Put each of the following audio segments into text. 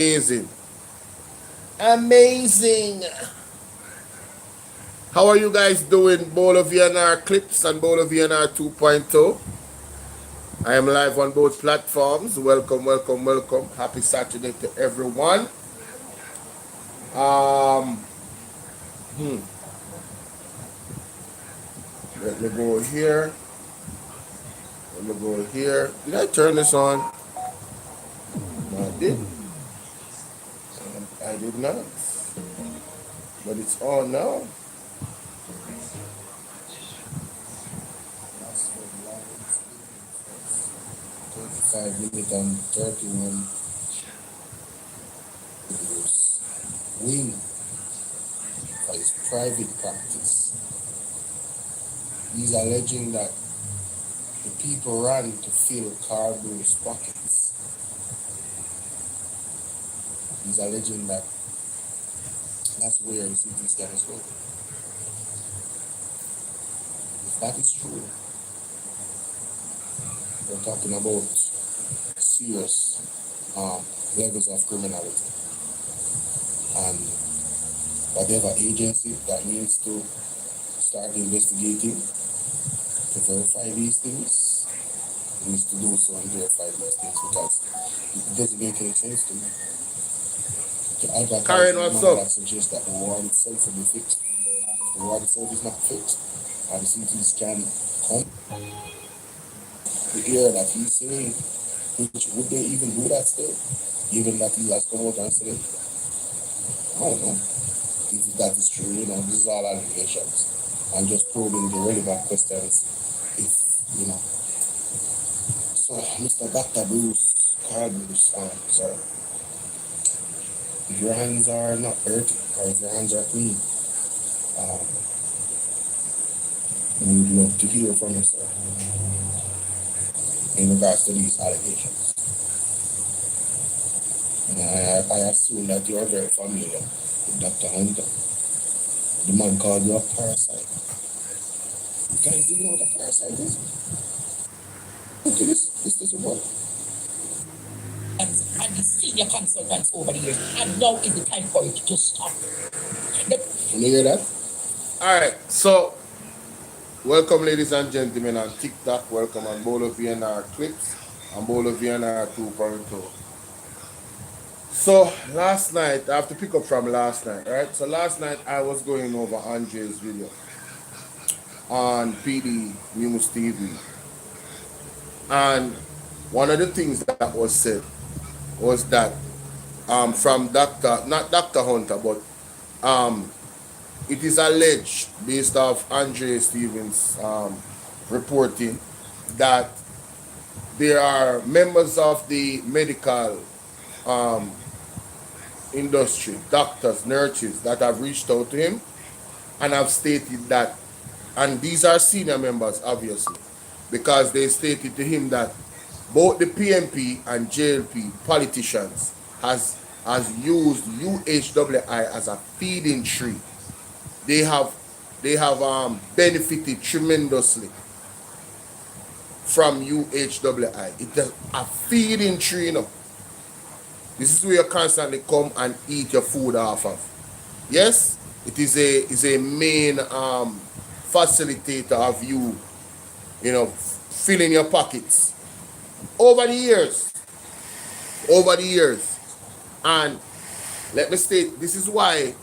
Amazing. Amazing. How are you guys doing? Bolo VNR Clips and Bolo VNR 2.0. I am live on both platforms. Welcome, welcome, welcome. Happy Saturday to everyone. Um, Let me go here. Let me go here. Did I turn this on? No, I did. I did not. But it's on now. 5 minutes and 31 videos. Win for his private practice. He's alleging that the people ran to fill Carbo's pockets. He's alleging that that's where the CT scan is going. If that is true, we're talking about serious levels of criminality. And whatever agency that needs to start investigating to verify these things needs to do so and verify these things, because it doesn't make any sense to me to advertise that suggests that the ward itself will be fixed. The ward itself is not fixed, and the CT scan come. The ear that he's saying, which would they even do that still? Given that he has come out and said, I don't know if that is true. This is all allegations. I'm just probing the relevant questions. If so, Mr. Dr. Bruce, Carl Bruce, sir, if your hands are not dirty or if your hands are clean, we would love to hear from you, sir, in regards to these allegations. And I assume that you are very familiar with Dr. Hunter. The man called you a parasite. Guys, do you know what a parasite is? Look at this report. And the senior consultants over the years, and now is the time for it to stop. You hear that? Alright, so welcome ladies and gentlemen on TikTok. Welcome on Bolo VNR Clips and Bolo VNR 2.0. So last night, I have to pick up from last night, right? So last night I was going over Andre's video on PD News TV. And one of the things that was said was that from not Dr. Hunter, but it is alleged, based off Andre Stevens' reporting, that there are members of the medical industry, doctors, nurses, that have reached out to him and have stated that, and these are senior members obviously, because they stated to him that both the PMP and JLP politicians has used UHWI as a feeding tree. They have benefited tremendously from UHWI. It is a feeding tree, This is where you constantly come and eat your food off of. Yes, it is a main facilitator of you, filling your pockets over the years. And let me state, this is why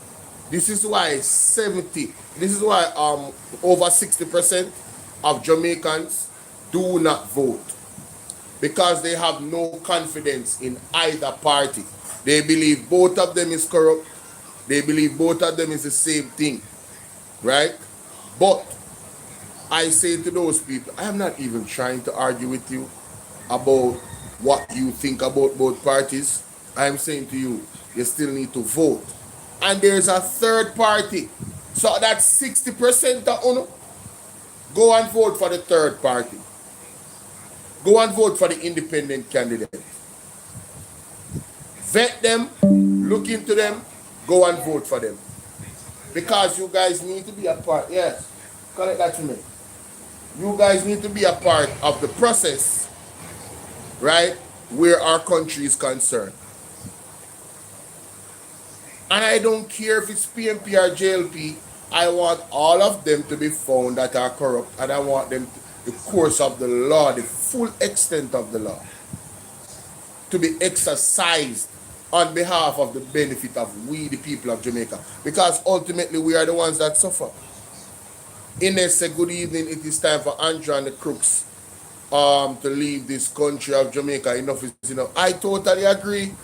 over 60% of Jamaicans do not vote, because they have no confidence in either party. They believe both of them is corrupt. They believe both of them is the same thing, right? But I say to those people, I am not even trying to argue with you about what you think about both parties. I am saying to you, you still need to vote. And there's a third party. So that's 60% of UNO. Go and vote for the third party. Go and vote for the independent candidate. Vet them, look into them, go and vote for them. Because you guys need to be a part. Yes, correct that to me. You guys need to be a part of the process, right, where our country is concerned. And I don't care if it's PMP or JLP. I want all of them to be found that are corrupt, and I want them, the course of the law, the full extent of the law, to be exercised on behalf of the benefit of we, the people of Jamaica. Because ultimately, we are the ones that suffer. Ines said, good evening. It is time for Andrew and the crooks to leave this country of Jamaica. Enough is enough. I totally agree.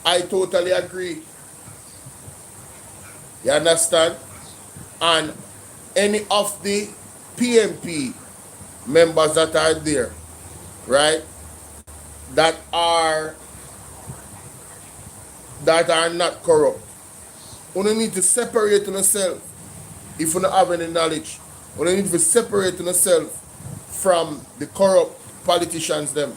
I totally agree. You understand? And any of the PMP members that are there, right, that are not corrupt, you need to separate yourself. If you don't have any knowledge, you need to separate yourself from the corrupt politicians them.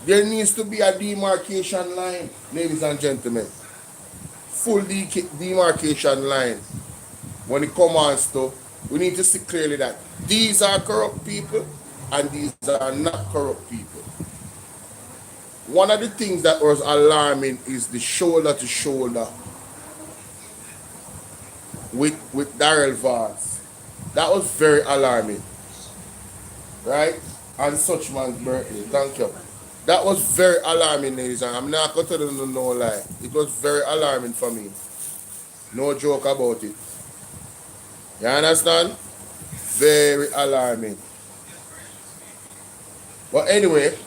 There needs to be a demarcation line, ladies and gentlemen. Full demarcation line. When it comes to, we need to see clearly that these are corrupt people and these are not corrupt people. One of the things that was alarming is the shoulder to shoulder with Darrell Vaz. That was very alarming. Right? On such man's birthday. Thank you. That was very alarming, ladies, and I'm not going to tell you no lie. It was very alarming for me. No joke about it. You understand? Very alarming. But anyway,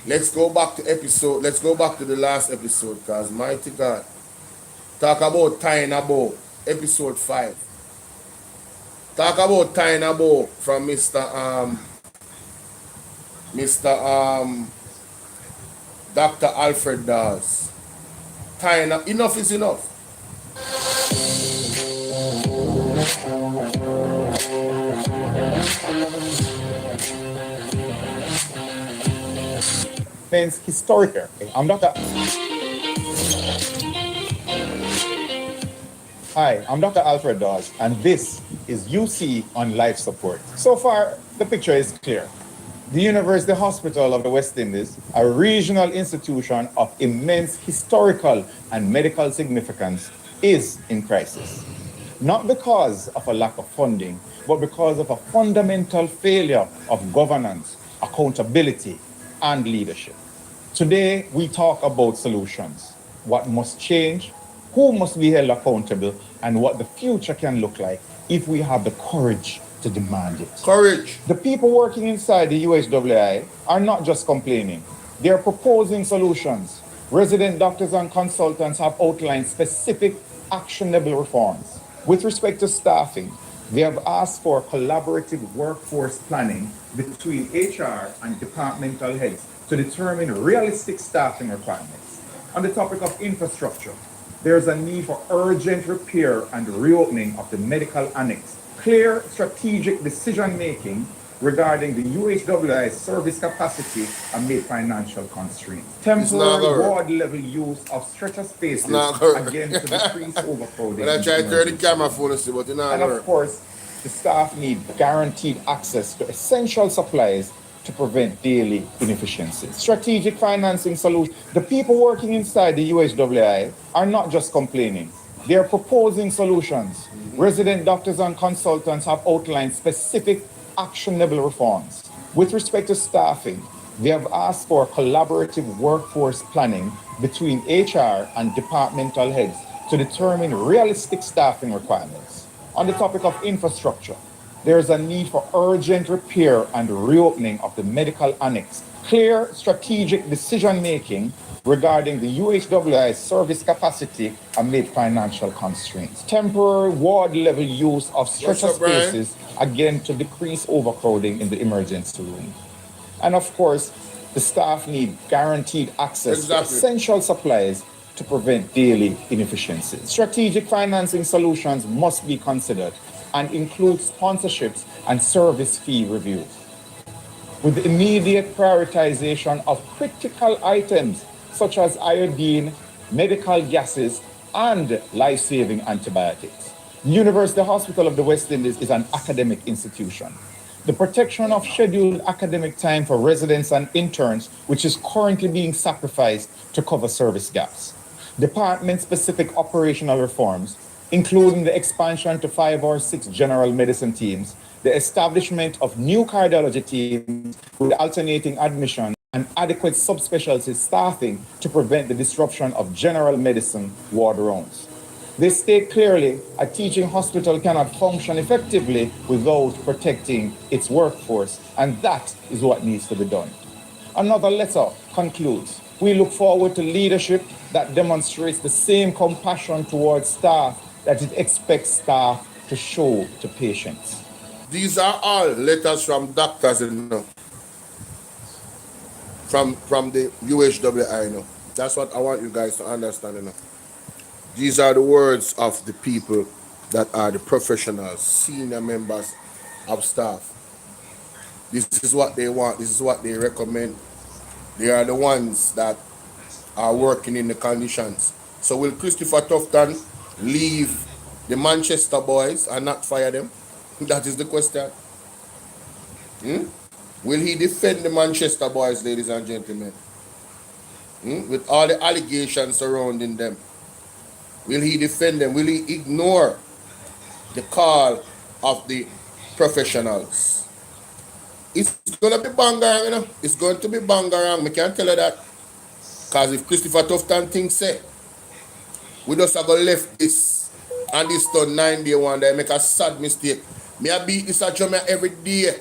let's go back to the last episode, because mighty God. Talk about tying a bow, episode 5. Talk about tying a bow from Dr. Alfred Dawes. Tying up, enough is enough. Things historical. Hi, I'm Dr. Alfred Dawes, and this is UC on Life Support. So far, the picture is clear. The University Hospital of the West Indies, a regional institution of immense historical and medical significance, is in crisis. Not because of a lack of funding, but because of a fundamental failure of governance, accountability, and leadership. Today, we talk about solutions, what must change, who must be held accountable, and what the future can look like if we have the courage to demand it. Courage. The people working inside the UHWI are not just complaining. They are proposing solutions. Resident doctors and consultants have outlined specific actionable reforms. With respect to staffing, they have asked for collaborative workforce planning between HR and departmental heads to determine realistic staffing requirements. On the topic of infrastructure, there is a need for urgent repair and reopening of the medical annex. Clear strategic decision-making regarding the UHWI's service capacity amid financial constraints. Temporary ward-level use of stretcher spaces again to decrease overcrowding. I try to turn the camera phone, but it's not. And of course, the staff need guaranteed access to essential supplies to prevent daily inefficiencies. Strategic financing solutions. The people working inside the UHWI are not just complaining. They are proposing solutions. Resident doctors and consultants have outlined specific actionable reforms. With respect to staffing, they have asked for collaborative workforce planning between HR and departmental heads to determine realistic staffing requirements. On the topic of infrastructure, there is a need for urgent repair and reopening of the medical annex. Clear strategic decision-making regarding the UHWI's service capacity amid financial constraints. Temporary ward-level use of stretcher spaces, again to decrease overcrowding in the emergency room. And of course, the staff need guaranteed access to essential supplies to prevent daily inefficiencies. Strategic financing solutions must be considered and include sponsorships and service fee reviews. With the immediate prioritization of critical items such as iodine, medical gases, and life-saving antibiotics. The University Hospital of the West Indies is an academic institution. The protection of scheduled academic time for residents and interns, which is currently being sacrificed to cover service gaps. Department-specific operational reforms, including the expansion to 5 or 6 general medicine teams, the establishment of new cardiology teams with alternating admission and adequate subspecialty staffing to prevent the disruption of general medicine ward rounds. They state clearly a teaching hospital cannot function effectively without protecting its workforce, and that is what needs to be done. Another letter concludes, we look forward to leadership that demonstrates the same compassion towards staff that it expects staff to show to patients. These are all letters from doctors, you know, from the UHWI, you know. That's what I want you guys to understand, you know. These are the words of the people that are the professionals, senior members of staff. This is what they want. This is what they recommend. They are the ones that are working in the conditions. So will Christopher Tufton leave the Manchester boys and not fire them? That is the question. Will he defend the Manchester boys, ladies and gentlemen? With all the allegations surrounding them. Will he defend them? Will he ignore the call of the professionals? It's going to be bangarang, you know. It's going to be bangarang. I can't tell you that. Because if Christopher Tufton thinks so, we just have to left this and this done 9 day one day, make a sad mistake. Me I beat this at Jamaica every day.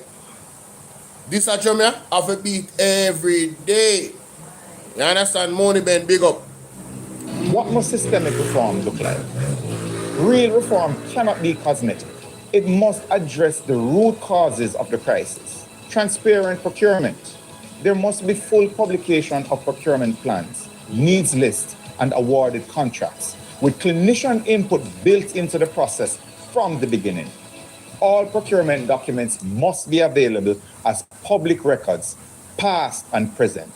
This at Jamaica I have to beat every day. You understand? Money Ben, big up. What must systemic reform look like? Real reform cannot be cosmetic. It must address the root causes of the crisis. Transparent procurement. There must be full publication of procurement plans, needs lists, and awarded contracts, with clinician input built into the process from the beginning. All procurement documents must be available as public records, past and present.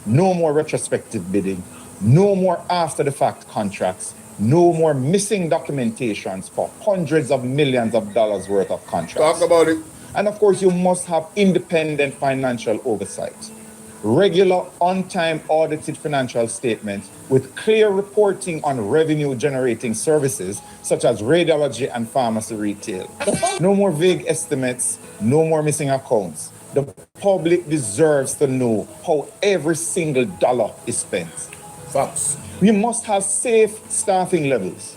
No more retrospective bidding, no more after-the-fact contracts, no more missing documentations for hundreds of millions of dollars worth of contracts. Talk about it. And of course, you must have independent financial oversight. Regular, on-time audited financial statements with clear reporting on revenue-generating services such as radiology and pharmacy retail. No more vague estimates, no more missing accounts. The public deserves to know how every single dollar is spent. Facts. We must have safe staffing levels,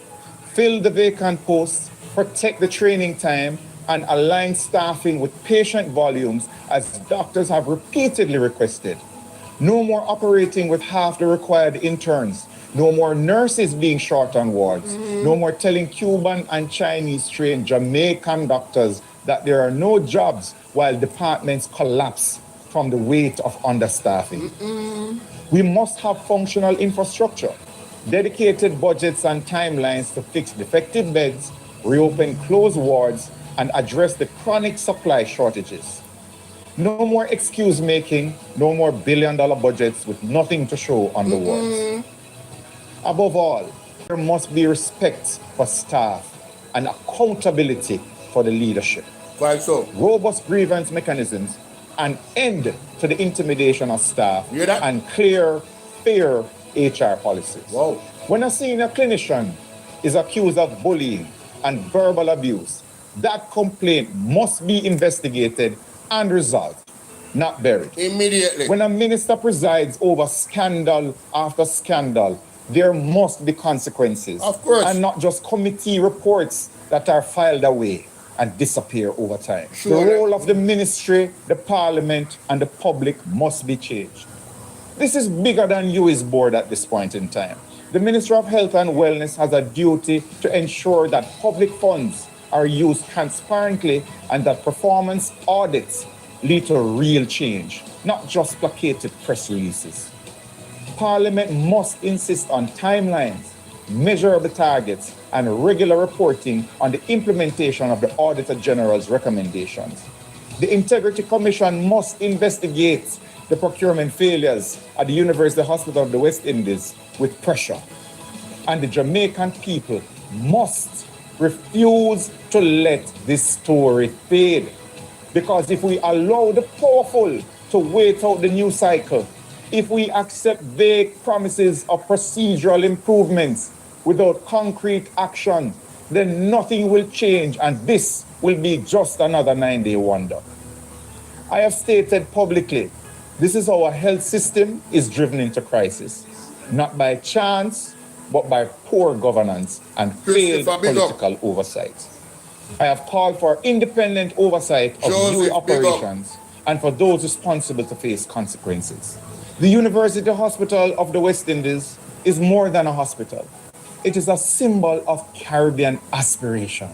fill the vacant posts, protect the training time, and align staffing with patient volumes as doctors have repeatedly requested. No more operating with half the required interns. No more nurses being short on wards. No more telling Cuban and Chinese trained Jamaican doctors that there are no jobs while departments collapse from the weight of understaffing. We must have functional infrastructure, dedicated budgets and timelines to fix defective beds, reopen closed wards, and address the chronic supply shortages. No more excuse making, no more billion-dollar budgets with nothing to show on the wards. Above all, there must be respect for staff and accountability for the leadership. Quite so. Robust grievance mechanisms, an end to the intimidation of staff, Hear that? and clear, fair HR policies. Wow. When a senior clinician is accused of bullying and verbal abuse, that complaint must be investigated and resolved, not buried. Immediately. When a minister presides over scandal after scandal, there must be consequences. Of course. And not just committee reports that are filed away and disappear over time. Sure. The role of the ministry, the parliament, and the public must be changed. This is bigger than UI's board at this point in time. The Ministry of Health and Wellness has a duty to ensure that public funds are used transparently and that performance audits lead to real change, not just placated press releases. Parliament must insist on timelines, measurable targets, and regular reporting on the implementation of the Auditor General's recommendations. The Integrity Commission must investigate the procurement failures at the University Hospital of the West Indies with pressure. And the Jamaican people must refuse to let this story fade. Because if we allow the powerful to wait out the new cycle, if we accept vague promises of procedural improvements without concrete action, then nothing will change, and this will be just another 9-day wonder. I have stated publicly, this is how our health system is driven into crisis, not by chance, but by poor governance and failed political oversight. I have called for independent oversight of new operations and for those responsible to face consequences. The University Hospital of the West Indies is more than a hospital. It is a symbol of Caribbean aspiration,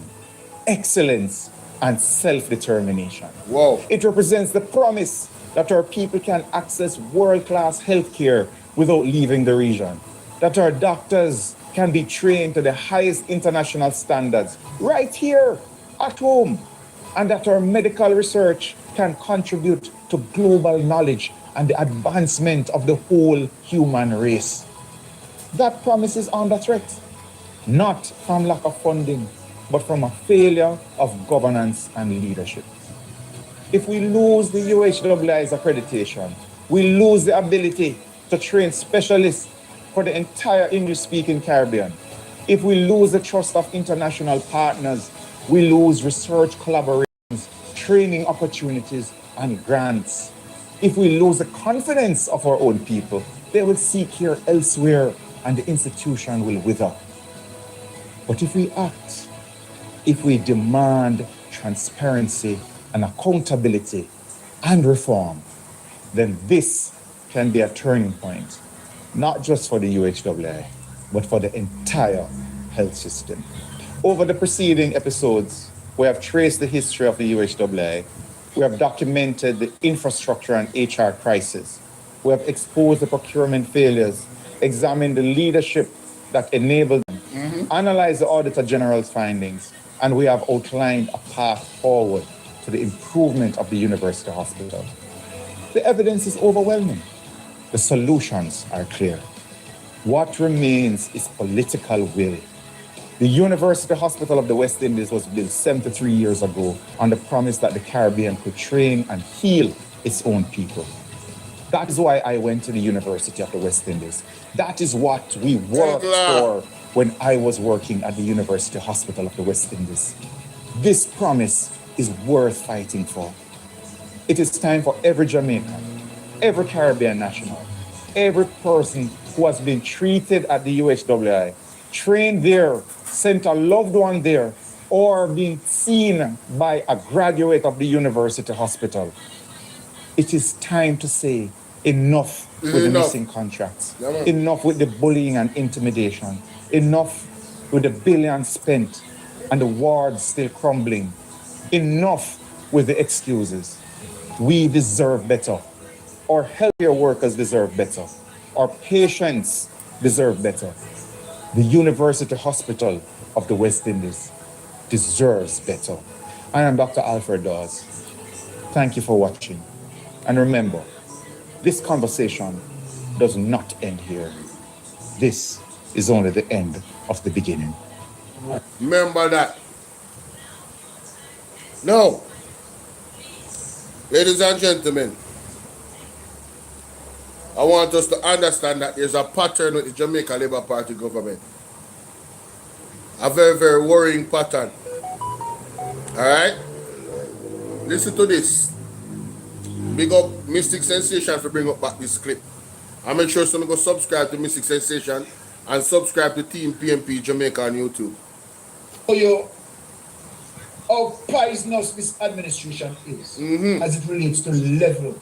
excellence, and self-determination. Wow. It represents the promise that our people can access world-class healthcare without leaving the region, that our doctors can be trained to the highest international standards right here at home, and that our medical research can contribute to global knowledge and the advancement of the whole human race. That promise is under threat, not from lack of funding, but from a failure of governance and leadership. If we lose the UHII's accreditation, we lose the ability to train specialists for the entire English-speaking Caribbean. If we lose the trust of international partners, we lose research collaborations, training opportunities, and grants. If we lose the confidence of our own people, they will seek care elsewhere and the institution will wither. But if we act, if we demand transparency and accountability and reform, then this can be a turning point, not just for the UHII, but for the entire health system. Over the preceding episodes, we have traced the history of the UHII. We have documented the infrastructure and HR crisis. We have exposed the procurement failures, examined the leadership that enabled them, analyzed the Auditor General's findings, and we have outlined a path forward to the improvement of the University Hospital. The evidence is overwhelming. The solutions are clear. What remains is political will. The University Hospital of the West Indies was built 73 years ago on the promise that the Caribbean could train and heal its own people. That is why I went to the University of the West Indies. That is what we worked for when I was working at the University Hospital of the West Indies. This promise is worth fighting for. It is time for every Jamaican, every Caribbean national, every person who has been treated at the UHII, trained there, sent a loved one there, or been seen by a graduate of the University Hospital. It is time to say enough with the missing contracts, enough with the bullying and intimidation, enough with the billions spent and the wards still crumbling, enough with the excuses. We deserve better. Our healthcare workers deserve better. Our patients deserve better. The University Hospital of the West Indies deserves better. I am Dr. Alfred Dawes. Thank you for watching. And remember, this conversation does not end here. This is only the end of the beginning. Remember that. No. Ladies and gentlemen, I want us to understand that there's a pattern with the Jamaica Labour Party government. A very, very worrying pattern. Alright? Listen to this. Big up Mystic Sensation for bring up back this clip. And make sure someone go subscribe to Mystic Sensation and subscribe to Team PMP Jamaica on YouTube. How poisonous this administration is as it relates to the level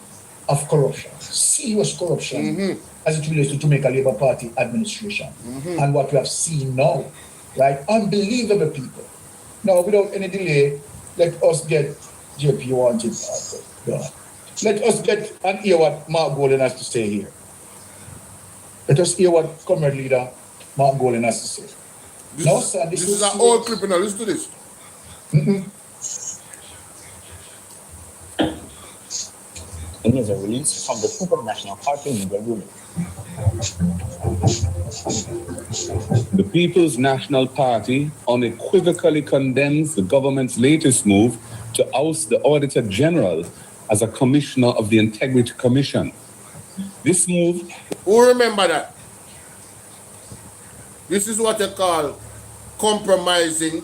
of corruption, serious corruption, as it relates to Jamaica Labour Party administration. And what we have seen now, right? Unbelievable people. Now, without any delay, let us get JP wanted. Let us get and hear what Mark Golden has to say here. Let us hear what Comrade Leader Mark Golden has to say. This is an old clip now. Listen to this. And here's a release from the Super National Party media unit. The People's National Party unequivocally condemns the government's latest move to oust the Auditor General as a commissioner of the Integrity Commission. This move... Who remember that? This is what they call compromising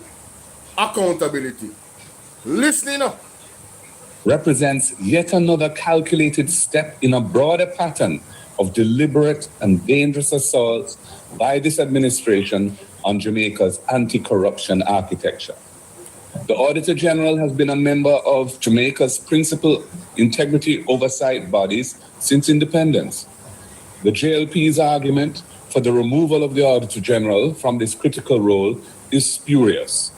accountability. Listening up. Represents yet another calculated step in a broader pattern of deliberate and dangerous assaults by this administration on Jamaica's anti-corruption architecture. The Auditor General has been a member of Jamaica's principal integrity oversight bodies since independence. The JLP's argument for the removal of the Auditor General from this critical role is spurious.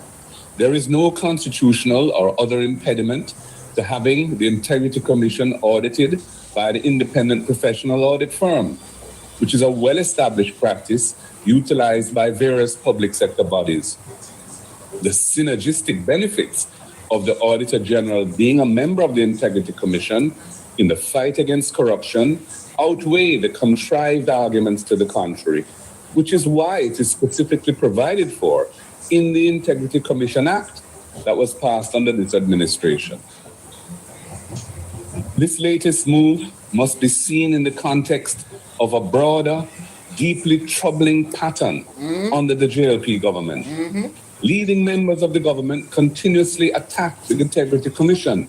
There is no constitutional or other impediment to having the Integrity Commission audited by the independent professional audit firm, which is a well-established practice utilized by various public sector bodies. The synergistic benefits of the Auditor General being a member of the Integrity Commission in the fight against corruption outweigh the contrived arguments to the contrary, which is why it is specifically provided for in the Integrity Commission Act that was passed under this administration. This latest move must be seen in the context of a broader, deeply troubling pattern under the JLP government. Leading members of the government continuously attack the Integrity Commission.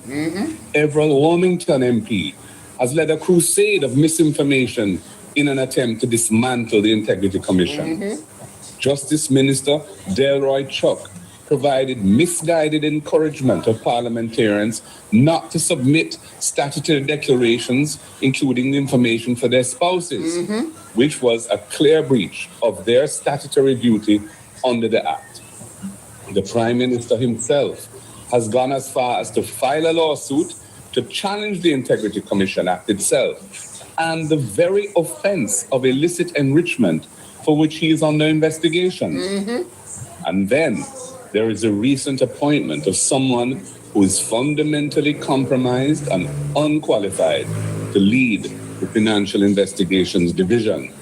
Everett Wilmington MP has led a crusade of misinformation in an attempt to dismantle the Integrity Commission. Justice Minister Delroy Chuck provided misguided encouragement of parliamentarians not to submit statutory declarations, including information for their spouses, which was a clear breach of their statutory duty under the Act. The Prime Minister himself has gone as far as to file a lawsuit to challenge the Integrity Commission Act itself and the very offense of illicit enrichment for which he is under investigation. And then there is a recent appointment of someone who is fundamentally compromised and unqualified to lead the Financial Investigations Division.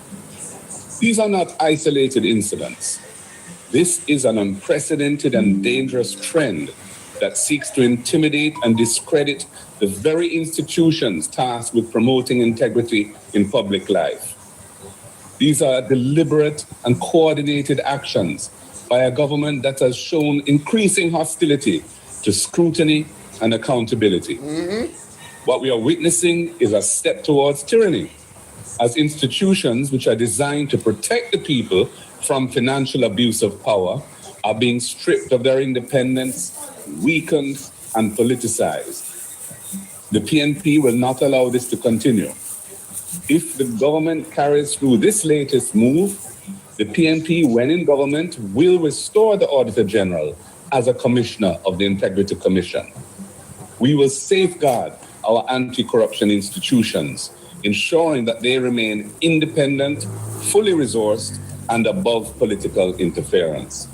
These are not isolated incidents. This is an unprecedented and dangerous trend that seeks to intimidate and discredit the very institutions tasked with promoting integrity in public life. These are deliberate and coordinated actions by a government that has shown increasing hostility to scrutiny and accountability. What we are witnessing is a step towards tyranny, as institutions which are designed to protect the people from financial abuse of power are being stripped of their independence, weakened, and politicized. The PNP will not allow this to continue. If the government carries through this latest move, the PNP, when in government, will restore the Auditor General as a commissioner of the Integrity Commission. We will safeguard our anti-corruption institutions, ensuring that they remain independent, fully resourced, and above political interference.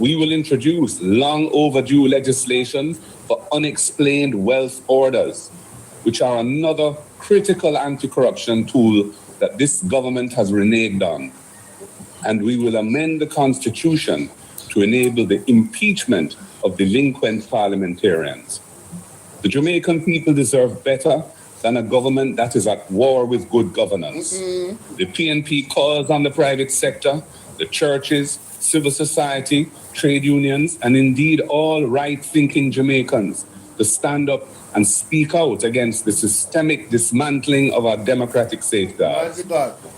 We will introduce long overdue legislation for unexplained wealth orders, which are another critical anti-corruption tool that this government has reneged on. And we will amend the Constitution to enable the impeachment of delinquent parliamentarians. The Jamaican people deserve better than a government that is at war with good governance. The PNP calls on the private sector, the churches, civil society, trade unions, and indeed all right-thinking Jamaicans to stand up and speak out against the systemic dismantling of our democratic safeguards.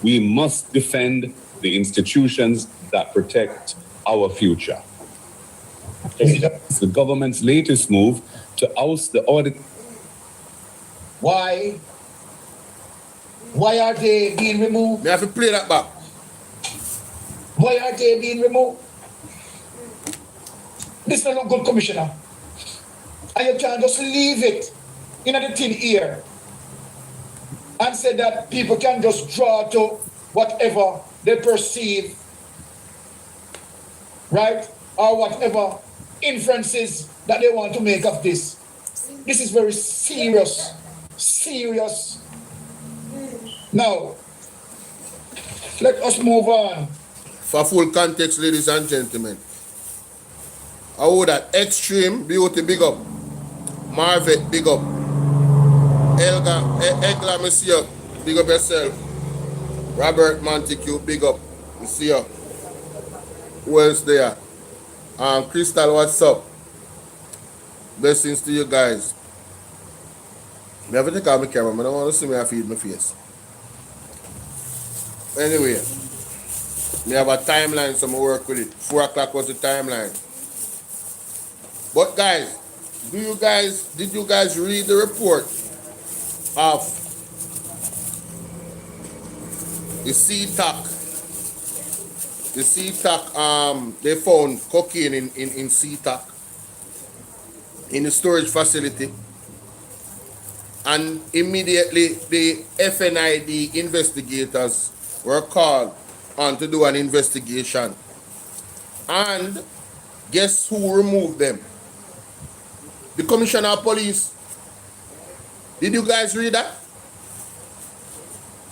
We must defend the institutions that protect our future. It's the government's latest move to oust the audit. Why are they being removed? They have to play that back. Why are they being removed? This is not a good commissioner. And you can't just leave it in the thin ear and say that people can just draw to whatever they perceive, right? Or whatever inferences that they want to make of this. This is very serious. Serious. Now, let us move on. For full context, ladies and gentlemen, I owe that extreme beauty big up. Marvet, big up. Egla, monsieur, big up yourself. Robert Montague, big up. Monsieur. Who else there? Crystal, what's up? Blessings to you guys. I have to take out my camera. I don't want to see me feed my face. Anyway, we have a timeline, so I work with it. 4 o'clock was the timeline. But guys, did you guys read the report of the CTAC? The CTAC, they found cocaine in CTAC, in the storage facility. And immediately the FNID investigators were called on to do an investigation. And guess who removed them? The Commissioner of Police. Did you guys read that?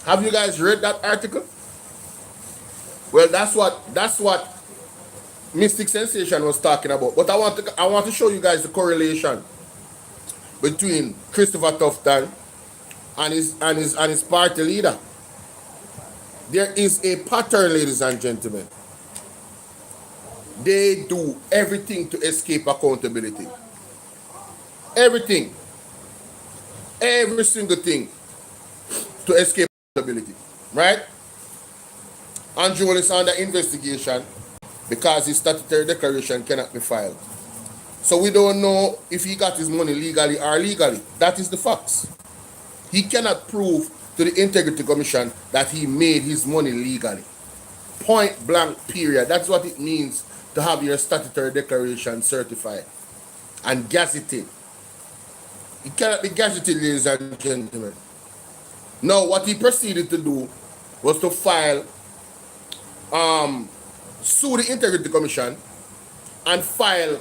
Have you guys read that article? Well, that's what Mystic Sensation was talking about. But I want to show you guys the correlation between Christopher Tufton and his party leader. There is a pattern, ladies and gentlemen. They do everything to escape accountability. Everything. Every single thing to escape accountability. Right? Andrew is under investigation because his statutory declaration cannot be filed. So we don't know if he got his money legally or illegally. That is the facts. He cannot prove to the Integrity Commission that he made his money legally. Point blank, period. That's what it means to have your statutory declaration certified and gazetted. It cannot be gazetted, ladies and gentlemen. Now, what he proceeded to do was to file, sue the Integrity Commission and file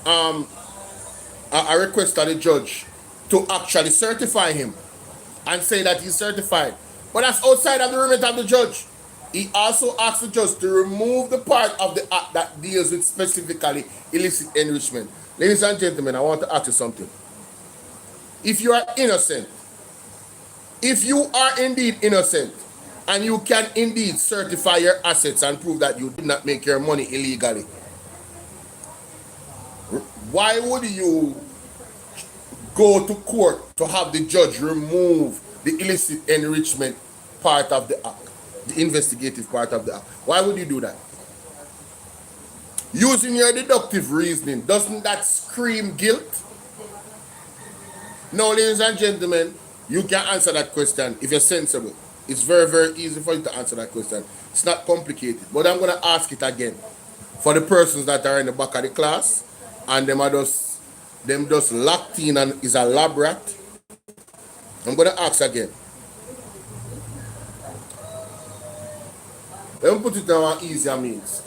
a request to the judge to actually certify him and say that he's certified. But that's outside of the remit of the judge. He also asked the judge to remove the part of the act that deals with specifically illicit enrichment. Ladies and gentlemen, I want to ask you something. If you are innocent, if you are indeed innocent, and you can indeed certify your assets and prove that you did not make your money illegally, why would you go to court to have the judge remove the illicit enrichment part of the act, the investigative part of the act? Why would you do that? Using your deductive reasoning, doesn't that scream guilt? No, ladies and gentlemen, you can answer that question if you're sensible. It's very, very easy for you to answer that question. It's not complicated. But I'm going to ask it again for the persons that are in the back of the class and them just locked in and is a lab rat. I'm going to ask again. Let me put it on an easier means.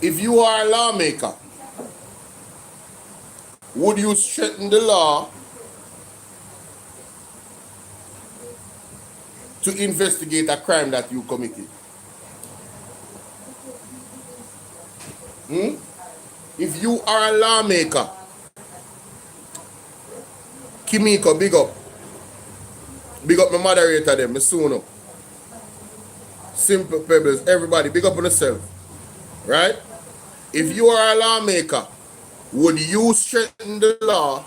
If you are a lawmaker, would you strengthen the law to investigate a crime that you committed? If you are a lawmaker, Kimiko, big up. Big up my moderator them, my Suno. Simple Pebbles, everybody, big up on yourself. Right? If you are a lawmaker, would you strengthen the law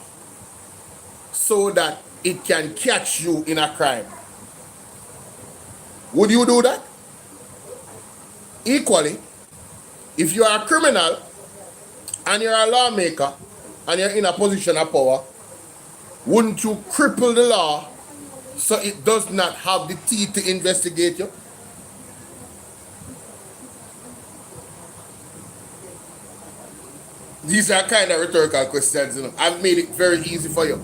so that it can catch you in a crime? Would you do that? Equally, if you are a criminal and you're a lawmaker and you're in a position of power, wouldn't you cripple the law so it does not have the teeth to investigate you? These are kind of rhetorical questions, you know. I've made it very easy for you.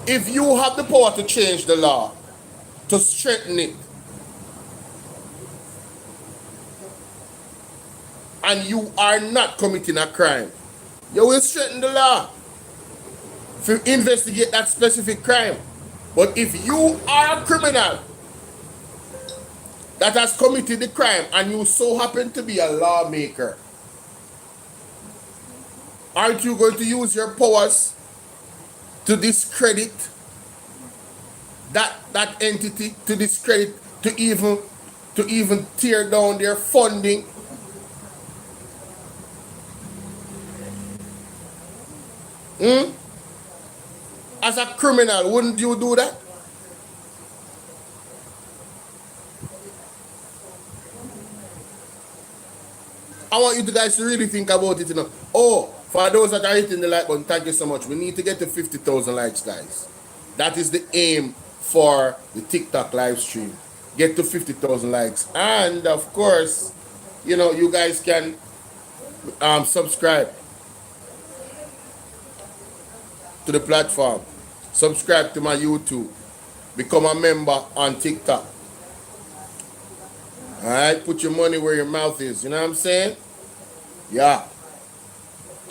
If you have the power to change the law, to strengthen it, and you are not committing a crime, you will strengthen the law to investigate that specific crime. But if you are a criminal that has committed the crime and you so happen to be a lawmaker, Aren't you going to use your powers to discredit that entity, to discredit, to even tear down their funding? As a criminal, wouldn't you do that? I want you guys to really think about it, you know. Oh, for those that are hitting the like button, thank you so much. We need to get to 50,000 likes, guys. That is the aim for the TikTok live stream. Get to 50,000 likes. And of course, you know, you guys can subscribe to the platform. Subscribe to my YouTube. Become a member on TikTok. Alright, put your money where your mouth is. You know what I'm saying? Yeah.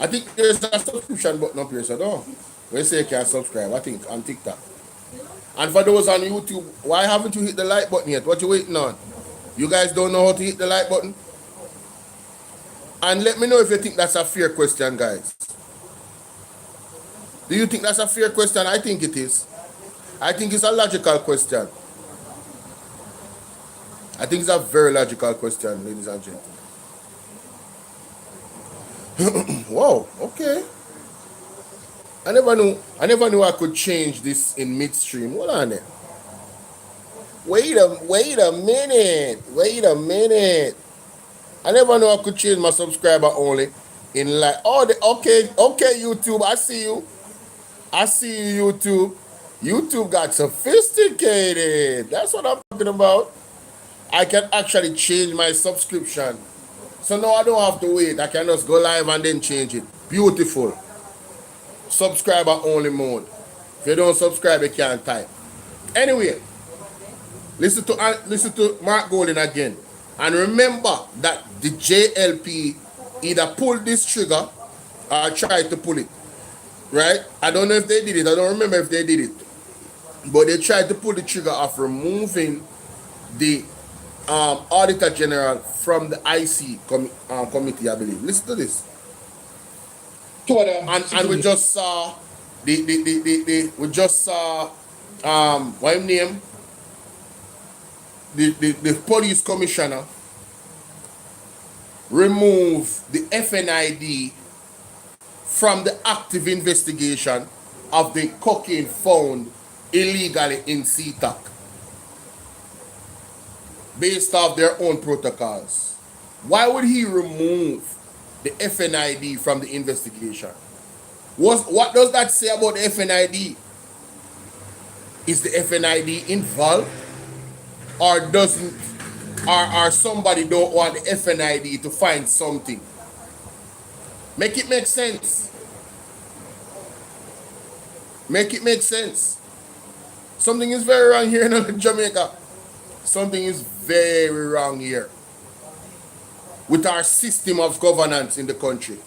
I think there's a subscription button up here, so don't. When you say you can subscribe, I think on TikTok. And for those on YouTube, why haven't you hit the like button yet? What you waiting on? You guys don't know how to hit the like button? And let me know if you think that's a fair question, guys. Do you think that's a fair question? I think it is. I think it's a logical question. I think it's a very logical question, ladies and gentlemen. Wow, okay. I never knew I could change this in midstream. Hold on there. Wait a minute. I never knew I could change my subscriber only in like okay, YouTube, I see you, YouTube. YouTube got sophisticated. That's what I'm talking about. I can actually change my subscription. So now I don't have to wait. I can just go live and then change it. Beautiful. Subscriber only mode. If you don't subscribe, you can't type. Anyway, listen to Mark Golden again. And remember that the JLP either pulled this trigger or tried to pull it. Right? I don't know if they did it. I don't remember if they did it. But they tried to pull the trigger of removing the Auditor General from the IC committee, I believe. Listen to this. And we just saw what his name? The police commissioner remove the FNID from the active investigation of the cocaine found illegally in CTAC based off their own protocols. Why would he remove the FNID from the investigation? What does that say about the FNID? Is the FNID involved? Or doesn't, or somebody don't want the FNID to find something? Make it make sense. Make it make sense. Something is very wrong here in Jamaica. Something is very wrong here with our system of governance in the country.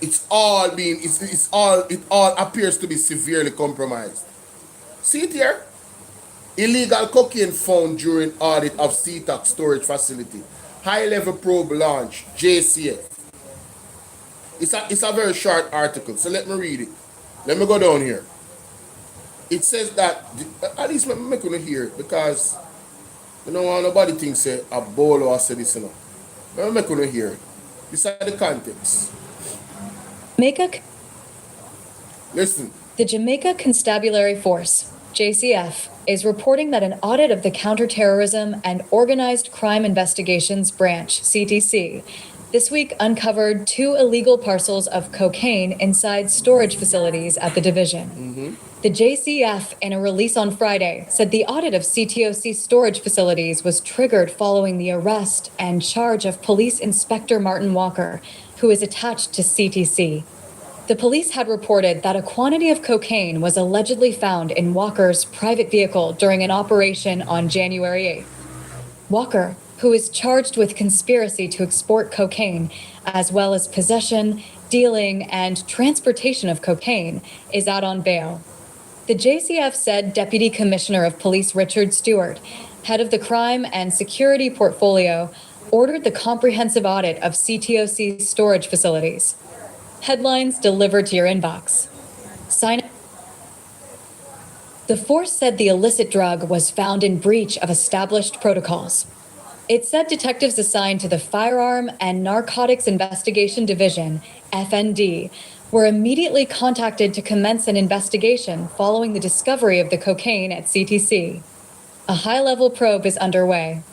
It all appears to be severely compromised. See it here? Illegal cocaine found during audit of CTAC storage facility. High-level probe launch, JCF. It's a very short article, so let me read it. Let me go down here. It says that, at least I'm not going to hear it, because you know nobody thinks a Bolo or say this, you know. I'm not going to hear it. These are the context. Listen. The Jamaica Constabulary Force, JCF, is reporting that an audit of the Counterterrorism and Organized Crime Investigations Branch, CTC, this week uncovered 2 illegal parcels of cocaine inside storage facilities at the division. The JCF, in a release on Friday, said the audit of CTOC storage facilities was triggered following the arrest and charge of Police Inspector Martin Walker, who is attached to CTC. The police had reported that a quantity of cocaine was allegedly found in Walker's private vehicle during an operation on January 8th. Walker, who is charged with conspiracy to export cocaine, as well as possession, dealing, and transportation of cocaine, is out on bail. The JCF said Deputy Commissioner of Police Richard Stewart, head of the Crime and Security Portfolio, ordered the comprehensive audit of CTOC storage facilities. Headlines delivered to your inbox. The force said the illicit drug was found in breach of established protocols. It said detectives assigned to the Firearm and Narcotics Investigation Division, FND, were immediately contacted to commence an investigation following the discovery of the cocaine at CTC. A high-level probe is underway.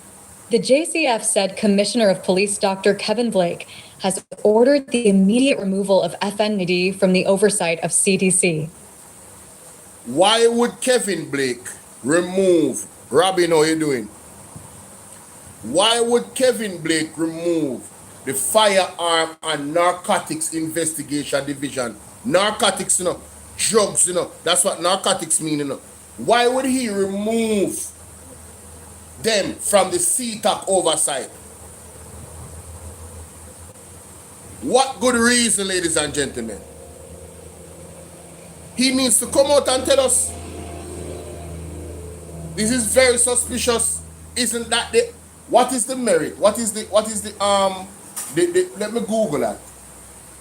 The JCF said Commissioner of Police Dr. Kevin Blake has ordered the immediate removal of FND from the oversight of CTC. Why would Kevin Blake remove, Robin, how you doing? Why would Kevin Blake remove the Firearm and Narcotics Investigation Division? Narcotics, you know, drugs, you know, that's what narcotics mean, you know. Why would he remove them from the CTOC oversight? What good reason, ladies and gentlemen? He needs to come out and tell us. This is very suspicious. Isn't that the, what is the merit? What is the let me Google that.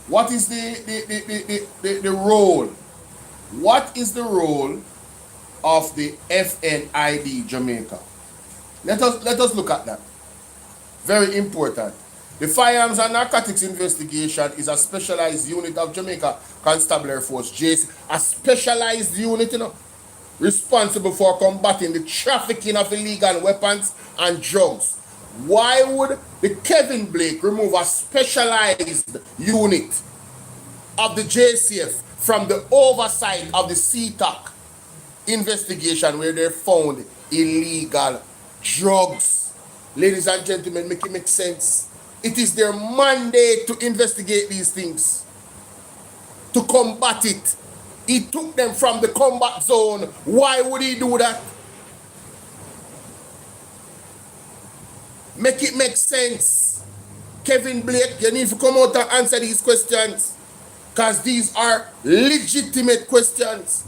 What is the role? What is the role of the FNID Jamaica? Let us look at that. Very important. The Firearms and Narcotics Investigation is a specialized unit of Jamaica Constabulary Force, JC, a specialized unit, you know, responsible for combating the trafficking of illegal weapons and drugs. Why would the Kevin Blake remove a specialized unit of the JCF from the oversight of the CTOC investigation where they found illegal drugs? Ladies and gentlemen, make it make sense. It is their mandate to investigate these things, to combat it. He took them from the combat zone. Why would he do that? Make it make sense. Kevin Blake, you need to come out and answer these questions, because these are legitimate questions.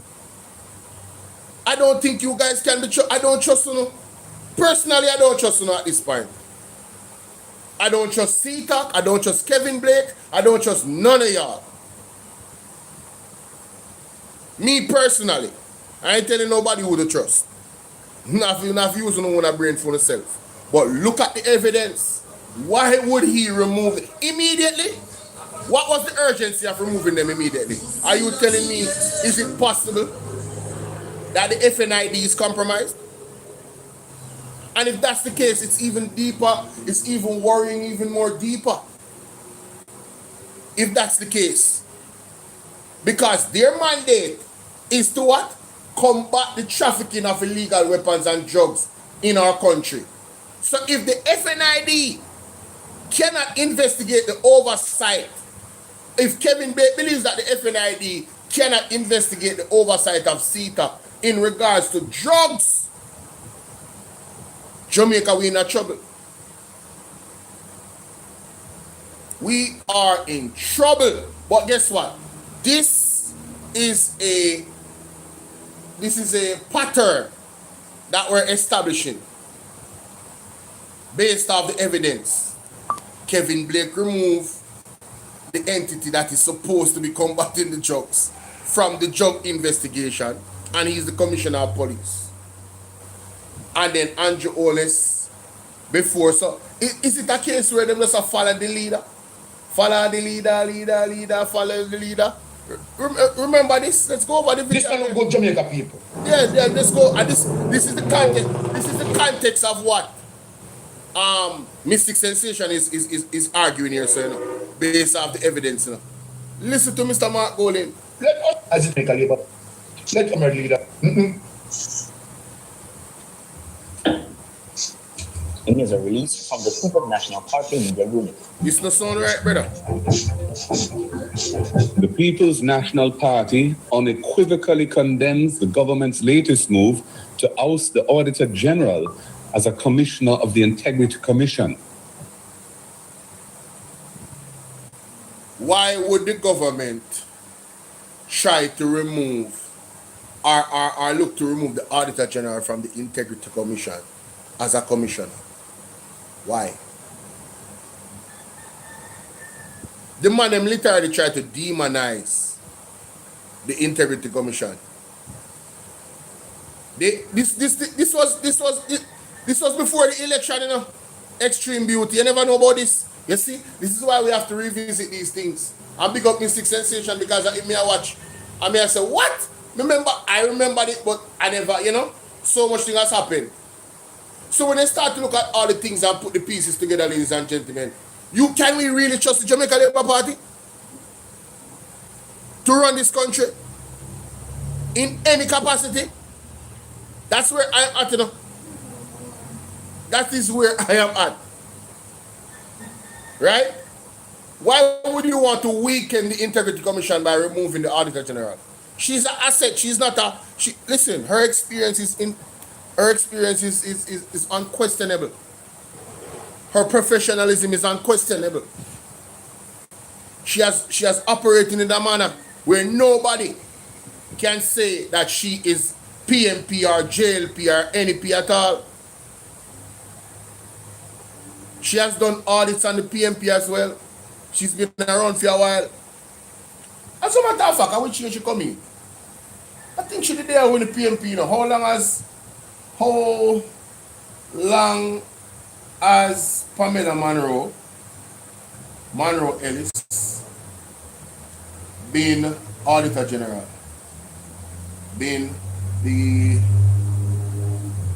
I don't think you guys can be I don't trust you. Personally, I don't trust you at this point. I don't trust CTOC, I don't trust Kevin Blake, I don't trust none of y'all. Me personally, I ain't telling nobody who to trust. Not using no one brain for themselves. But look at the evidence. Why would he remove it immediately? What was the urgency of removing them immediately? Are you telling me, is it possible that the FNID is compromised? And if that's the case, it's even deeper, it's even worrying even more deeper. If that's the case. Because their mandate is to what? Combat the trafficking of illegal weapons and drugs in our country. So if the FNID cannot investigate the oversight, if Kevin Blake believes that the FNID cannot investigate the oversight of CETA in regards to drugs, Jamaica, we in a trouble. We are in trouble. But guess what? This is a pattern that we're establishing based off the evidence. Kevin Blake removed the entity that is supposed to be combating the drugs from the drug investigation, and he's the commissioner of police. And then Andrew Holness before. So is it a case where them just follow the leader? Follow the leader, follow the leader. Remember this? Let's go over the video. This are not good Jamaica people. Yeah, let's go. And this is the context. This is the context of what Mystic Sensation is arguing here, so you know, based off the evidence. You know. Listen to Mr. Mark Golin. Let us as it make a labor. Let our leader. It is a release from the People National Party Media Unit. This not sound right, brother. The People's National Party unequivocally condemns the government's latest move to oust the Auditor General as a commissioner of the Integrity Commission. Why would the government try to remove or look to remove the Auditor General from the Integrity Commission as a commissioner? Why? The man them literally try to demonize the Integrity Commission. This was before the election, you know. Extreme beauty. You never know about this. You see, this is why we have to revisit these things. I big up Mystic Sensation because I watch. I mean, I say, what? I remembered it, but I never, you know, so much thing has happened. So when they start to look at all the things and put the pieces together, ladies and gentlemen, can we really trust the Jamaica Labour Party to run this country in any capacity? That's where I am at, you know. That is where I am at. Right? Why would you want to weaken the Integrity Commission by removing the Auditor General? She's an asset. She's not a... listen, her experience is unquestionable. Her professionalism is unquestionable. She has operated in a manner where nobody can say that she is PMP or JLP or NEP at all. She has done audits on the PMP as well. She's been around for a while. As a matter of fact, I wish she come in. I think she did there with the PMP, you know. How long as Pamela Monroe Ellis been Auditor General? Been the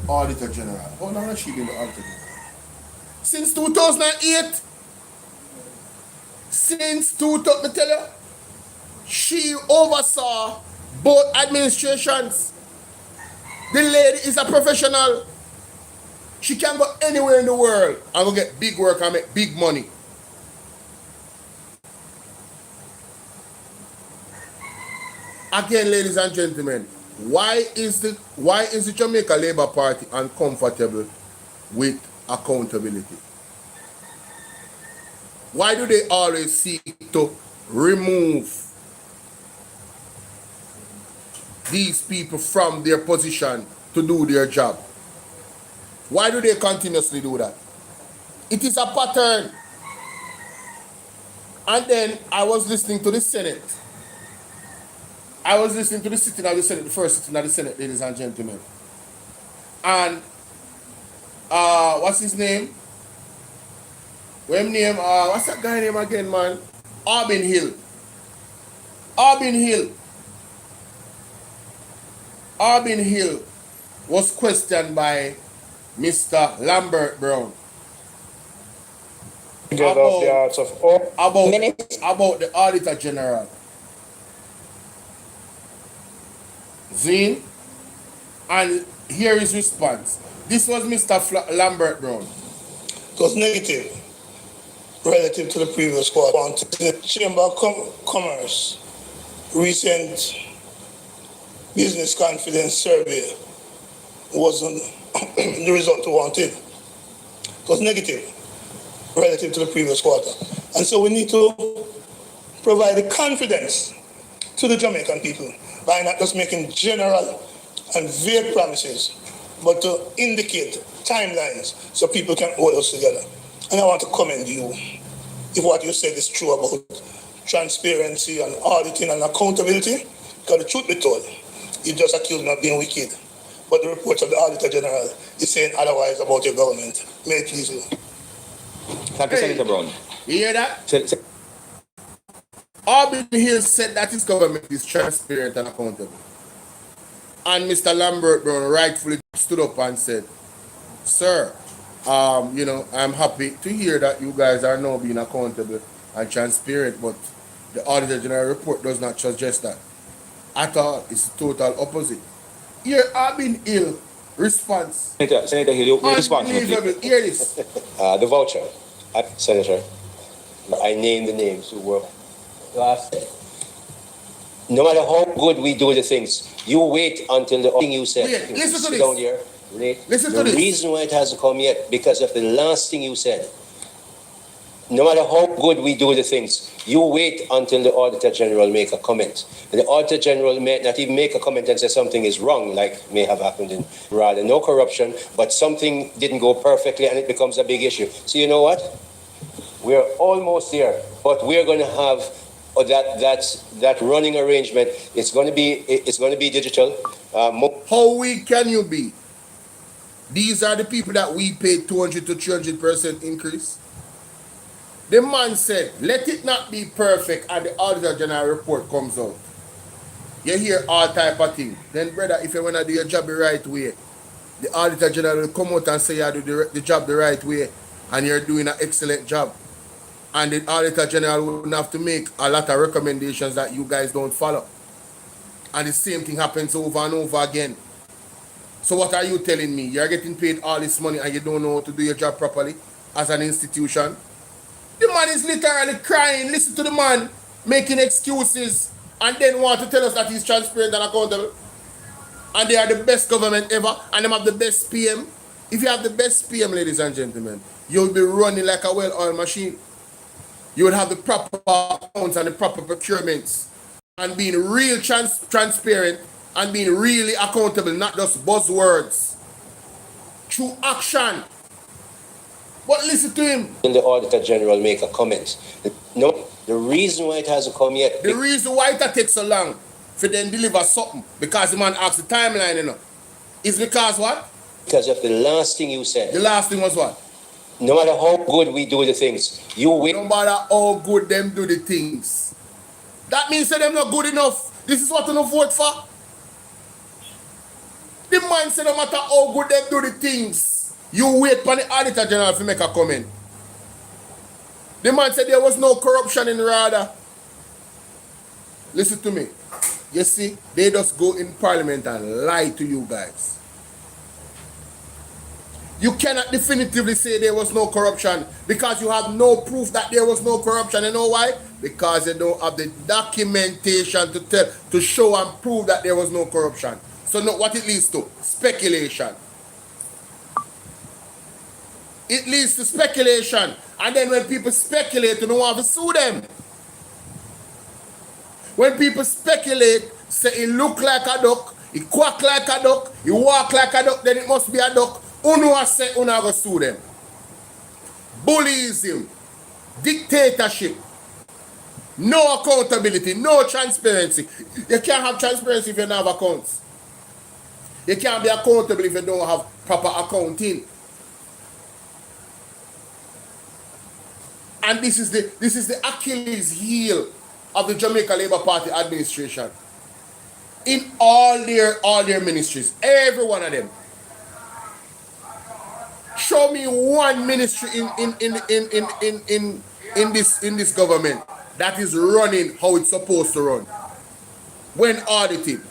Auditor General. How long has she been the Auditor General? Since 2008. Since 2000, I tell you, she oversaw both administrations. The lady is a professional. She can go anywhere in the world and go get big work and make big money. Again, ladies and gentlemen, why is the Jamaica Labour Party uncomfortable with accountability? Why do they always seek to remove these people from their position to do their job? Why do they continuously do that? It is a pattern. And then I was listening to the Senate. I was listening to the sitting of the Senate, the first sitting of the Senate, ladies and gentlemen. And what's his name? What's that guy name again, man? Arbin Hill was questioned by Mr. Lambert Brown about the Auditor General. Zine, and here is response. This was Mr. Lambert Brown. It was negative relative to the previous quarter. The Chamber of Commerce recent business confidence survey wasn't the result we wanted. It was negative relative to the previous quarter. And so we need to provide the confidence to the Jamaican people by not just making general and vague promises, but to indicate timelines so people can hold us together. And I want to commend you if what you said is true about transparency and auditing and accountability, because the truth be told, you just accused me of being wicked. But the report of the Auditor General is saying otherwise about your government. May it please you. Thank you, Senator Brown. You hear that? Arbin Hill said that his government is transparent and accountable. And Mr. Lambert Brown rightfully stood up and said, sir, I'm happy to hear that you guys are now being accountable and transparent, but the Auditor General report does not suggest that at all. It's the total opposite. Here, Arbin Hill response. Senator Hill, you respond. Unbelievable. Hear this. The voucher, Senator, I named the names who were last. No matter how good we do the things, you wait until the thing you said. Wait, listen to this. Down here. Listen to this. The reason why it hasn't come yet, because of the last thing you said. No matter how good we do the things, you wait until the Auditor General make a comment. And the Auditor General may not even make a comment and say something is wrong, like may have happened in rather no corruption, but something didn't go perfectly and it becomes a big issue. So you know what? We're almost there, but we're going to have that running arrangement. It's going to be digital. How weak can you be? These are the people that we paid 200 to 300% increase. The man said, let it not be perfect, and the Auditor General report comes out. You hear all type of thing. Then, brother, if you want to do your job the right way, the Auditor General will come out and say you do the job the right way, and you're doing an excellent job. And the Auditor General wouldn't have to make a lot of recommendations that you guys don't follow. And the same thing happens over and over again. So what are you telling me? You're getting paid all this money and you don't know how to do your job properly as an institution? The man is literally crying. Listen to the man making excuses and then want to tell us that he's transparent and accountable. And they are the best government ever and they have the best PM. If you have the best PM, ladies and gentlemen, you'll be running like a well-oiled machine. You will have the proper accounts and the proper procurements and being real transparent and being really accountable, not just buzzwords. Through action. But listen to him. When the Auditor General make a comment. No, the reason why it hasn't come yet. The reason why it takes so long for them to deliver something, because the man asked the timeline, you know, is because what? Because of the last thing you said. The last thing was what? No matter how good we do the things, you win. No matter how good them do the things. That means that them not good enough. This is what you don't vote for. The man said no matter how good them do the things, you wait for the Auditor General to make a comment. The man said there was no corruption in RADA. Listen to me. You see, they just go in Parliament and lie to you guys. You cannot definitively say there was no corruption because you have no proof that there was no corruption. You know why? Because you don't have the documentation to show and prove that there was no corruption. So no, what it leads to? Speculation. It leads to speculation. And then when people speculate, you don't want to sue them. When people speculate, say it look like a duck, it quack like a duck, it walk like a duck, then it must be a duck. Uno say uno go sue them. Bullyism, dictatorship, no accountability, no transparency. You can't have transparency if you don't have accounts. You can't be accountable if you don't have proper accounting. And this is the Achilles heel of the Jamaica Labour Party administration. In all their ministries, every one of them. Show me one ministry in this government that is running how it's supposed to run when audited.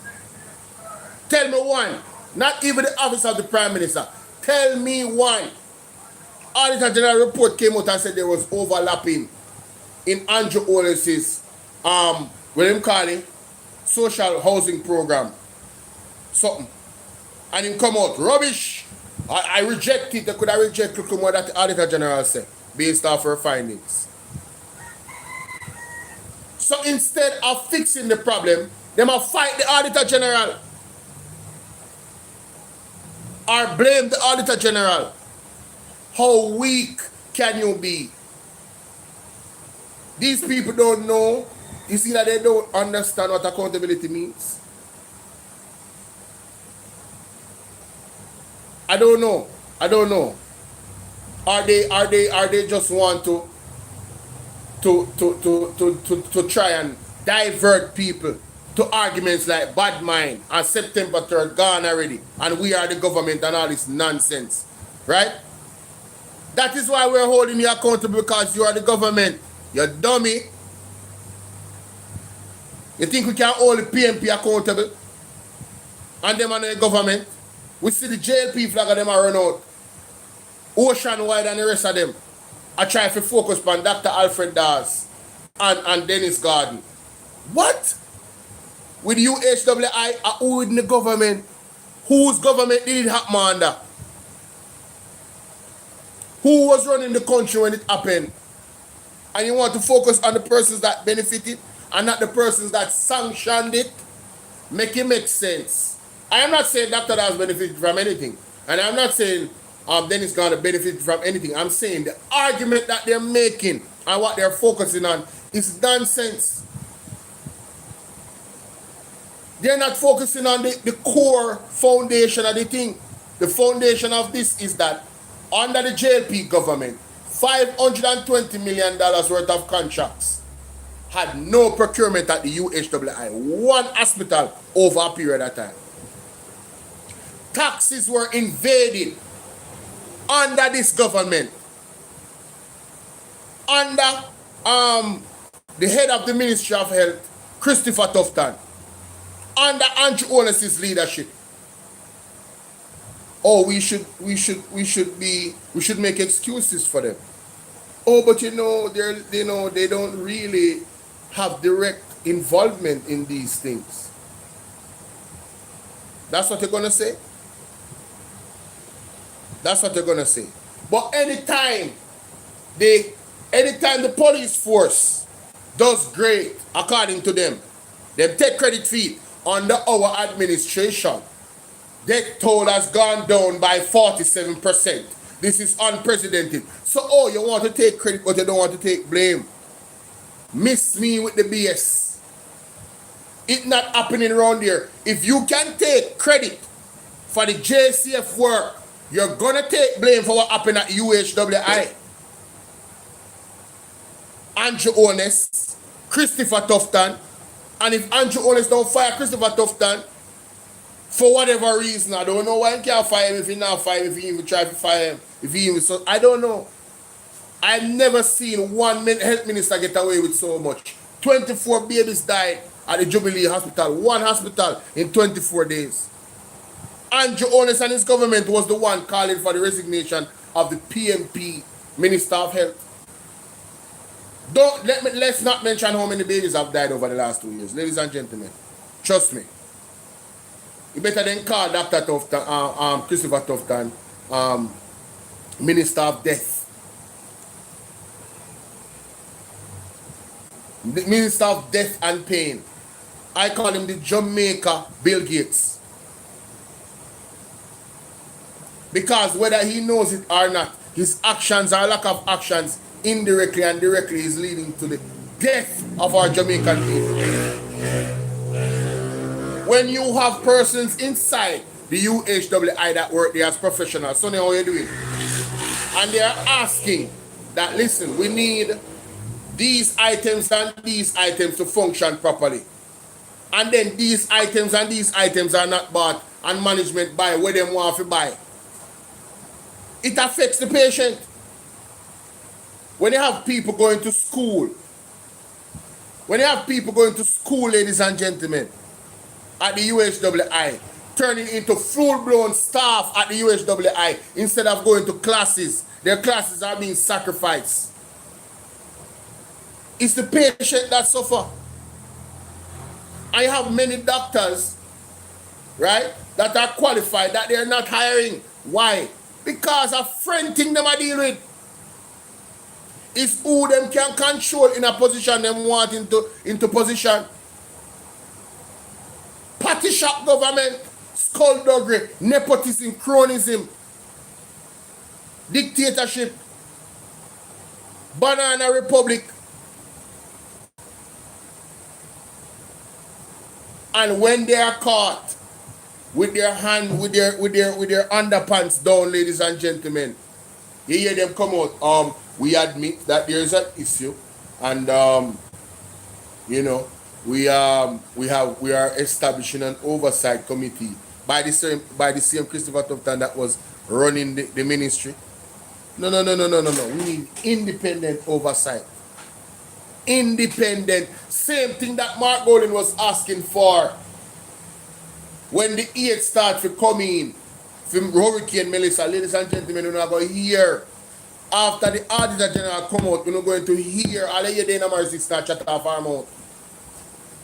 Tell me one. Not even the office of the Prime Minister. Tell me one. Auditor General report came out and said there was overlapping in Andrew Holness's what him calling social housing program. Something. And him come out, rubbish. I reject it. I could have rejected what that the Auditor General said based off her findings. So instead of fixing the problem, they must fight the Auditor General or blame the Auditor General. How weak can you be? These people don't know. You see that they don't understand what accountability means. I don't know. Are they just want to try and divert people to arguments like bad mind and September 3rd gone already and we are the government and all this nonsense, right? That is why we're holding you accountable, because you are the government. You dummy. You think we can hold the PMP accountable and them and the government? We see the JLP flag of them are run out. Ocean-wide and the rest of them. I try to focus on Dr. Alfred Dawes and Dennis Garden. What? With UHWI, who in the government? Whose government did it happen under? Who was running the country when it happened? And you want to focus on the persons that benefited and not the persons that sanctioned it? Make it make sense. I am not saying Dr. Dawes benefited from anything. And I'm not saying then it's going to benefit from anything. I'm saying the argument that they're making and what they're focusing on is nonsense. They're not focusing on the core foundation of the thing. The foundation of this is that under the JLP government, $520 million worth of contracts had no procurement at the UHWI, one hospital over a period of time. Taxes were invaded under this government, under the head of the Ministry of Health, Christopher Tufton, under Andrew Holness's leadership. Oh, we should make excuses for them. Oh, but they don't really have direct involvement in these things. That's what they're gonna say. That's what they're gonna say. But anytime the police force does great, according to them, they take credit for it. Under our administration, death toll has gone down by 47%. This is unprecedented. So, you want to take credit, but you don't want to take blame. Miss me with the BS. It's not happening around here. If you can take credit for the JCF work, you're going to take blame for what happened at UHWI. Andrew Holness, Christopher Tufton, and if Andrew Holness don't fire Christopher Tufton, for whatever reason, I don't know why he can't fire him, if he not fire him, if he even try to fire him, if he even so, I don't know. I've never seen one health minister get away with so much. 24 babies died at the Jubilee Hospital, one hospital in 24 days. Andrew Holness and his government was the one calling for the resignation of the PMP, Minister of Health. Let's not mention how many babies have died over the last 2 years, ladies and gentlemen. Trust me. You better than call Dr. Tufton, Christopher Tufton, Minister of Death. The Minister of Death and Pain. I call him the Jamaica Bill Gates. Because whether he knows it or not, his actions or lack of actions indirectly and directly is leading to the death of our Jamaican people. When you have persons inside the UHWI that work there as professionals, so now how you doing? And they are asking that, listen, we need these items and these items to function properly. And then these items and these items are not bought and management buy where they want to buy. It affects the patient. When you have people going to school, ladies and gentlemen, at the UHWI, turning into full-blown staff at the UHWI instead of going to classes, their classes are being sacrificed. It's the patient that suffer. I have many doctors, right, that are qualified that they are not hiring. Why? Because a friend thing them I deal with. It's who them can control in a position them want into position. Party shop government, skullduggery, nepotism, cronyism, dictatorship, banana republic. And when they are caught with their hand, with their underpants down, ladies and gentlemen, you hear them come out. We admit that there is an issue, and you know, we are establishing an oversight committee by the same Christopher Tufton that was running the ministry. No. We need independent oversight. Independent. Same thing that Mark Golden was asking for when the aid started to come in from Hurricane Melissa. Ladies and gentlemen, we're not going to hear. After the Auditor General come out, we're not going to hear all of you Dana Morrissey start chat off our mouth.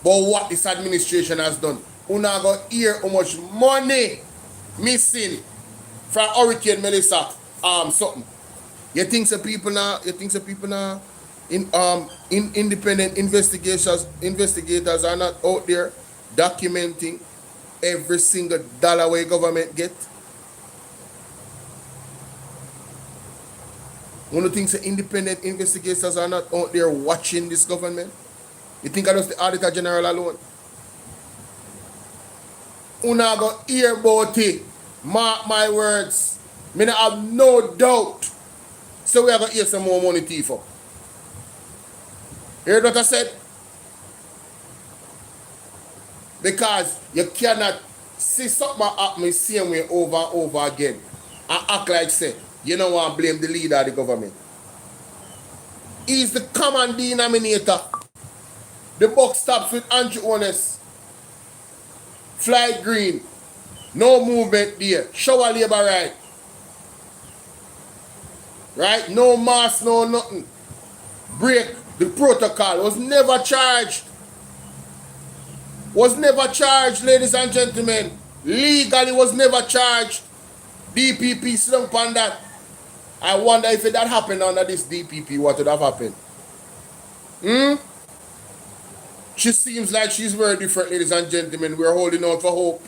But what this administration has done, we're not going to hear how much money missing from Hurricane Melissa. Something. You think some people now in independent investigators are not out there documenting every single dollar where government get? One of the things that independent investigators are not out there watching this government. You think I just the Auditor General alone? Una go hear about it. Mark my words. Me not have no doubt. So we are going to hear some more money thief up. Hear what I said? Because you cannot see something happen the same way over and over again and act like say, you don't want to blame the leader of the government. He's the common denominator. The buck stops with Andrew Holness. Fly green. No movement there. Shower labor right. Right? No mask, no nothing. Break the protocol. Was never charged. Was never charged, ladies and gentlemen. Legally was never charged. DPP slump on that. I wonder if that happened under this DPP, what would have happened? She seems like she's very different, ladies and gentlemen. We're holding out for hope.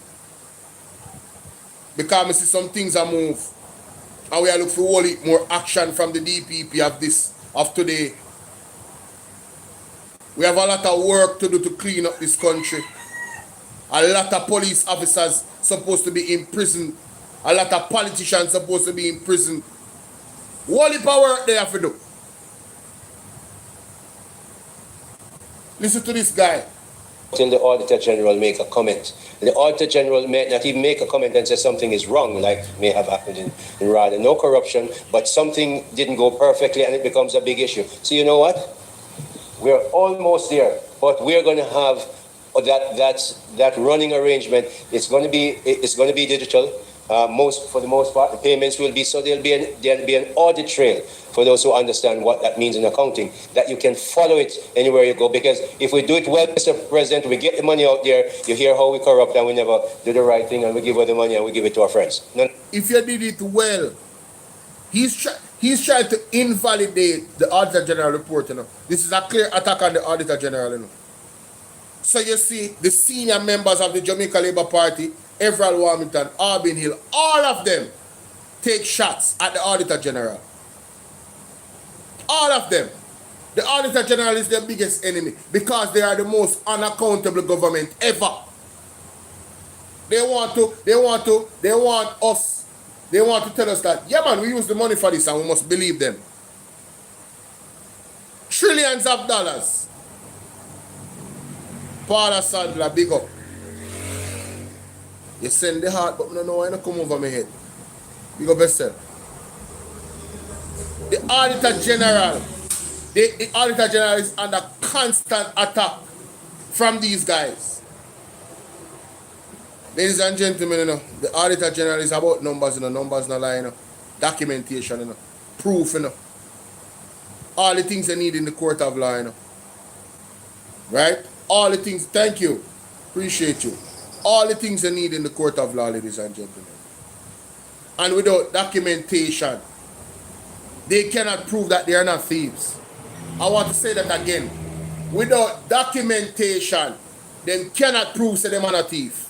Because we see some things are move. And we are looking for more action from the DPP of today. We have a lot of work to do to clean up this country. A lot of police officers supposed to be in prison. A lot of politicians supposed to be in prison. What heap of work they have to do? Listen to this guy. Till the Auditor General make a comment. The Auditor General may not even make a comment and say something is wrong, like may have happened in rather no corruption, but something didn't go perfectly and it becomes a big issue. So you know what? We're almost there, but we're going to have that running arrangement. It's going to be digital. For the most part, the payments will be, so there'll be an audit trail for those who understand what that means in accounting, that you can follow it anywhere you go. Because if we do it well, Mr. President, we get the money out there, you hear how we corrupt and we never do the right thing and we give her the money and we give it to our friends. If you did it well, he's trying to invalidate the Auditor General report, you know. This is a clear attack on the Auditor General, you know. So you see, the senior members of the Jamaica Labour Party, Everald Warmington, Albin Hill, all of them take shots at the Auditor General. All of them. The Auditor General is their biggest enemy because they are the most unaccountable government ever. They want to tell us that, yeah man, we use the money for this and we must believe them. Trillions of dollars. Paula Sandler, big up. You send the heart, but I don't know why you come over my head. Big up yourself. The Auditor General, the Auditor General is under constant attack from these guys. Ladies and gentlemen, you know, the Auditor General is about numbers, you know, numbers not lying, you know, documentation, you know, proof, you know, all the things they need in the court of law, you know, right? All the things, thank you, appreciate you. All the things they need in the court of law, ladies and gentlemen. And without documentation, they cannot prove that they are not thieves. I want to say that again. Without documentation, they cannot prove that they are not thieves.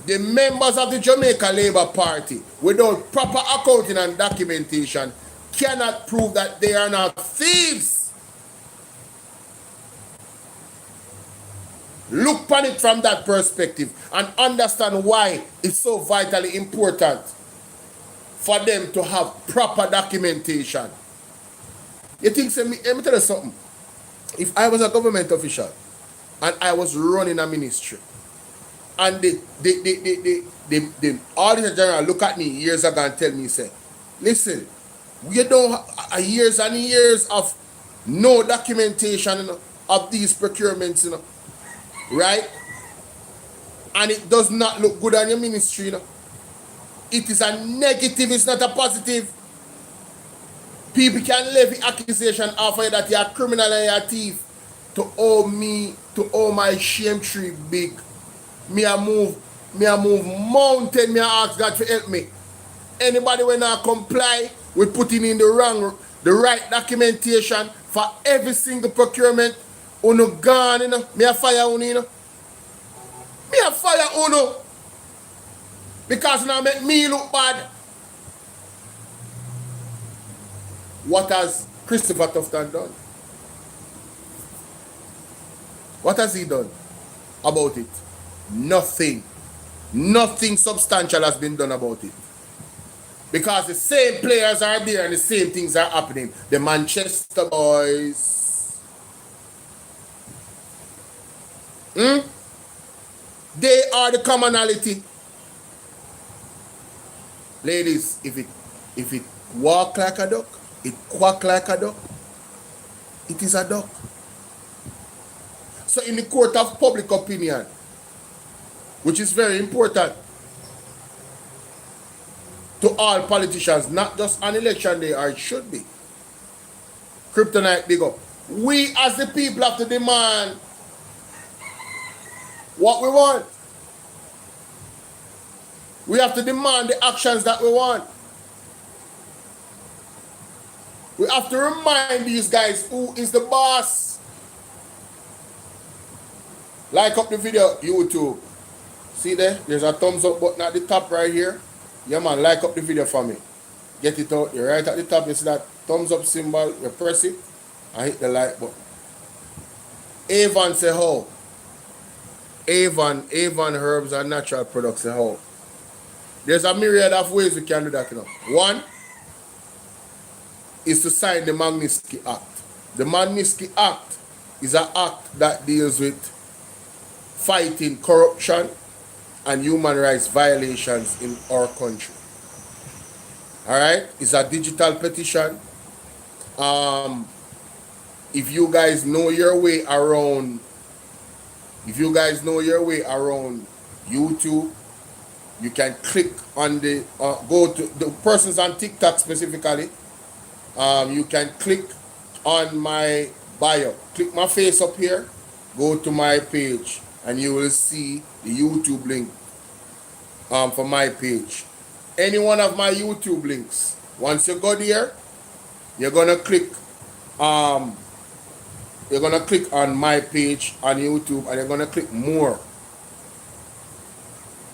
The members of the Jamaica Labour Party, without proper accounting and documentation, cannot prove that they are not thieves. Look upon it from that perspective and understand why it's so vitally important for them to have proper documentation. You think, let me tell you something. If I was a government official and I was running a ministry and the Auditor General look at me years ago and tell me, say, listen, we don't have years and years of no documentation, you know, of these procurements, you know. Right? And it does not look good on your ministry, you know. It is a negative, it's not a positive. People can levy accusation off of you that you're a criminal and you're a thief. To owe my shame tree big. Me a move mountain, me a ask God to help me. Anybody when I comply with putting in the right documentation for every single procurement, uno gone, you know. Me a fire uno, you know. Me a fire uno. Because now make me look bad. What has Christopher Tufton done? What has he done about it? Nothing. Nothing substantial has been done about it. Because the same players are there and the same things are happening. The Manchester boys. They are the commonality. Ladies, if it walk like a duck, it quack like a duck, it is a duck. So in the court of public opinion, which is very important to all politicians, not just on election day, or it should be. Kryptonite, big up. We as the people have to demand what we want. We have to demand the actions that we want. We have to remind these guys who is the boss. Like up the video, YouTube. See there? There's a thumbs up button at the top right here. Yeah, man, like up the video for me. Get it out. You're right at the top. You see that thumbs up symbol. You press it and hit the like button. Avon say how? Avon herbs and natural products say how? There's a myriad of ways we can do that, you know. One is to sign the Magnitsky Act. The Magnitsky Act is an act that deals with fighting corruption and human rights violations in our country. All right? It's a digital petition. If you guys know your way around, YouTube, you can click on the, go to the persons on TikTok specifically. You can click on my bio. Click my face up here, go to my page, and you will see the YouTube link for my page. Any one of my YouTube links. Once you go there, you're gonna click on my page on YouTube, and you're gonna click more.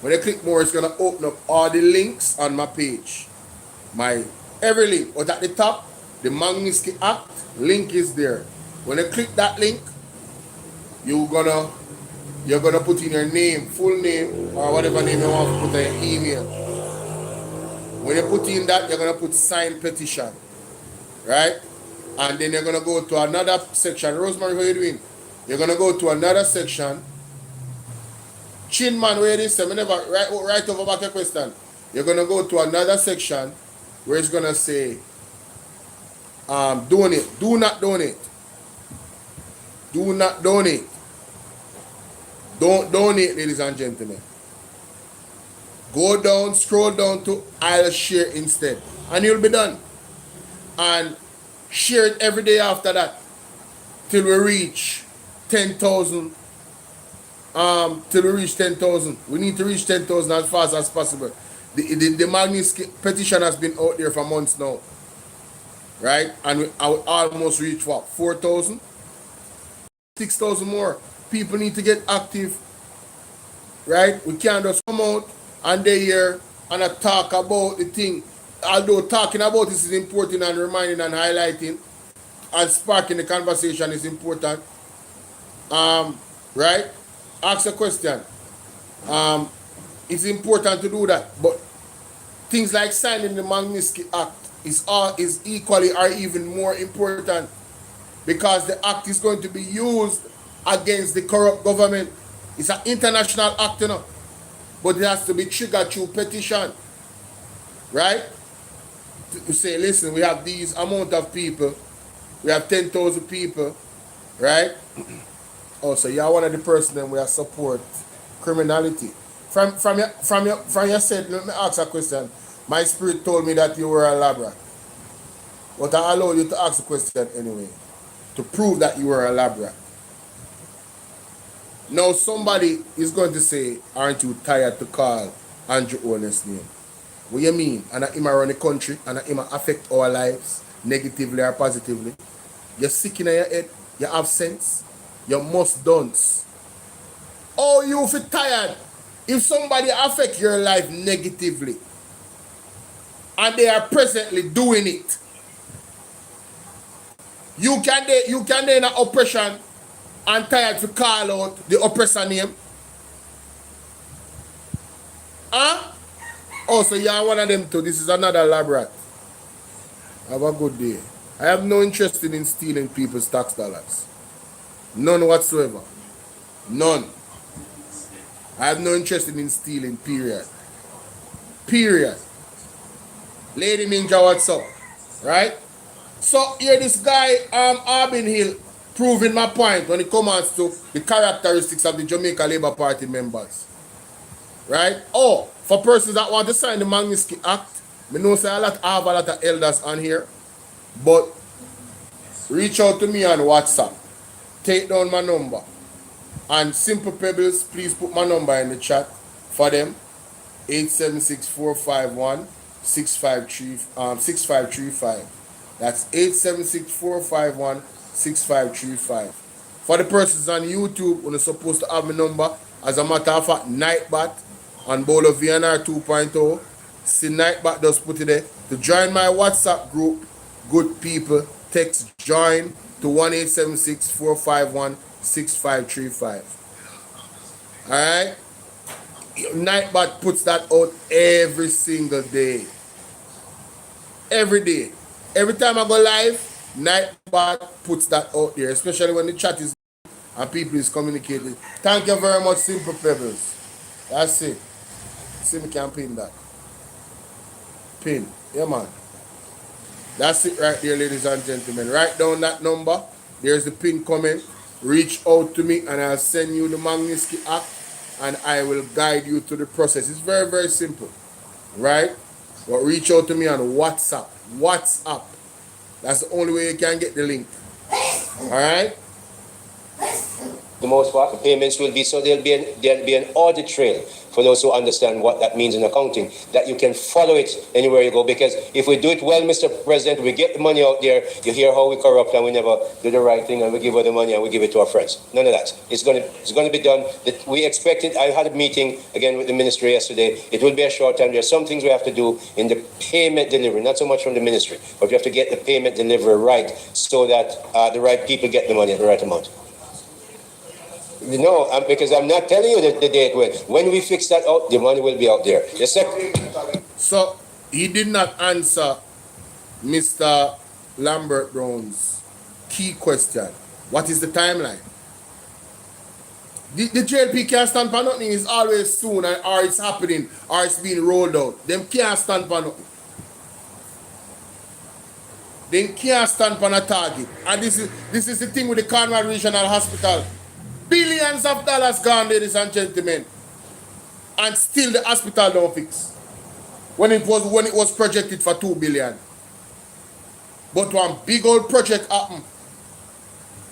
When you click more, it's gonna open up all the links on my page. Every link. But at the top, the Magnitsky Act link is there. When you click that link, you're gonna put in your name, full name, or whatever name you want to put in your email. When you put in that, you're gonna put sign petition, right? And then you're gonna go to another section. Rosemary, what are you doing? You're gonna go to another section. Chin man, where it is, right over back your question. You're gonna go to another section where it's gonna say donate. Do not donate. Do not donate. Don't donate, ladies and gentlemen. Go down, scroll down to I'll share instead, and you'll be done. And share it every day after that till we reach 10,000. Till we reach 10,000. We need to reach 10,000 as fast as possible. The Magnitsky petition has been out there for months now, right? And I would almost reach what, 4,000, 6,000 more. People need to get active, right? We can't just come out and they here and talk about the thing. Although talking about this is important and reminding and highlighting and sparking the conversation is important, right? Ask a question. It's important to do that, but things like signing the Magnitsky Act is equally or even more important, because the act is going to be used against the corrupt government. It's an international act, you know, but it has to be triggered through petition, right? To say, listen, we have these amount of people, we have 10,000 people, right? Oh, so you're one of the person that we are support criminality. From your said, let me ask a question. My spirit told me that you were a labra, but I allow you to ask a question anyway, to prove that you were a labra. Now somebody is going to say, aren't you tired to call Andrew Holness name? What you mean? And him around the country, and him affect our lives negatively or positively? You're sick in your head, you have sense, you must dunce. Oh, you feel tired if somebody affect your life negatively and they are presently doing it. You can in an oppression and tired to call out the oppressor name. Huh? Oh, so you are one of them too. This is another lab rat. Have a good day. I have no interest in stealing people's tax dollars. None whatsoever. None. I have no interest in stealing, period. Period. Lady Ninja, what's up? Right? So here this guy, Arbin Hill, proving my point when it comes to the characteristics of the Jamaica Labour Party members. Right? Oh, for persons that want to sign the Magnitsky Act, I know say I have a lot of elders on here, but reach out to me on WhatsApp. Take down my number. And Simple Pebbles, please put my number in the chat for them. 876-451-6535. That's 876-451-6535. For the persons on YouTube, when you're supposed to have my number, as a matter of fact, Nightbat on Bolo VNR 2.0. See Nightbat does put it there. To join my WhatsApp group, good people, text join to 1-876-451-6535. Alright? Nightbat puts that out every single day. Every day. Every time I go live, Nightbat puts that out there, especially when the chat is and people is communicating. Thank you very much, Simple Pebbles. That's it. See me can pin that. Pin. Yeah, man. That's it right there, ladies and gentlemen. Write down that number. There's the pin comment. Reach out to me and I'll send you the Magnitsky Act and I will guide you through the process. It's very, very simple. Right? But reach out to me on WhatsApp. WhatsApp. That's the only way you can get the link. Alright? The most part, the payments will be, so there'll be an audit trail for those who understand what that means in accounting, that you can follow it anywhere you go. Because if we do it well, Mr. President, we get the money out there, you hear how we corrupt and we never do the right thing and we give her the money and we give it to our friends. None of that. It's going to be done. We expect it. I had a meeting again with the ministry yesterday. It will be a short time. There are some things we have to do in the payment delivery, not so much from the ministry, but we have to get the payment delivery right so that the right people get the money at the right amount. No, because I'm not telling you the date when we fix that out, the money will be out there. Yes, sir. So he did not answer Mr. Lambert Brown's key question. What is the timeline? The JLP can't stand for nothing. It's always soon, or it's happening, or it's being rolled out. Them can't stand for nothing. They can't stand for a target. And this is the thing with the Cornwall Regional Hospital. Billions of dollars gone, ladies and gentlemen, and still the hospital don't fix. When it was projected for 2 billion, but one big old project happened.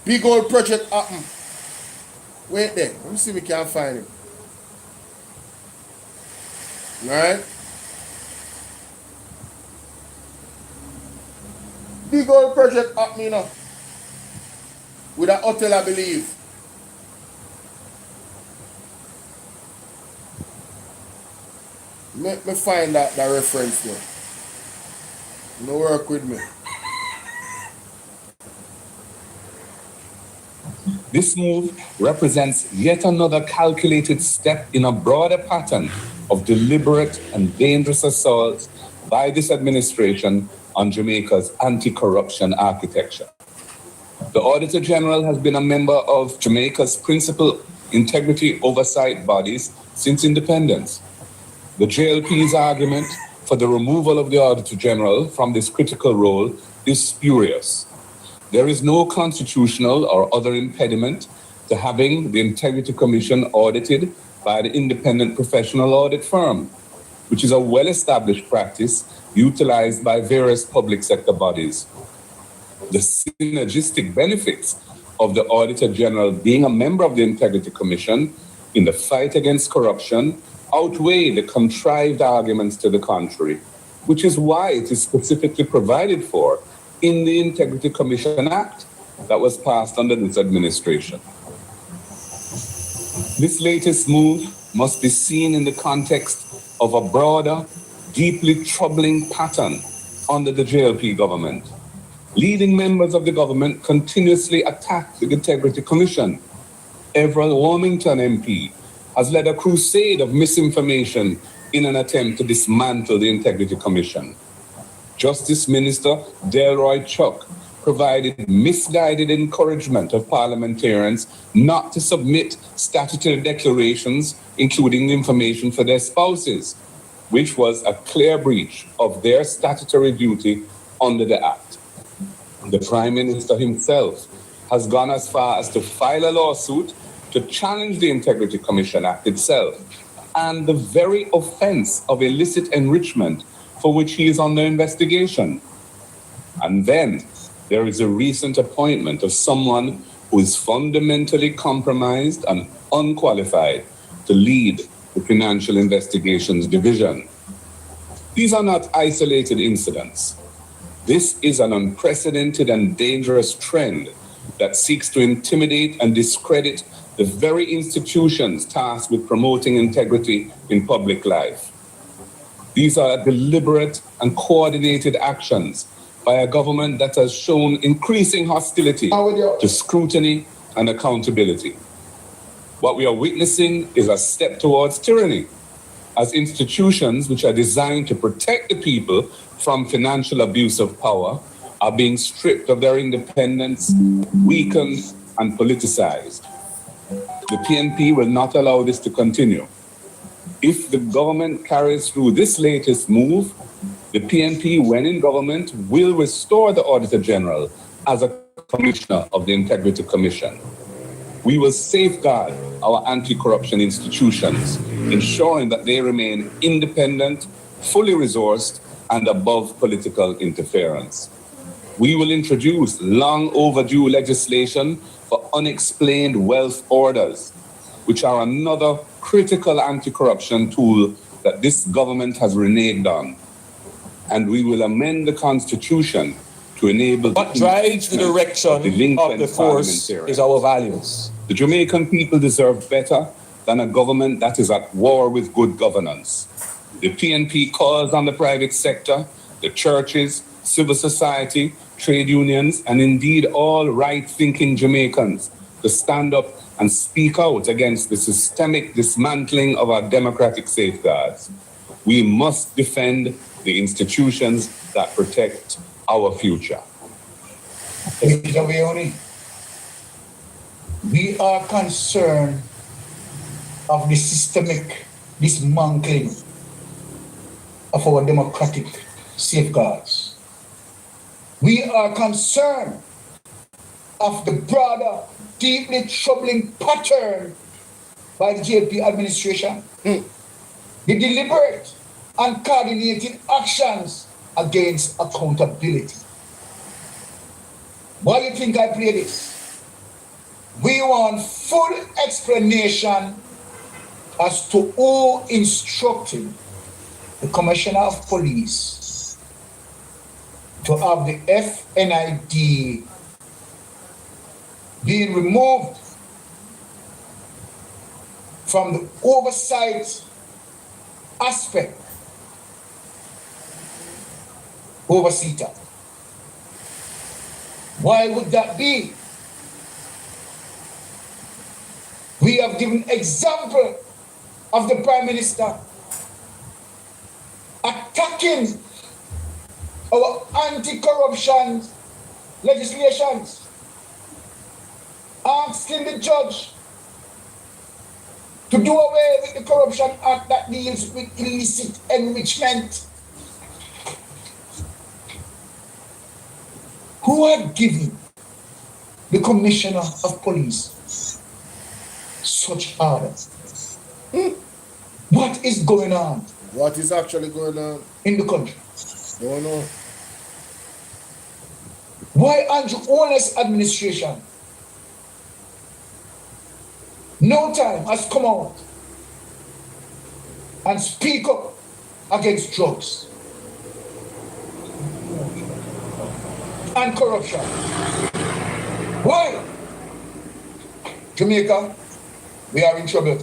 Big old project happened. Wait there, let me see if we can find it. All right. Big old project happening, you know, with a hotel, I believe. Let me find that reference there. No work with me. This move represents yet another calculated step in a broader pattern of deliberate and dangerous assaults by this administration on Jamaica's anti-corruption architecture. The Auditor General has been a member of Jamaica's principal integrity oversight bodies since independence. The JLP's argument for the removal of the Auditor General from this critical role is spurious. There is no constitutional or other impediment to having the Integrity Commission audited by the independent professional audit firm, which is a well-established practice utilized by various public sector bodies. The synergistic benefits of the Auditor General being a member of the Integrity Commission in the fight against corruption outweigh the contrived arguments to the contrary, which is why it is specifically provided for in the Integrity Commission Act that was passed under this administration. This latest move must be seen in the context of a broader, deeply troubling pattern under the JLP government. Leading members of the government continuously attack the Integrity Commission. Everett Wilmington MP has led a crusade of misinformation in an attempt to dismantle the Integrity Commission. Justice Minister Delroy Chuck provided misguided encouragement of parliamentarians not to submit statutory declarations, including information for their spouses, which was a clear breach of their statutory duty under the Act. The Prime Minister himself has gone as far as to file a lawsuit to challenge the Integrity Commission Act itself and the very offense of illicit enrichment for which he is under investigation. And then there is a recent appointment of someone who is fundamentally compromised and unqualified to lead the Financial Investigations Division. These are not isolated incidents. This is an unprecedented and dangerous trend that seeks to intimidate and discredit the very institutions tasked with promoting integrity in public life. These are deliberate and coordinated actions by a government that has shown increasing hostility to scrutiny and accountability. What we are witnessing is a step towards tyranny, as institutions which are designed to protect the people from financial abuse of power are being stripped of their independence, weakened, and politicized. The PNP will not allow this to continue. If the government carries through this latest move, the PNP, when in government, will restore the Auditor General as a commissioner of the Integrity Commission. We will safeguard our anti-corruption institutions, ensuring that they remain independent, fully resourced, and above political interference. We will introduce long overdue legislation for unexplained wealth orders, which are another critical anti-corruption tool that this government has reneged on. And we will amend the Constitution to enable what drives the direction of the force is our values. The Jamaican people deserve better than a government that is at war with good governance. The PNP calls on the private sector, the churches, civil society, trade unions, and indeed all right-thinking Jamaicans to stand up and speak out against the systemic dismantling of our democratic safeguards. We must defend the institutions that protect our future. We are concerned of the systemic dismantling of our democratic safeguards. We are concerned of the broader, deeply troubling pattern by the JP administration, the deliberate and coordinated actions against accountability. Why do you think I play this? We want full explanation as to who instructed the Commissioner of Police to have the FNID being removed from the oversight aspect over CETA. Why would that be? We have given example of the Prime Minister attacking our anti-corruption legislations, asking the judge to do away with the Corruption Act that deals with illicit enrichment. Who had given the Commissioner of Police such orders? What is going on? What is actually going on in the country? No, no. Why Andrew Holness administration no time has come out and speak up against drugs and corruption? Why? Jamaica, we are in trouble.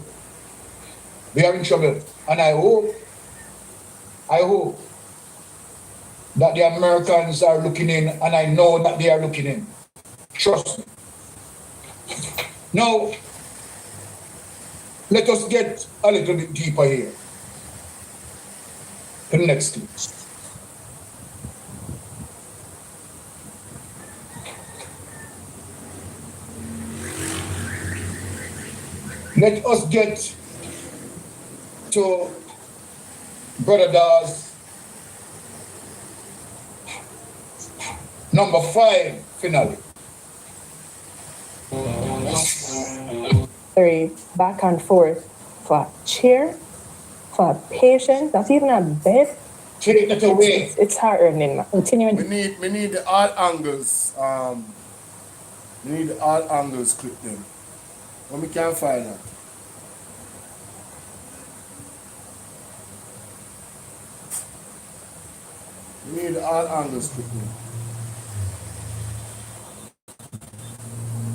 We are in trouble. And I hope that the Americans are looking in, and I know that they are looking in. Trust me. Now, let us get a little bit deeper here. The next thing. Let us get to Brother Dawes, number 5, finale. Very back and forth for a chair, for a patient, not even a bed. Take it away. It's heart-earning. Continuing. We need the all angles. We need the all angles clip them. When we can't find that. We need the all angles clip them.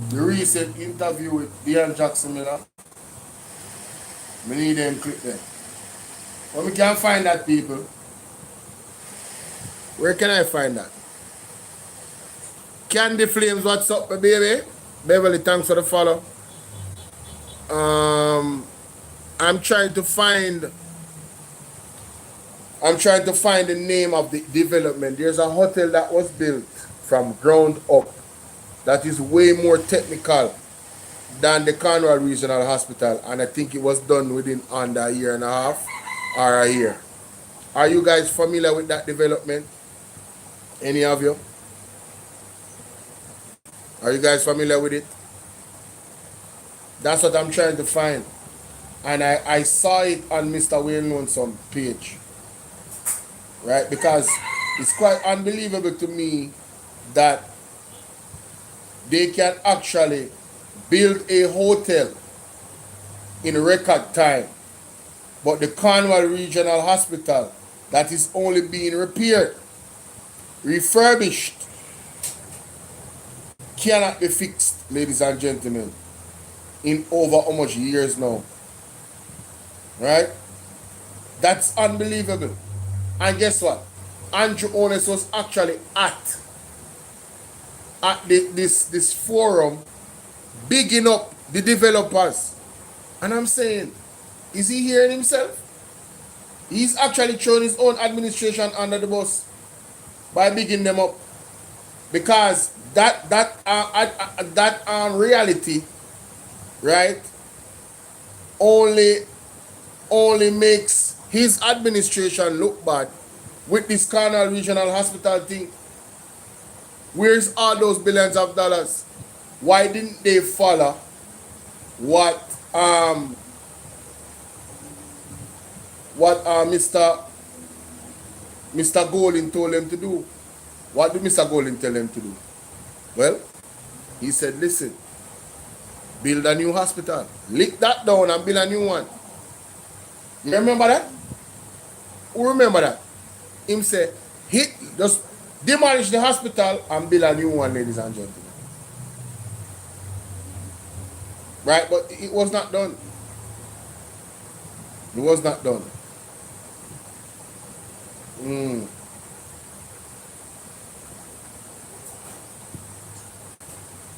The recent interview with Deion Jackson Miller. We need them clip them. When we can't find that, people. Where can I find that? Candy Flames, what's up, my baby? Beverly, thanks for the follow. I'm trying to find the name of the development. There's a hotel that was built from ground up that is way more technical than the Cornwall Regional Hospital, and I think it was done within under a year and a half or a year. Are you guys familiar with that development? Any of you? Are you guys familiar with it? That's what I'm trying to find. And I saw it on Mr. Wayne Lonesome page. Right? Because it's quite unbelievable to me that they can actually build a hotel in record time. But the Cornwall Regional Hospital, that is only being repaired, refurbished, cannot be fixed, ladies and gentlemen, in over how much years now? Right? That's unbelievable. And guess what? Andrew Holness was actually at this forum bigging up the developers. And I'm saying, is he hearing himself? He's actually throwing his own administration under the bus by bigging them up. Because that reality, right, only makes his administration look bad with this Cornwall Regional Hospital thing. Where's all those billions of dollars? Why didn't they follow what Mr. Golin told them to do? What did Mr. Golin tell them to do? Well, he said, listen, build a new hospital. Lick that down and build a new one. You remember that? Who remember that? Him said, just demolish the hospital and build a new one, ladies and gentlemen. Right? But it was not done. It was not done.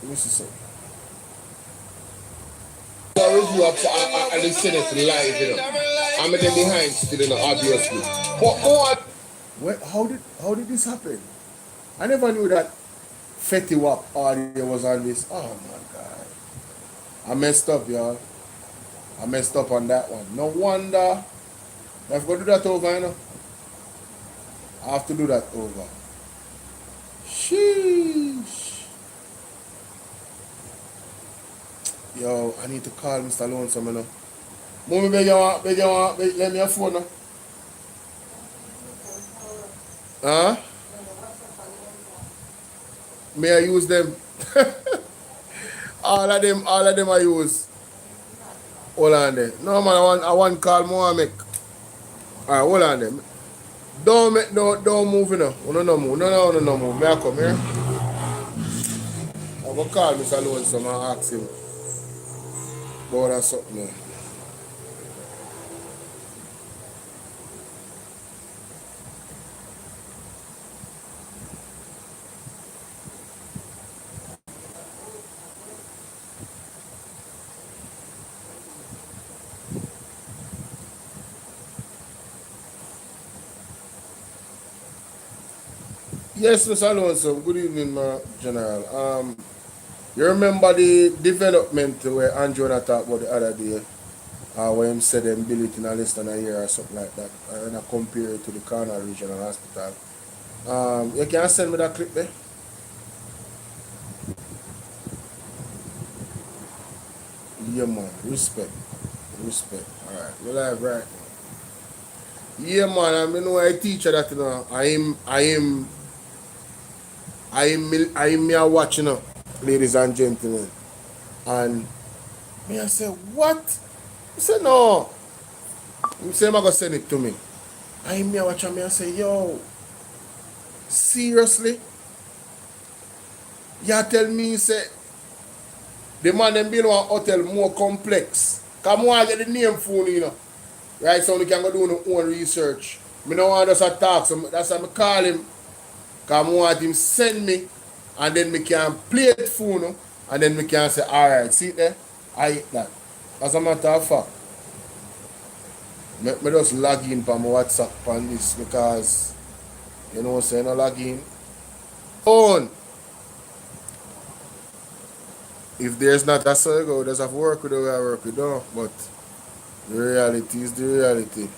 Let me see something. The review of the Senate live, you know. I'm them behind still, you know, obviously. But how did this happen? I never knew that Fetty Wap audio was on this. Oh my God. I messed up, y'all. I messed up on that one. No wonder. I have to do that over, you know. I have to do that over. Sheesh. Yo, I need to call Mr. Lonesome, you know. Mommy, beg you, let me a phone now. Huh? May I use them? all of them I use. Hold on there. No man, I want call Mohammed. Alright, hold on there. Don't move, you know. No move. No move. May I come here? I'm gonna call Mr. Lonesome and ask him about something there. Yes, Mr. Alonso. Good evening, General. You remember the development where Andrew talked about the other day, where him said them built it in less than a year or something like that, and I compare it to the Corner Regional Hospital. You can send me that clip there? Yeah, man. Respect. Alright, we live right now. Yeah, man. I know I teach that, you know. I am me a watch, you know, ladies and gentlemen. And me I say, what? I say, no. He say, I'm going to send it to me. I am me a watch and me I say, yo, seriously? You tell me, say, the man them build one hotel more complex. Come on, get the name phone, you know. Right, so we can go do our own research. Me don't want us to talk, so that's why I call him. Because I want him send me, and then we can play it phone, and then we can say, alright, see it there? I hit that. As a matter of fact, me just log in for my WhatsApp on this, because, you know what I'm saying, I log in. Phone. If there's not a circle, there's a work with the way I work with them, but the reality is the reality.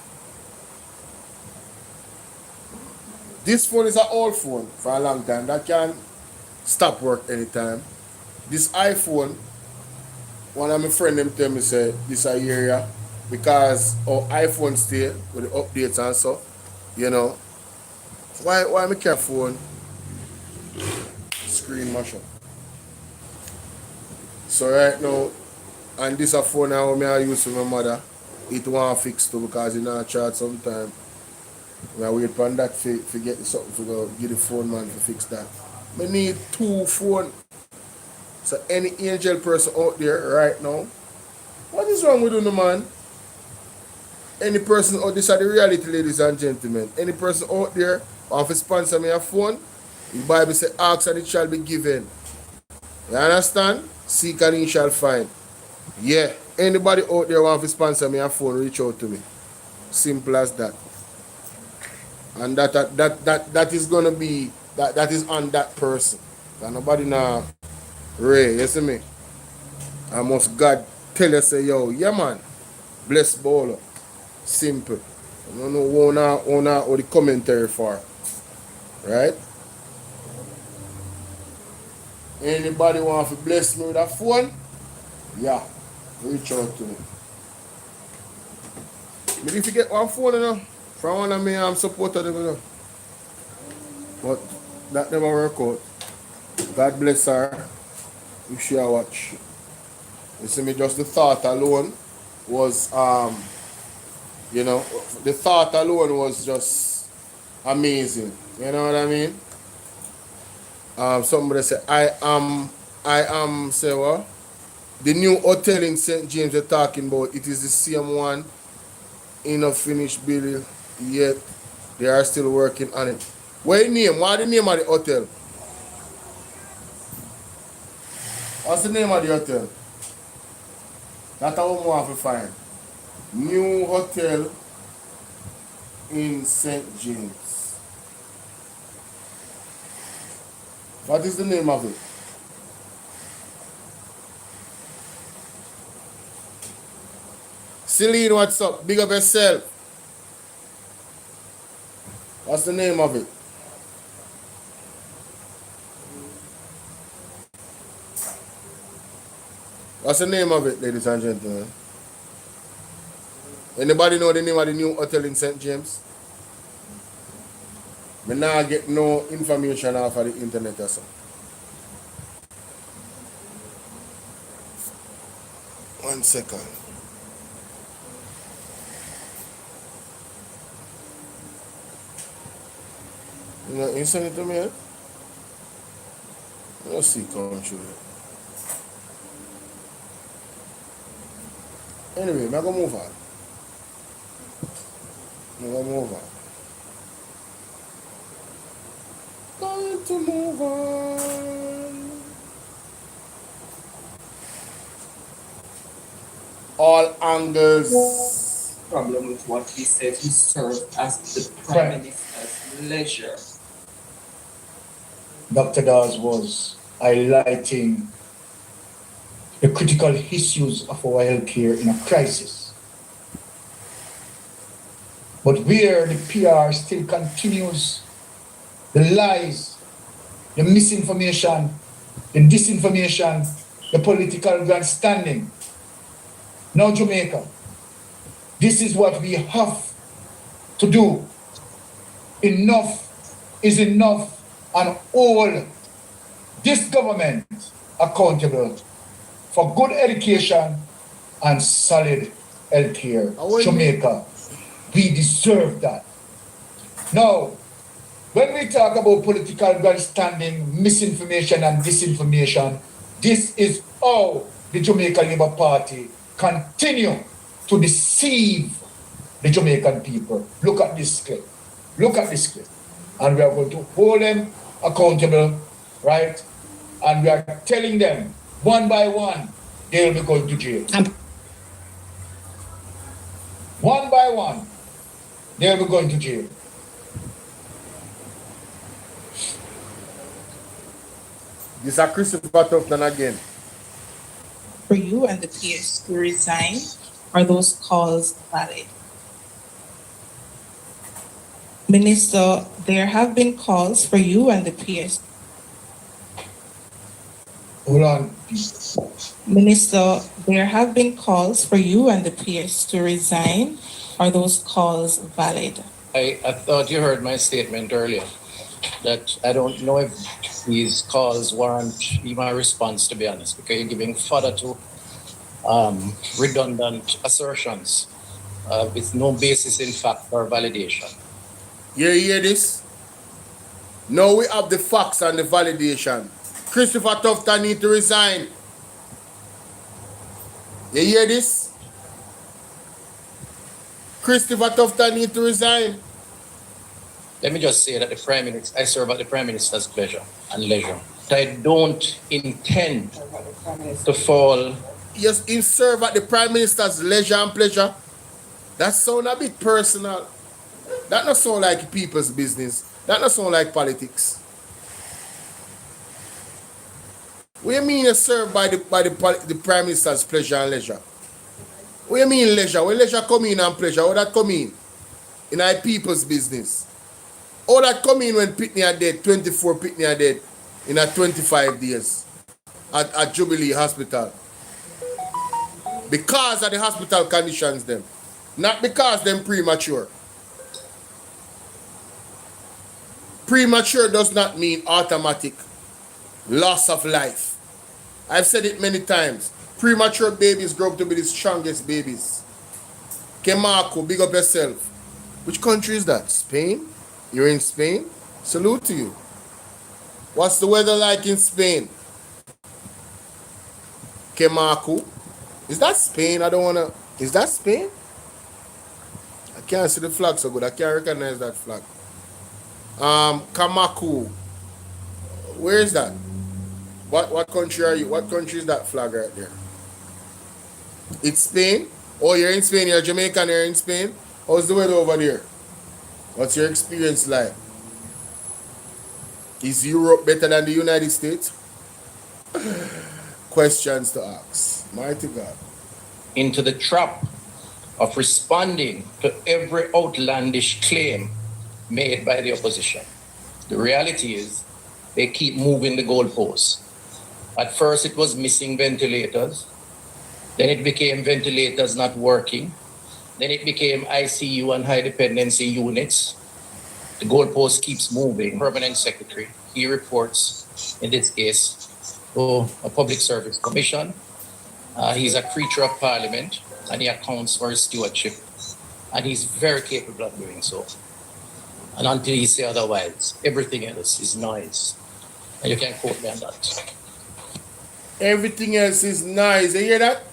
This phone is an old phone for a long time. That can stop work anytime. This iPhone, one of my friends them tell me say this a area because our iPhone stay with the updates and so, you know. Why my care phone screen mash up? So right now, and this a phone now I use for my mother. It won't fix too because it not charge sometime. I wait for that to get something to go give the phone man to fix that. I need 2 phones. So any angel person out there right now, what is wrong with you, man? Any person out, this is the reality, ladies and gentlemen. Any person out there want to sponsor me a phone, the Bible says, ask and it shall be given. You understand? Seek and you shall find. Yeah. Anybody out there want to sponsor me a phone, reach out to me. Simple as that. And that is gonna be that is on that person. And nobody now Ray, you see me? I must God tell you say, yo, yeah man, bless Bolo. Simple. I don't know what the commentary for. Right? Anybody want to bless me with a phone? Yeah. Reach out to me. But if you get one phone, you know, from one of me, I'm supporter them, you know. But that never work out. God bless her if she a watch. You see me, just the thought alone was, you know, the thought alone was just amazing. You know what I mean? Somebody said, I am, say what? The new hotel in St. James they're talking about, it is the same one in a finished building, yet they are still working on it. What the name? What's the name of the hotel? What's the name of the hotel? That's what we want to find. New hotel in St. James. What is the name of it? Celine, what's up? Big up yourself. What's the name of it? What's the name of it, ladies and gentlemen? Anybody know the name of the new hotel in St. James? Me now get no information off of the internet or something. 1 second. You send it to me, eh? Let's see, country. Anyway, I'm going to move on. Going to move on. All angles. Problem with what he said, he served as the Prime Minister's leisure. Dr. Dawes was highlighting the critical issues of our healthcare in a crisis. But where the PR still continues, the lies, the misinformation, the disinformation, the political grandstanding. Now Jamaica, this is what we have to do. Enough is enough, and all this government accountable for good education and solid healthcare. Jamaica, we deserve that. Now, when we talk about political grandstanding, misinformation and disinformation, this is how the Jamaica Labour Party continue to deceive the Jamaican people. Look at this clip. Look at this clip. And we are going to hold them accountable, right? And we are telling them, one by one, they will be going to jail. One by one, they will be going to jail. This is Christopher Tufton again. For you and the PS to resign, are those calls valid? Minister, there have been calls for you and the PS. Hold on. Minister, there have been calls for you and the PS to resign. Are those calls valid? I thought you heard my statement earlier that I don't know if these calls warrant even a response, to be honest, because you're giving further to redundant assertions with no basis in fact or validation. You hear this? Now we have the facts and the validation. Christopher Tufton need to resign. You hear this? Christopher Tufton need to resign. Let me just say that the Prime Minister, I serve at the Prime Minister's pleasure and leisure. I don't intend to fall. Yes, he serve at the Prime Minister's leisure and pleasure. That sound a bit personal. That not sound like people's business. That not sound like politics. What do you mean you serve by the Prime Minister's pleasure and leisure? What do you mean leisure? Where leisure come in and pleasure? How that come in? In our people's business. How that come in when Pitney are dead, 24 Pitney are dead in a 25 days at Jubilee Hospital. Because of the hospital conditions them. Not because them premature. Premature does not mean automatic loss of life. I've said it many times. Premature babies grow up to be the strongest babies. Kemarco, big up yourself. Which country is that? Spain? You're in Spain? Salute to you. What's the weather like in Spain? Kemarco. Is that Spain? I don't want to... Is that Spain? I can't see the flag so good. I can't recognize that flag. Kamaku. Where is that? What country are you? What country is that flag right there? It's Spain? Oh, you're in Spain. You're Jamaican. You're in Spain. How's the weather over there? What's your experience like? Is Europe better than the United States? Questions to ask. Mighty God. Into the trap of responding to every outlandish claim made by the opposition. The reality is they keep moving the goalposts. At first it was missing ventilators. Then it became ventilators not working. Then it became ICU and high dependency units. The goalpost keeps moving. Permanent secretary, he reports, in this case, to a public service commission. He's a creature of parliament and he accounts for his stewardship. And he's very capable of doing so. And until he says otherwise, everything else is noise. And you can quote me on that. Everything else is noise. You hear that?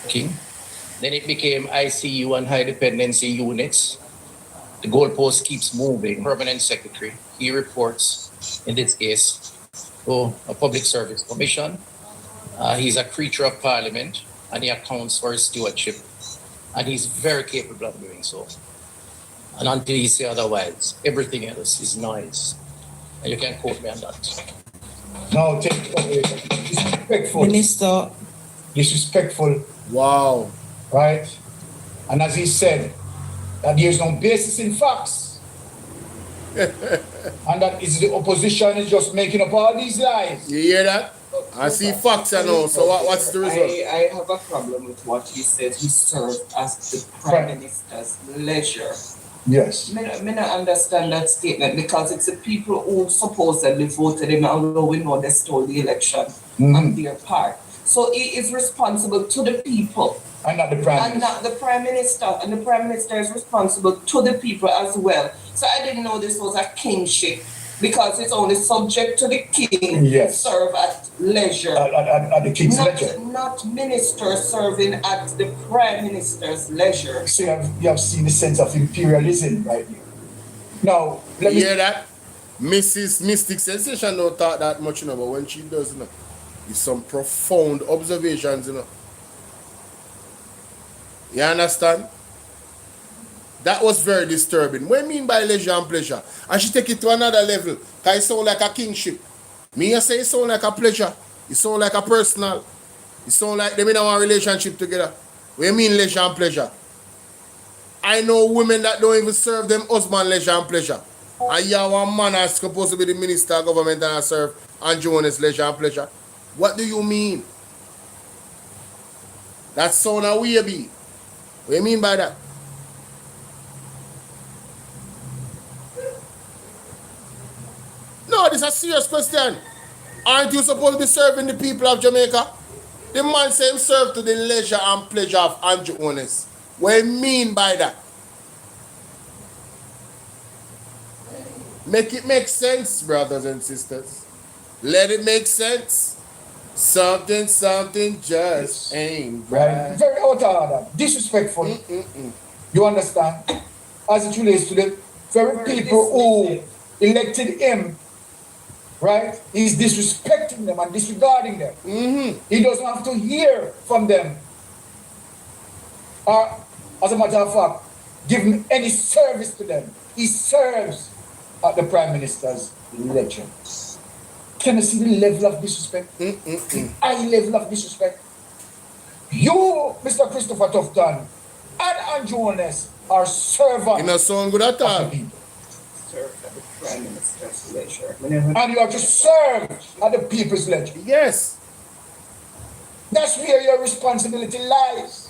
Okay. Then it became ICU and high dependency units. The goalpost keeps moving. Permanent secretary, he reports, in this case, to a public service commission. He's a creature of parliament and he accounts for his stewardship. And he's very capable of doing so. And until you say otherwise, everything else is noise. And you can quote me on that. No, disrespectful. Minister. Disrespectful. Wow. Right? And as he said, that there is no basis in facts. And that is the opposition is just making up all these lies. You hear that? I see facts I know. So what's the result? I have a problem with what he said. He served as the Prime Minister's leisure. Yes. I may not understand that statement because it's the people who supposedly voted him, although we know they stole the election on their part. So he is responsible to the people. And not the Prime Minister. And not the Prime Minister. And the Prime Minister is responsible to the people as well. So I didn't know this was a kingship because it's only subject to the king to serve at leisure. At the king's leisure. Not minister serving at the Prime Minister's leisure. So you have seen the sense of imperialism right here. Now, let me hear that? Mrs. Mystic Sensation don't talk that much, you know, but when she does, you know, it's some profound observations, you know. You understand? That was very disturbing. What do you mean by leisure and pleasure? And she take it to another level. Because it sound like a kingship. Me, I say it sound like a pleasure. It sound like a personal. It sound like them in our relationship together. What do you mean leisure and pleasure? I know women that don't even serve them husband leisure and pleasure. And you have one man that's supposed to be the minister of government and I serve and Jonas leisure and pleasure. What do you mean? That sound a weirby. What do you mean by that? No, this is a serious question. Aren't you supposed to be serving the people of Jamaica? The man said him serve to the leisure and pleasure of Andrew Holness. What do you mean by that? Make it make sense, brothers and sisters. Let it make sense. Something just ain't right. Very out of order, disrespectful. You understand? As it relates to the very people who elected him, right? He's disrespecting them and disregarding them. He doesn't have to hear from them. Or, as a matter of fact, give him any service to them. He serves at the Prime Minister's leisure. Can you see the level of disrespect? The high level of disrespect. You, Mr. Christopher Tufton, and Andrew Holness are servants. You know, sound good at all. Serve at the Prime Minister's leisure. And you are to serve at the people's leisure. Yes. That's where your responsibility lies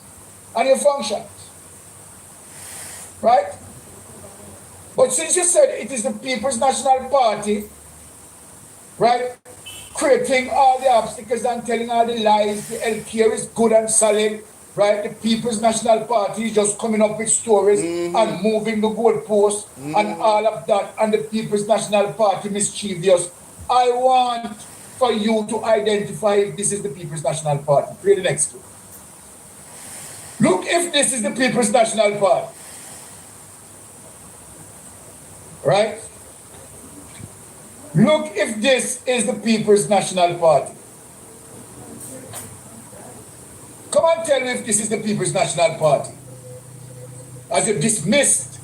and your functions. Right? But since you said it is the People's National Party, right, creating all the obstacles and telling all the lies, the healthcare is good and solid, right? The People's National Party is just coming up with stories and moving the goalposts and all of that, and the People's National Party mischievous. I want for you to identify if this is the People's National Party. Read the next one. Look if this is the People's National Party. Right? Look if this is the People's National Party. Come and tell me if this is the People's National Party. As you dismissed,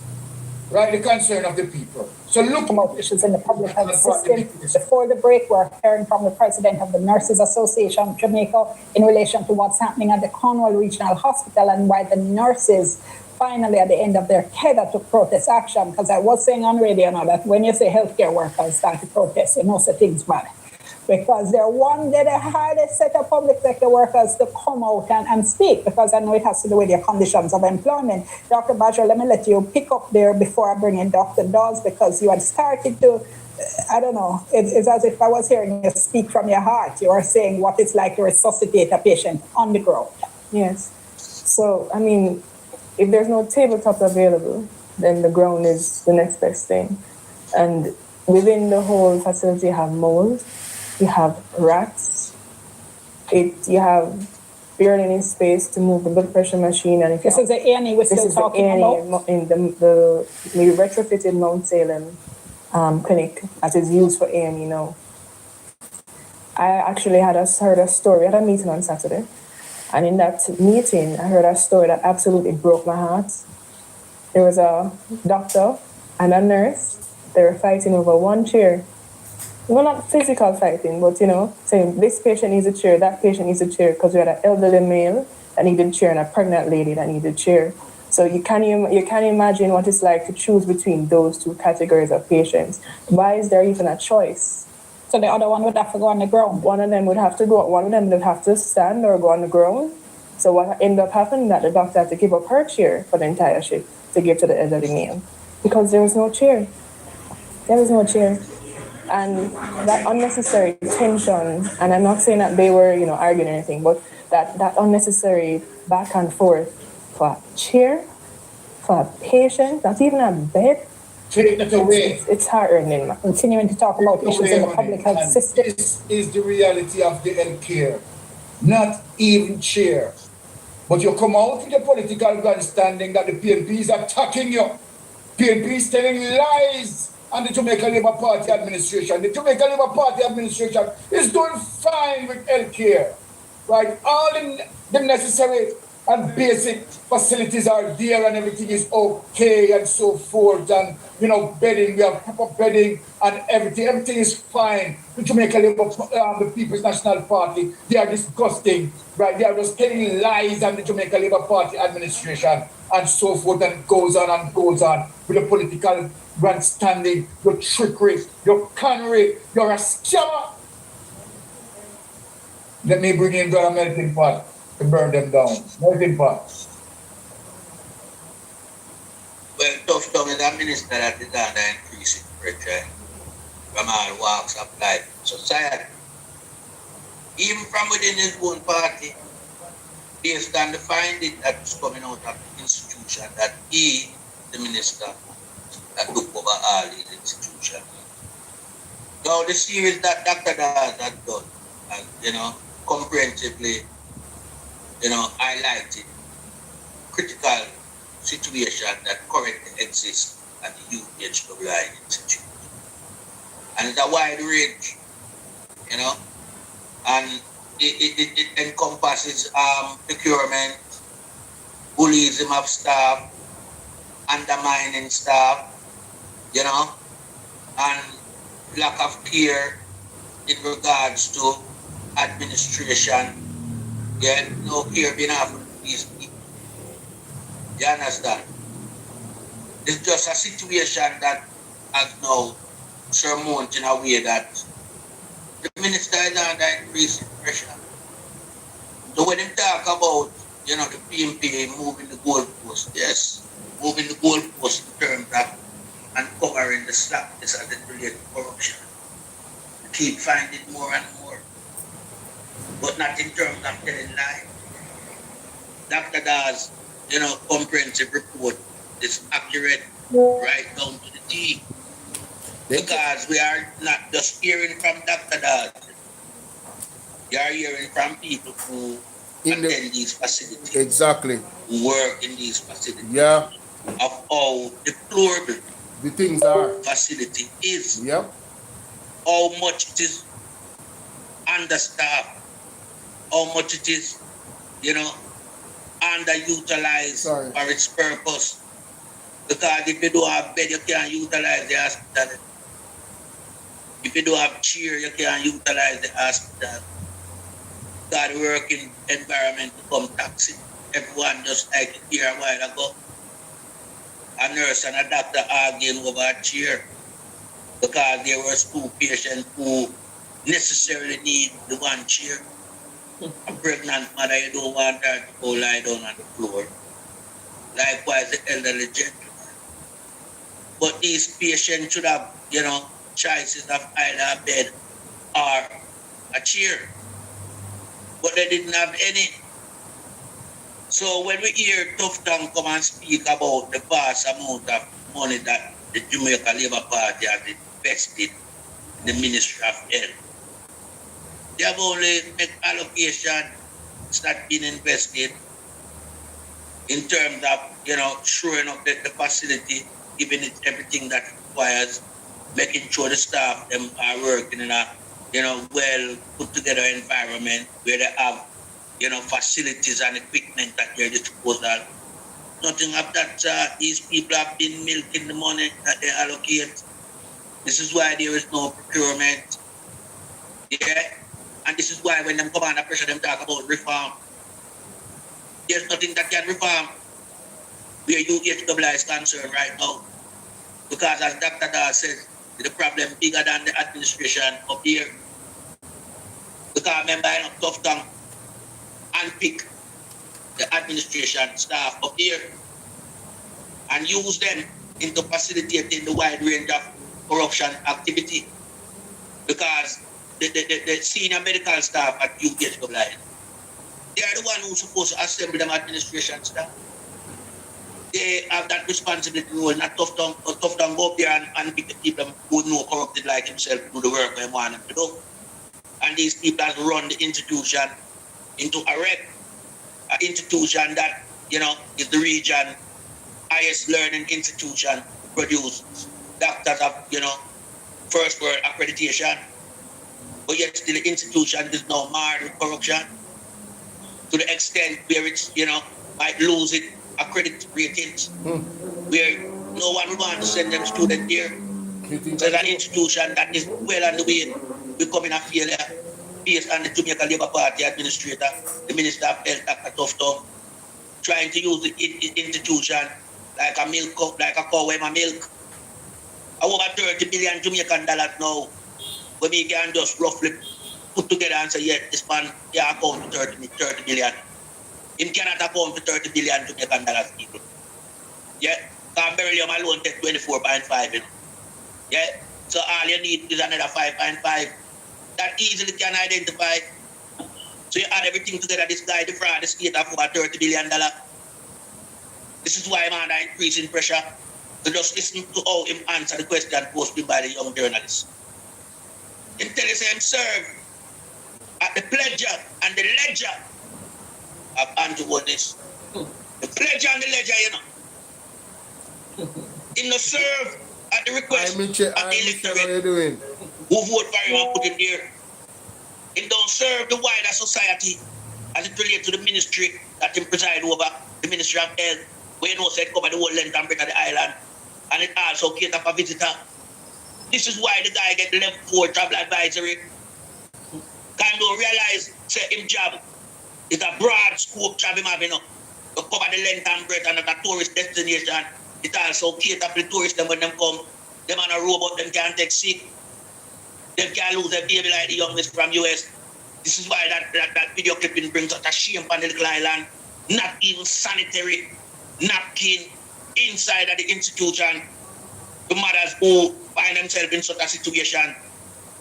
right, the concern of the people. So look about issues in the public health system. Before the break, we're hearing from the president of the Nurses Association of Jamaica in relation to what's happening at the Cornwall Regional Hospital and why the nurses finally at the end of their tether took protest action. Because I was saying on radio now that when you say healthcare workers start to protest, you know, say things bad. Because they're the hardest set of public sector workers to come out and speak, because I know it has to do with their conditions of employment. Dr. Badger, let me let you pick up there before I bring in Dr. Dawes, because you had started to, I don't know, it's as if I was hearing you speak from your heart. You are saying what it's like to resuscitate a patient on the ground. Yes. So, I mean, if there's no tabletop available, then the ground is the next best thing. And within the whole facility, you have mold, you have rats, you have barely any space to move the blood pressure machine. And if this is the A&E we're still talking about? In the retrofitted Mount Salem clinic that is used for A&E now. I actually heard a story at a meeting on Saturday. And in that meeting, I heard a story that absolutely broke my heart. There was a doctor and a nurse. They were fighting over one chair. Well, not physical fighting, but saying this patient needs a chair, that patient needs a chair, because we had an elderly male that needed a chair and a pregnant lady that needed a chair. So you can imagine what it's like to choose between those two categories of patients. Why is there even a choice? So the other one would have to go on the ground. One of them would have to stand or go on the ground. So what ended up happening that the doctor had to give up her chair for the entire shift to give to the elderly male because there was no chair. There was no chair. And that unnecessary tension, and I'm not saying that they were, arguing or anything, but that unnecessary back and forth for a chair, for a patient, not even a bed. Take that away. It's heart-rending, man. Continuing to talk about issues in the public health system. This is the reality of the healthcare. Not even chair. But you come out with a political grandstanding that the PNP is attacking you. PNP is telling lies on the Jamaica Labour Party administration. The Jamaica Labour Party administration is doing fine with healthcare. Right? All the necessary and basic facilities are there and everything is okay and so forth. And, bedding, we have proper bedding and everything. Everything is fine. The Jamaica Labour, the People's National Party, they are disgusting. Right? They are just telling lies on the Jamaica Labour Party administration and so forth, and goes on with the political grandstanding, your trickery, your connery, you're a scammer. Let me bring in the melting pot to burn them down. Melting pot. Well, tough talk is a minister that is under increasing pressure from all walks of life, society. Even from within his own party, based on the finding that's coming out of the institution that he, the minister, that took over all these institutions. Now the series that Dr. Dawes had done, and comprehensively, highlighted critical situation that currently exists at the UHWI Institute. And it's a wide range, and it encompasses procurement, bullyism of staff, undermining staff, and lack of care in regards to administration. No care being offered to these people. You understand? It's just a situation that has now surmounted in a way that the minister is under increasing pressure. So when they talk about, the PNP moving the goalpost, yes, moving the goalpost in terms of uncovering the slackness as it relates to corruption. We keep finding more and more, but not in terms of telling lies. Dr. Dawes, comprehensive report is accurate right down to the T. Because we are not just hearing from Dr. Dawes. We are hearing from people who attend these facilities. Exactly. Who work in these facilities. Yeah. Of how deplorable the things are. Facility is. Yeah. How much it is understaffed. How much it is, underutilized for its purpose. Because if you don't have bed, you can't utilize the hospital. If you don't have chair, you can't utilize the hospital. God working environment become toxic. Everyone just like here a while ago. A nurse and a doctor arguing over a chair because there were two patients who necessarily need the one chair. A pregnant mother, you don't want her to go lie down on the floor. Likewise, the elderly gentleman. But these patients should have, choices of either a bed or a chair. But they didn't have any. So when we hear Tough Tongue come and speak about the vast amount of money that the Jamaica Labour Party has invested in the Ministry of Health, they have only made allocation, it's not been invested in terms of, shoring up the facility, giving it everything that it requires, making sure the staff them are working in a, well put together environment where they have, facilities and equipment at their disposal. nothing of that sort. These people have been milking the money that they allocate. This is why there is no procurement. Yeah? And this is why when them come under pressure, them talk about reform. There's nothing that can reform where UHWI is concerned right now. Because as Dr. Dahl says, the problem bigger than the administration up here. Because remember, I know tough tongue and pick the administration staff up here and use them into facilitating the wide range of corruption activity. Because the senior medical staff at UHWI, they are the one who's supposed to assemble them administration staff. They have that responsibility role, not tough tongue go up there and pick the people who know corrupted like himself to do the work they want them to do. And these people have run the institution into a wreck. An institution that, is the region highest learning institution to produce doctors of, first world accreditation. But yet still the institution is now marred with corruption to the extent where it's, might lose it accredited ratings, where no one would want to send them students there. So it's an institution that is well on the way becoming a failure based on the Jamaica Labour Party administrator, the Minister of Health, Dr. Tufton, trying to use the institution like a milk cup, like a cow with milk. Over 30 billion Jamaican dollars now, where we can just roughly put together and say, yeah, this man can account to 30 billion. Him cannot account to 30 billion Jamaican dollars, people. Yeah, because beryllium alone take 24.5, Yeah, so all you need is another 5.5. That easily can identify. So you add everything together, this guy defraud the state of over $30 billion. This is why I'm under increasing pressure to just listen to how him answer the question posted by the young journalists. Him tell us him serve at the pleasure and the ledger of Andrew Holness. The pleasure and the ledger, Him no serve at the request of the electorate who vote for him and put him there. Him don't serve the wider society as it relates to the ministry that him preside over, the Ministry of Health, where said cover the whole length and breadth of the island, and it also cater for visitor. This is why the guy get level 4 travel advisory. Can don't realize, say him job is a broad scope job him have, to cover the length and breadth and a tourist destination. It also cater for the tourists when them come. Them on a robot, them can't take sick. Them can't lose their baby like the youngest from US. This is why that video clipping brings out a shame on the little island. Not even sanitary napkin inside of the institution. The mothers who find themselves in such a situation.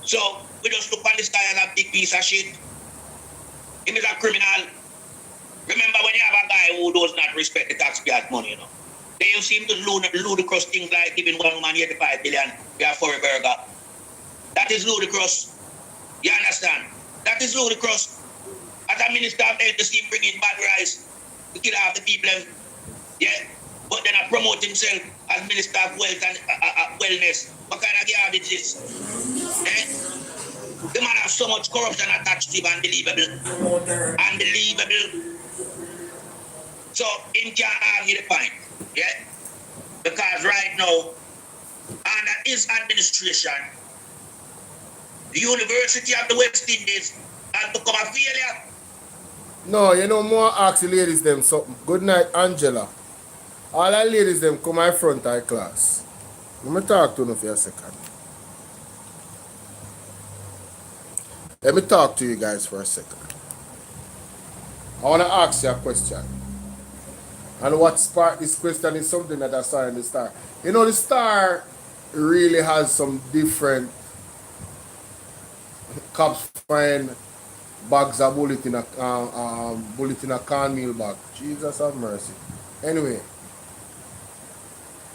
So we just look on this guy as a big piece of shit. He is a criminal. Remember when you have a guy who does not respect the taxpayers' money, They seem to ludicrous things like giving one woman 85 billion for a burger. That is ludicrous. You understand? That is ludicrous. As a minister of health, the scheme bringing bad rice to kill half the people. Yeah? But then I promote himself as Minister of Wealth and Wellness. What kind of garbage is this? The man has so much corruption attached to him, unbelievable. Unbelievable. So, him can't argue the point. Yeah? Because right now, under his administration, the University of the West Indies has become a failure. No, more ask the ladies them something. Good night, Angela. All the ladies them come my front of class. Let me talk to you for a second. Let me talk to you guys for a second. I want to ask you a question. And what sparked this question is something that I saw in the Star. The Star really has some different cops find bags of bullet in a cornmeal bag. Jesus have mercy. Anyway,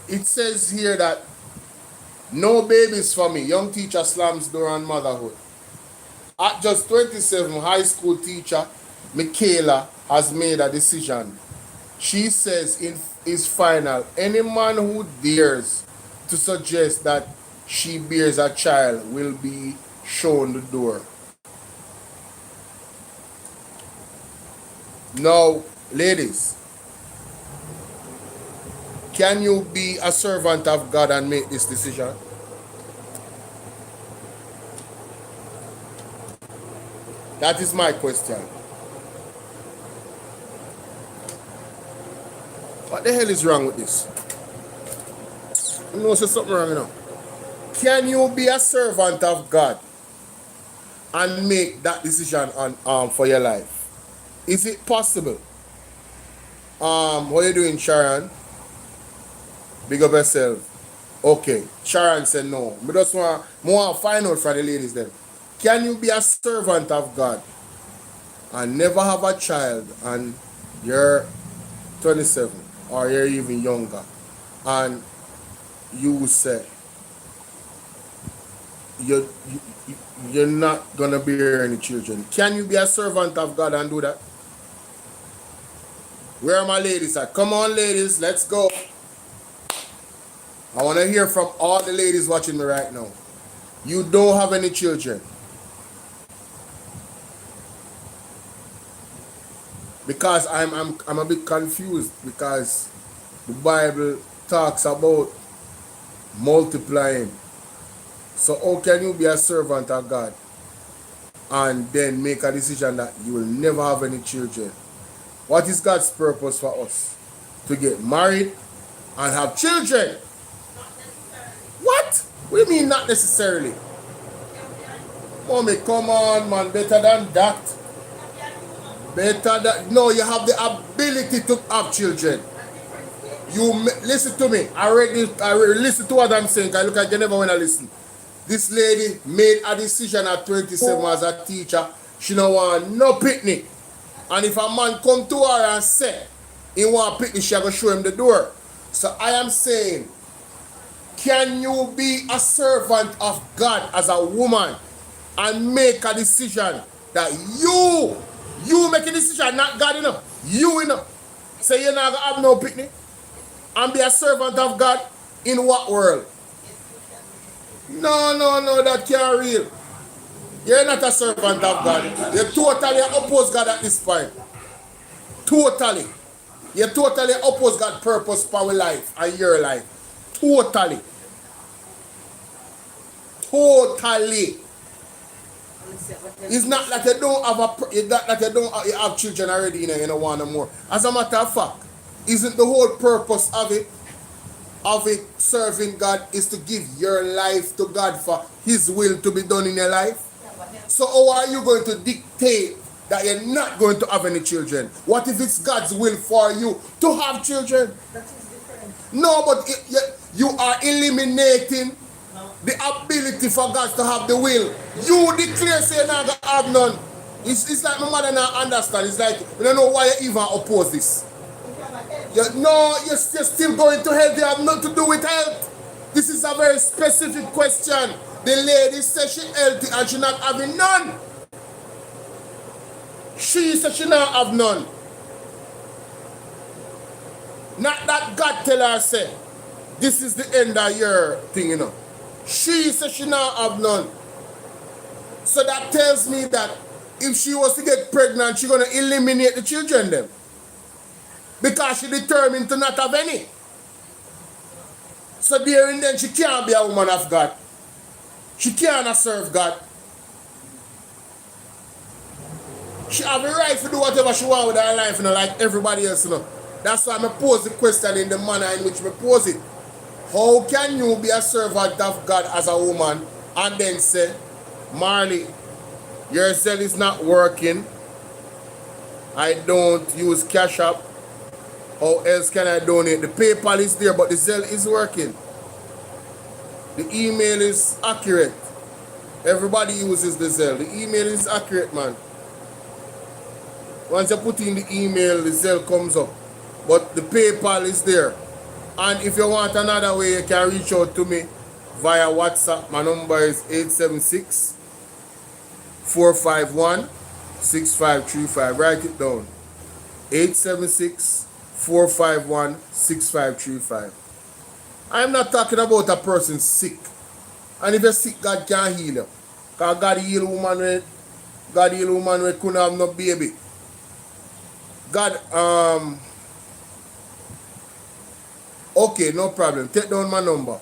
it says here that no babies for me. Young teacher slams door on motherhood. At just 27, high school teacher Michaela has made a decision. She says in his final, any man who dares to suggest that she bears a child will be shown the door. Now, ladies, Can you be a servant of God and make this decision? That is my question. What the hell is wrong with this? You know, there's something wrong now. Can you be a servant of God and make that decision on for your life? Is it possible? What are you doing, Sharon? Big up yourself. Okay. Sharon said no. I just want to find out for the ladies then. Can you be a servant of God and never have a child and you're 27 or you're even younger and you say you're not going to bear any children? Can you be a servant of God and do that? Where are my ladies at? Come on, ladies, let's go. I want to hear from all the ladies watching me right now. You don't have any children. Because I'm a bit confused, because the Bible talks about multiplying. So how can you be a servant of God and then make a decision that you will never have any children? What is God's purpose for us? To get married and have children? What? What do you mean not necessarily? Mommy, come on, man. Better than that. Better than... No, you have the ability to have children. Listen to me. I listen to what I'm saying. I look like you never want to listen. This lady made a decision at 27 as a teacher. She don't want no picnic. And if a man come to her and say he want a picnic, she going to show him the door. So I am saying, can you be a servant of God as a woman and make a decision that you make a decision, not God enough, you enough. Say you're not going to have no picnic and be a servant of God in what world? No, that can't real. You're not a servant of God. You totally oppose God at this point. Totally. You totally oppose God's purpose for our life and your life. Totally. Totally. It's not that you don't have children already, you don't want no more. As a matter of fact, isn't the whole purpose of it serving God is to give your life to God for His will to be done in your life? So how are you going to dictate that you're not going to have any children? What if it's God's will for you to have children? No, but you are eliminating the ability for God to have the will. You declare say you're not going to have none. It's like my mother not understand. It's like, we don't know why you even oppose this. You're still going to hell. They have nothing to do with health. This is a very specific question. The lady says she's healthy and she's not having none. She says she not have none. Not that God tell her say, this is the end of your thing, you know. She says she not have none. So that tells me that if she was to get pregnant, she's going to eliminate the children then. Because she determined to not have any. So there and then she can't be a woman of God. She can't serve God. She have a right to do whatever she wants with her life, you know, like everybody else, you know. That's why I pose the question in the manner in which I pose it. How can you be a servant of God as a woman and then say, Marley, your Zelle is not working. I don't use Cash App. How else can I donate? The PayPal is there, but the Zelle is working. The email is accurate. Everybody uses the Zelle. The email is accurate, man. Once you put in the email, the Zelle comes up. But the PayPal is there. And if you want another way, you can reach out to me via WhatsApp. My number is 876-451-6535. Write it down. 876-451-6535. I'm not talking about a person sick. And if you're sick, God can heal you. Because God heal a woman when couldn't have no baby. God, Okay, no problem. Take down my number.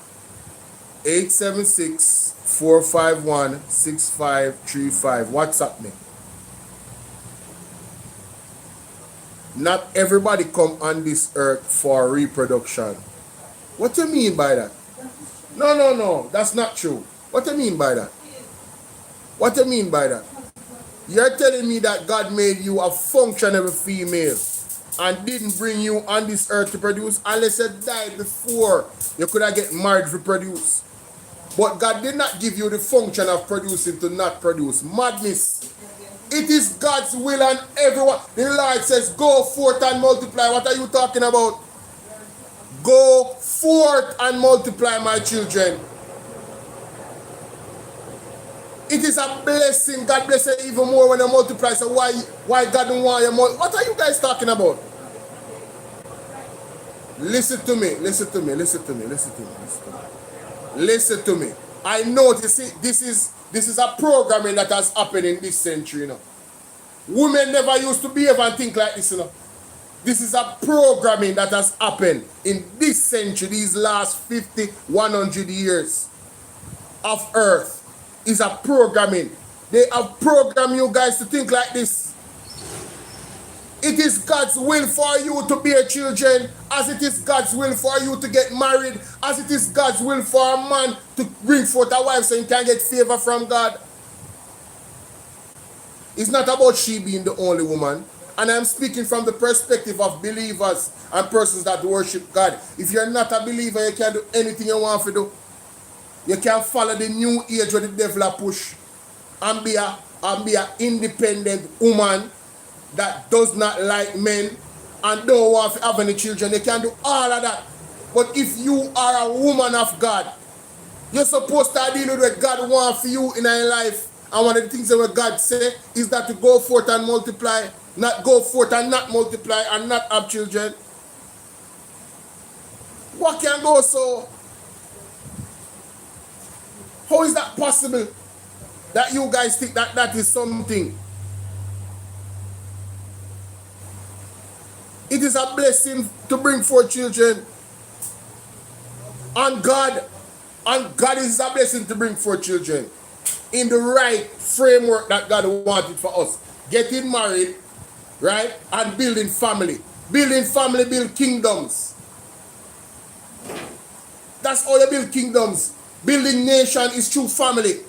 876-451-6535. WhatsApp me. Not everybody come on this earth for reproduction. What do you mean by that? No. That's not true. What do you mean by that? What do you mean by that? You're telling me that God made you a functional female and didn't bring you on this earth to produce unless you died before you could have get married to produce. But God did not give you the function of producing to not produce. Madness. It is God's will and everyone. The Lord says, go forth and multiply. What are you talking about? Go forth and multiply, my children. It is a blessing. God bless you even more when you multiply. So why God don't want you more? What are you guys talking about? Listen to me. Listen to me. I know this is a programming that has happened in this century, you know. Women never used to behave and think like this, you know. This is a programming that has happened in this century, these last 50, 100 years of earth. Is a programming. They have programmed you guys to think like this. It is God's will for you to bear children, as it is God's will for you to get married, as it is God's will for a man to bring forth a wife so he can get favor from God. It's not about she being the only woman. And I'm speaking from the perspective of believers and persons that worship God. If you're not a believer, you can do anything you want to do. You can follow the new age where the devil push and be a independent woman that does not like men and don't want to have any children. You can do all of that. But if you are a woman of God, you're supposed to deal with what God wants for you in your life. And one of the things that God said is that to go forth and multiply, not go forth and not multiply and not have children. What can go so? How is that possible that you guys think that that is something? It is a blessing to bring forth children. And God is a blessing to bring forth children in the right framework that God wanted for us. Getting married, right? And building family. Building family, build kingdoms. That's how you build kingdoms. Building nation is through family.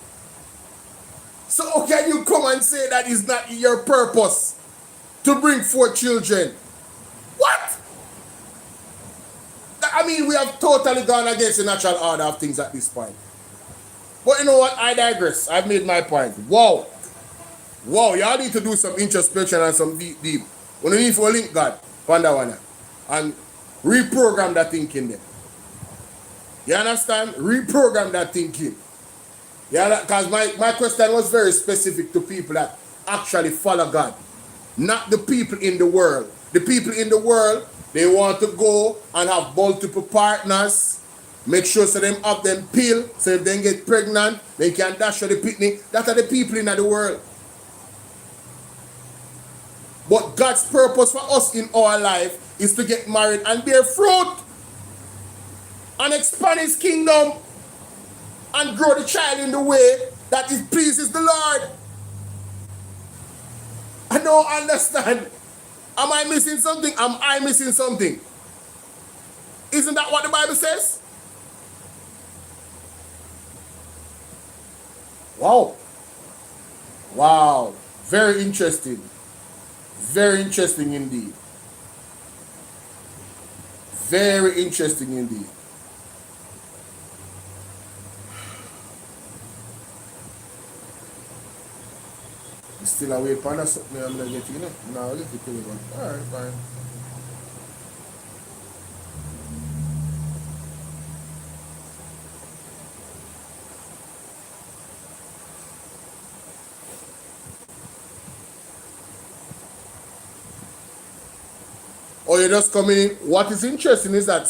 So how can you come and say that is not your purpose to bring forth children? What? I mean, we have totally gone against the natural order of things at this point. But you know what? I digress. I've made my point. Wow. Y'all need to do some introspection and some deep. We need to link God, Pandawana, and reprogram that thinking there. You understand? Reprogram that thinking. Yeah, because my question was very specific to people that actually follow God, not the people in the world. The people in the world, they want to go and have multiple partners, make sure so them have them pill, so if they get pregnant, they can dash for the picnic. That are the people in the world. But God's purpose for us in our life is to get married and bear fruit and expand his kingdom and grow the child in the way that it pleases the Lord. I don't understand. Am I missing something? Am I missing something? Isn't that what the Bible says? Wow. Wow. Very interesting. Very interesting indeed. Very interesting indeed. Still away pan or something I'm not getting it. No, I'll get it to you. Alright, fine. Oh, you're just coming in. What is interesting is that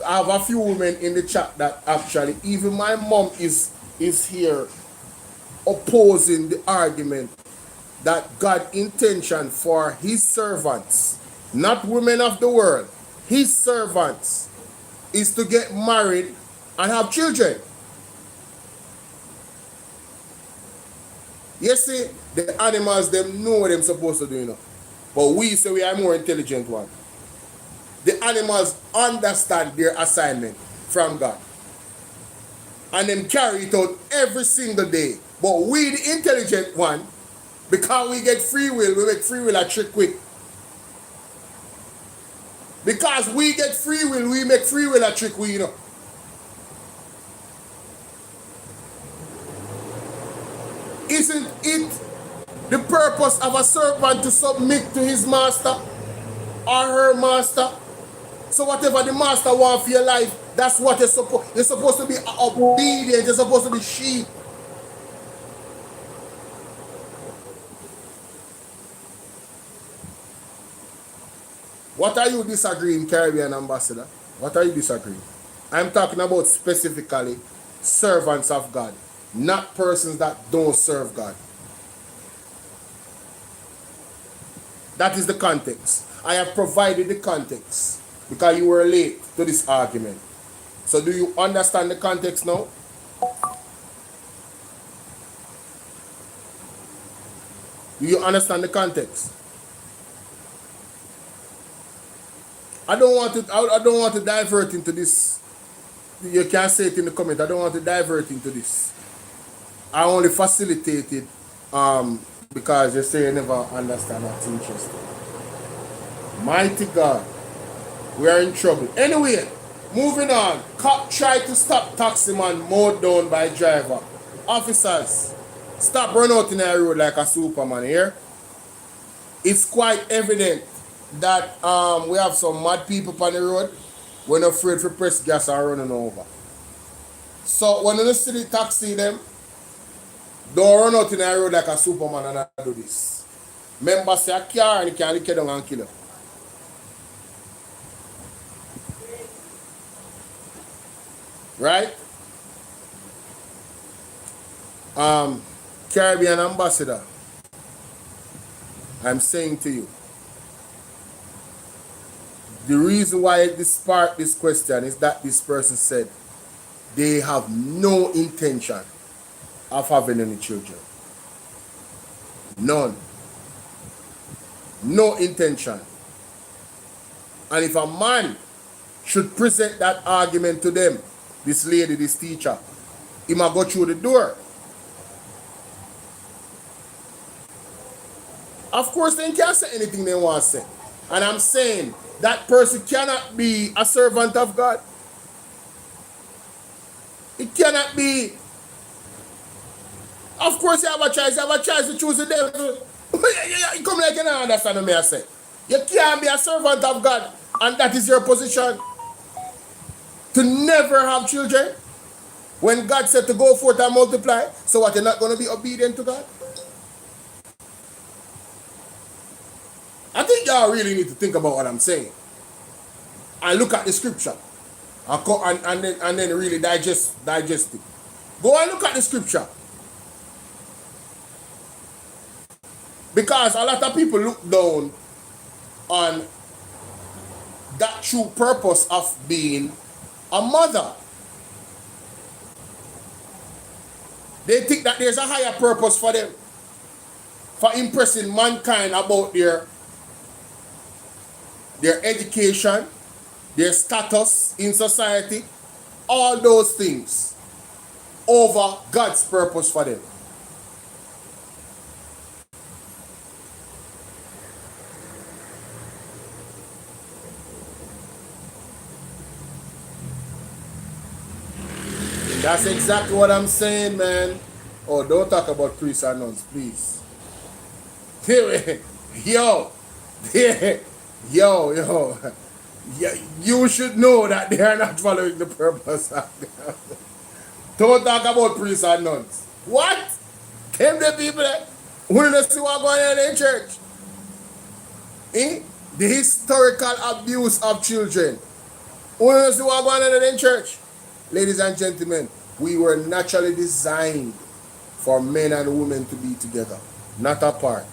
I have a few women in the chat that actually, even my mom is here opposing the argument that God's intention for his servants, not women of the world, his servants, is to get married and have children. You see, the animals, them know what they're supposed to do, you know. But we say we are more intelligent one. The animals understand their assignment from God. And them carry it out every single day. But we, the intelligent one, because we get free will, we make free will a trick quick. Because we get free will, we make free will a trick quick, you know. Isn't it the purpose of a servant to submit to his master or her master? So whatever the master wants for your life, that's what you're supposed. You're supposed to be obedient. You're supposed to be sheep. What are you disagreeing, Caribbean ambassador? What are you disagreeing? I'm talking about specifically servants of God, not persons that don't serve God. That is the context. I have provided the context because you were late to this argument. So do you understand the context now? Do you understand the context? I don't want to divert into this. You can say it in the comment. I don't want to divert into this. I only facilitated because you say you never understand what's interesting. Mighty God, we are in trouble. Anyway, moving on. Cop tried to stop taxi man mowed down by driver. Officers, stop run out in the road like a superman here. It's quite evident that we have some mad people on the road. We're not afraid to press gas and running over. So when you see the taxi them, don't run out in the road like a superman and I do this. Remember, say a car and you can lick it down and kill you. Right? Caribbean ambassador, I'm saying to you, the reason why I sparked this question is that this person said they have no intention of having any children. None. No intention. And if a man should present that argument to them, this lady, this teacher, he might go through the door. Of course, they can't say anything they want to say. And I'm saying that person cannot be a servant of God. It cannot be. Of course, you have a choice. You have a choice to choose the devil. You come like you don't understand what I say. You can't be a servant of God, and that is your position. To never have children. When God said to go forth and multiply, so what, you're not going to be obedient to God? I think y'all really need to think about what I'm saying. And look at the scripture. And then really digest it. Go and look at the scripture. Because a lot of people look down on that true purpose of being a mother. They think that there's a higher purpose for them, for impressing mankind about their education, their status in society, all those things over God's purpose for them. That's exactly what I'm saying, man. Oh, don't talk about priests and nuns, please. Yo. Yo. You should know that they are not following the purpose of God. Don't talk about priests and nuns. What? Them the people that want to see what going on in church. The historical abuse of children. Want to see what going on in church. Ladies and gentlemen, we were naturally designed for men and women to be together, not apart.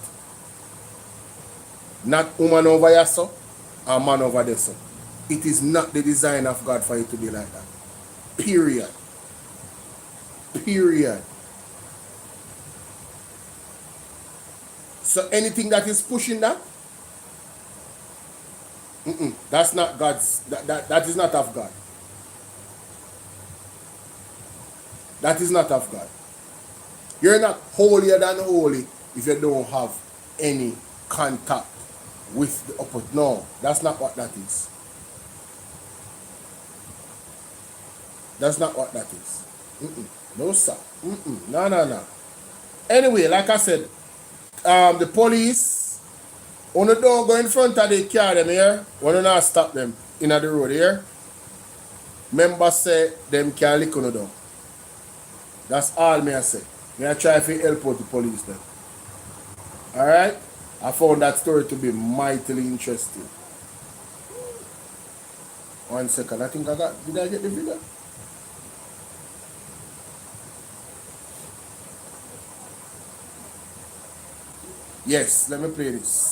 Not woman over here, so, and man over there, so. It is not the design of God for it to be like that. Period. Period. So anything that is pushing that, that's not God's, that is not of God. That is not of God. You're not holier than holy if you don't have any contact with the upper. No, that's not what that is. That's not what that is. No, sir. No. Anyway, like I said, the police, when you don't go in front of the car them here, when you not stop them in the road here, members say them can lick on the down. That's all me I say. Me I try to help out the police then. Alright? I found that story to be mightily interesting. 1 second. I think I got, did I get the video? Yes, let me play this.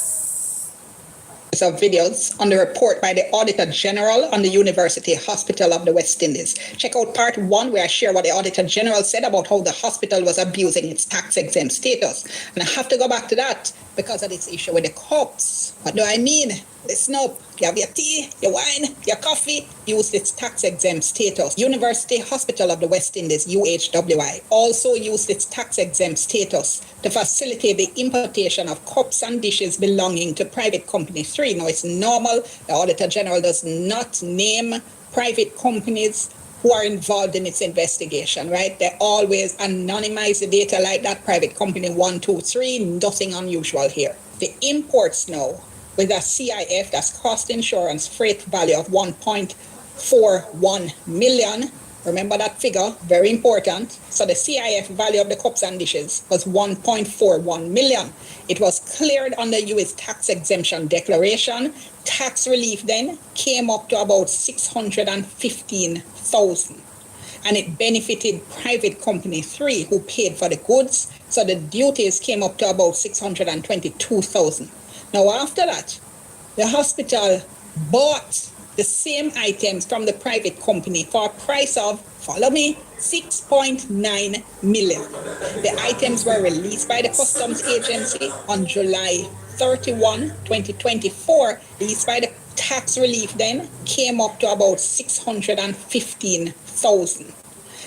Of videos on the report by the Auditor General on the University Hospital of the West Indies. Check out part 1 where I share what the Auditor General said about how the hospital was abusing its tax-exempt status. And I have to go back to that because of this issue with the cops. What do I mean? Listen up. You have your tea, your wine, your coffee, use its tax-exempt status. University Hospital of the West Indies, UHWI, also used its tax-exempt status to facilitate the importation of cups and dishes belonging to private company 3. Now, it's normal. The Auditor General does not name private companies who are involved in its investigation, right? They always anonymize the data like that. Private company 1, 2, 3, nothing unusual here. The imports now, with a CIF, that's cost insurance freight value of 1.41 million. Remember that figure, very important. So the CIF value of the cups and dishes was 1.41 million. It was cleared under US tax exemption declaration. Tax relief then came up to about 615,000. And it benefited private company 3 who paid for the goods. So the duties came up to about 622,000. Now, after that, the hospital bought the same items from the private company for a price of, follow me, 6.9 million. The items were released by the Customs Agency on July 31, 2024. Released by the tax relief then came up to about 615,000.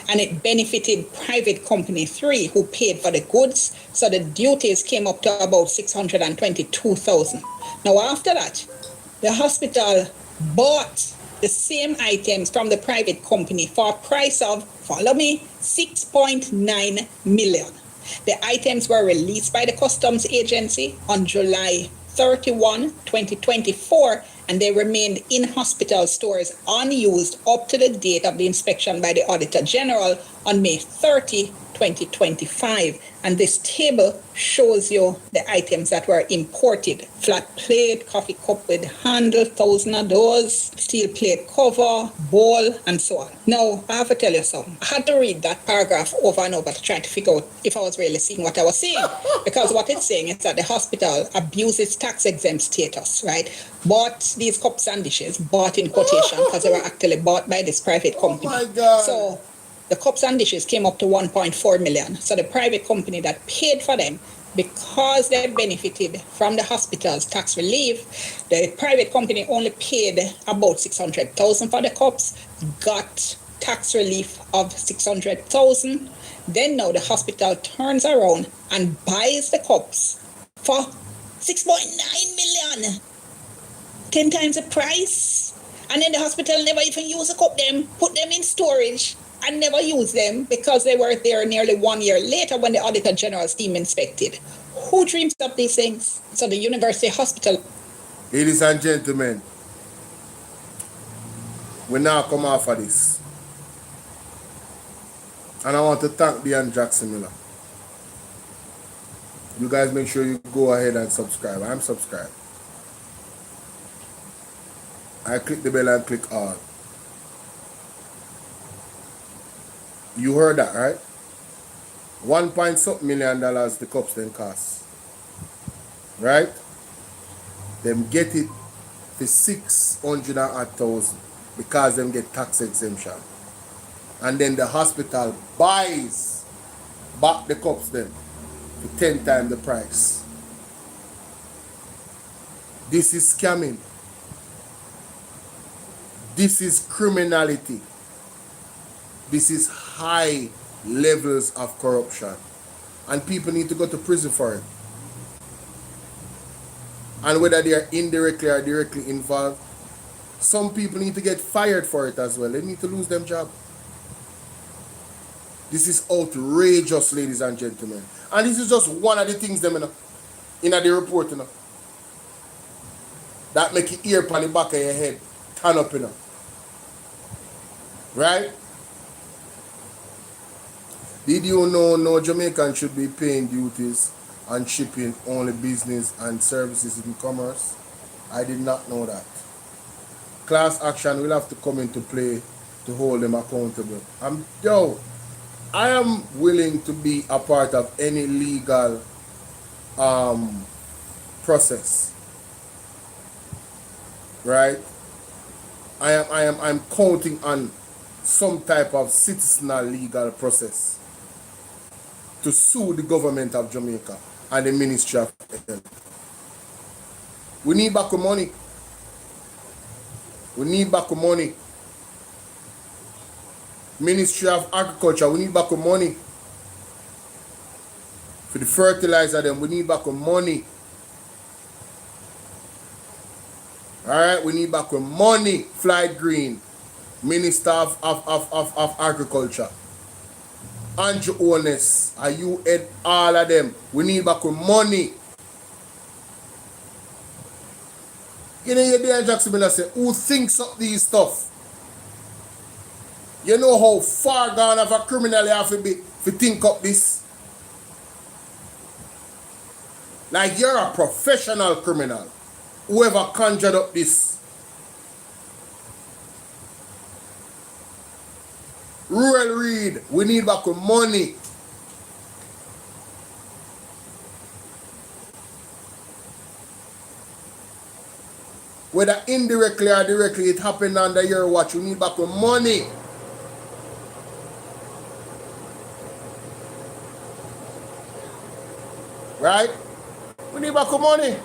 And it benefited private company 3 who paid for the goods. So the duties came up to about 622,000. Now, after that, the hospital bought the same items from the private company for a price of, follow me, 6.9 million. The items were released by the Customs Agency on July 31, 2024, and they remained in hospital stores unused up to the date of the inspection by the Auditor General on May 30, 2025. And this table shows you the items that were imported. Flat plate, coffee cup with handle, 1,000 of those, steel plate cover, bowl, and so on. Now, I have to tell you something. I had to read that paragraph over and over to try to figure out if I was really seeing what I was seeing. Because what it's saying is that the hospital abuses tax-exempt status, right? Bought these cups and dishes, bought in quotation, because they were actually bought by this private company. Oh my God. So the cups and dishes came up to 1.4 million. So the private company that paid for them, because they benefited from the hospital's tax relief, the private company only paid about 600,000 for the cups, got tax relief of 600,000. Then now the hospital turns around and buys the cups for 6.9 million. 10 times the price. And then the hospital never even use the cup them, put them in storage, and never use them because they were there nearly 1 year later when the Auditor General's team inspected. Who dreams up these things? So the University Hospital. Ladies and gentlemen, we now come off of this. And I want to thank Dean Jackson Miller. You guys make sure you go ahead and subscribe. I'm subscribed. I click the bell and click all. You heard that, right? $1.something million the cups then cost. Right? Them get it for 600,000 because them get tax exemption. And then the hospital buys back the cups them for 10 times the price. This is scamming. This is criminality. This is high levels of corruption. And people need to go to prison for it. And whether they are indirectly or directly involved, some people need to get fired for it as well. They need to lose their job. This is outrageous, ladies and gentlemen. And this is just one of the things them in the report, that make your ear on the back of your head turn up, Right? Did you know no Jamaican should be paying duties on shipping, only business and services in commerce? I did not know that. Class action will have to come into play to hold them accountable. I am willing to be a part of any legal process. Right? I'm counting on some type of citizenal legal process to sue the government of Jamaica and the Ministry of Health. We need back the money. We need back the money. Ministry of Agriculture, we need back the money. For the fertilizer them, we need back the money. Alright, we need back the money. Floyd Green, Minister of Agriculture. Andrew Holness, are you head all of them? We need back the money. You know, you there, Jackson Miller say, who thinks up these stuff? You know how far gone of a criminal you have to be to think up this? Like you're a professional criminal. Whoever conjured up this. Rural Read, we need back the money. Whether indirectly or directly, it happened under your watch. We need back the money. Right? We need back the money.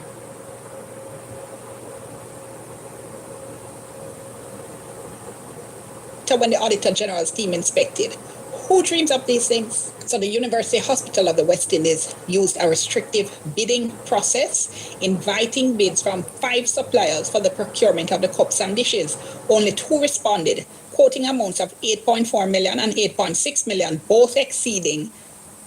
So when the Auditor General's team inspected, who dreams up these things? So the University Hospital of the West Indies used a restrictive bidding process, inviting bids from 5 suppliers for the procurement of the cups and dishes. Only 2 responded, quoting amounts of 8.4 million and 8.6 million, both exceeding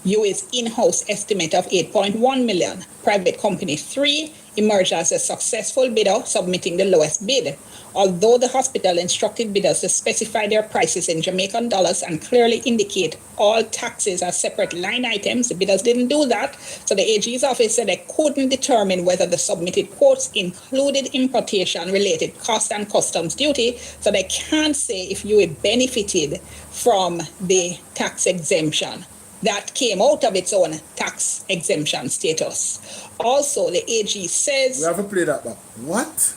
UA's in-house estimate of 8.1 million. Private company 3 emerged as a successful bidder, submitting the lowest bid. Although the hospital instructed bidders to specify their prices in Jamaican dollars and clearly indicate all taxes as separate line items, the bidders didn't do that. So the AG's office said they couldn't determine whether the submitted quotes included importation-related cost and customs duty, so they can't say if UA benefited from the tax exemption that came out of its own tax exemption status. Also, the AG says... We have to play that back. What?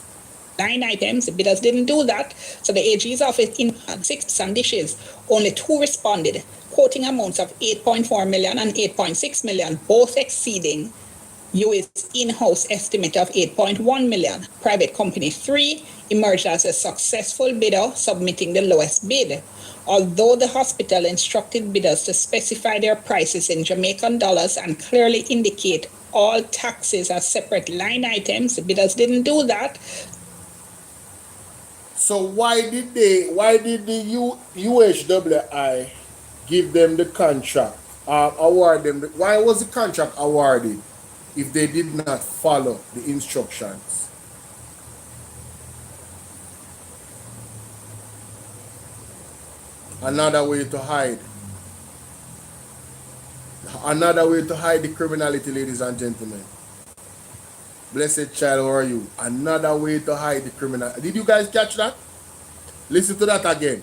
Line items, the bidders didn't do that. So the AG's office in 6 and dishes, only 2 responded, quoting amounts of 8.4 million and 8.6 million, both exceeding UA's in-house estimate of 8.1 million. Private company 3 emerged as a successful bidder, submitting the lowest bid. Although the hospital instructed bidders to specify their prices in Jamaican dollars and clearly indicate all taxes as separate line items, the bidders didn't do that. So why did the UHWI give them the contract, award them? Why was the contract awarded if they did not follow the instructions? Another way to hide. Another way to hide the criminality, ladies and gentlemen. Blessed child, how are you? Another way to hide the criminality. Did you guys catch that? Listen to that again.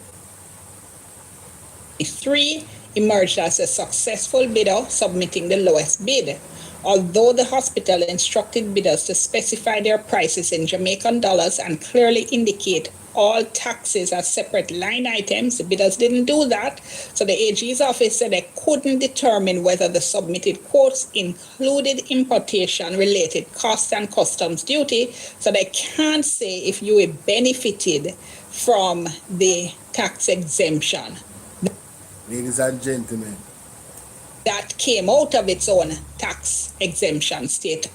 3 emerged as a successful bidder, submitting the lowest bid. Although the hospital instructed bidders to specify their prices in Jamaican dollars and clearly indicate all taxes as separate line items, the bidders didn't do that. So the AG's office said they couldn't determine whether the submitted quotes included importation-related costs and customs duty. So they can't say if you benefited from the tax exemption. Ladies and gentlemen, that came out of its own tax exemption status.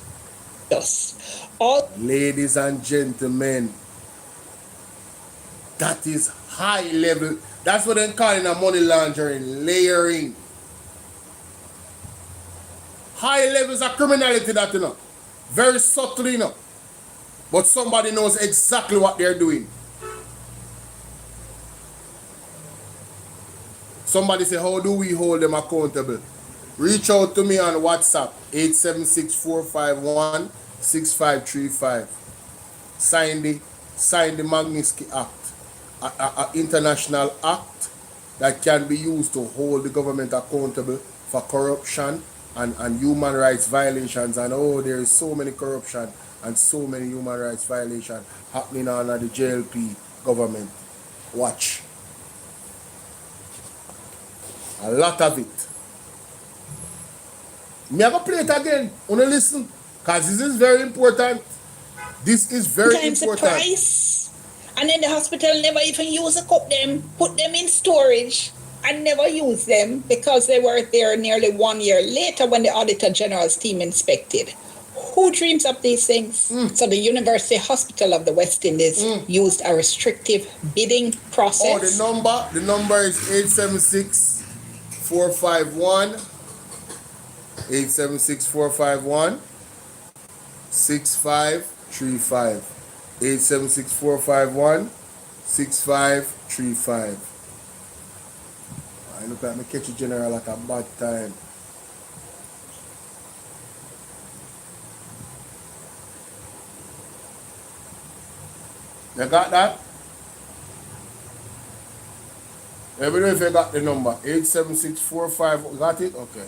Ladies and gentlemen, that is high level. That's what they're calling a money laundering, layering. High levels of criminality, that, you know. Very subtly, you know. But somebody knows exactly what they're doing. Somebody say, how do we hold them accountable? Reach out to me on WhatsApp, 876-451-6535. Sign the Magnitsky Act, an international act that can be used to hold the government accountable for corruption and human rights violations. And oh, there is so many corruption and so many human rights violations happening under the JLP government. Watch. A lot of it. Me I go play it again. Wanna listen? Because this is very important. This is very important. Price. And then the hospital never even use a cup them, put them in storage, and never use them because they were there nearly 1 year later when the Auditor General's team inspected. Who dreams up these things? So the University Hospital of the West Indies used a restrictive bidding process. Oh, the number is 876-451. 876-451-6535. 876-451-6535. I look like me catch a general at a bad time. You got that? Let me know if you got the number. 876-45. Got it? Okay.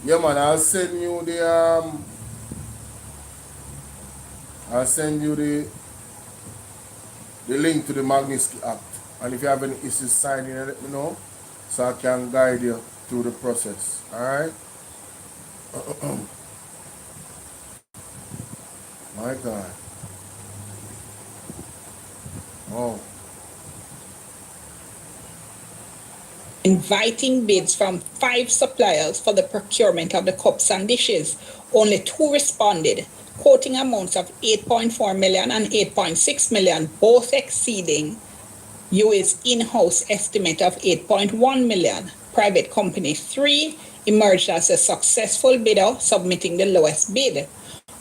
Yeah, man, I'll send you the link to the Magnitsky Act. And if you have any issues signing, let me know so I can guide you through the process. Alright? My God. Oh. Inviting bids from 5 suppliers for the procurement of the cups and dishes. Only 2 responded, quoting amounts of 8.4 million and 8.6 million, both exceeding UA's in-house estimate of 8.1 million. Private company 3 emerged as a successful bidder, submitting the lowest bid.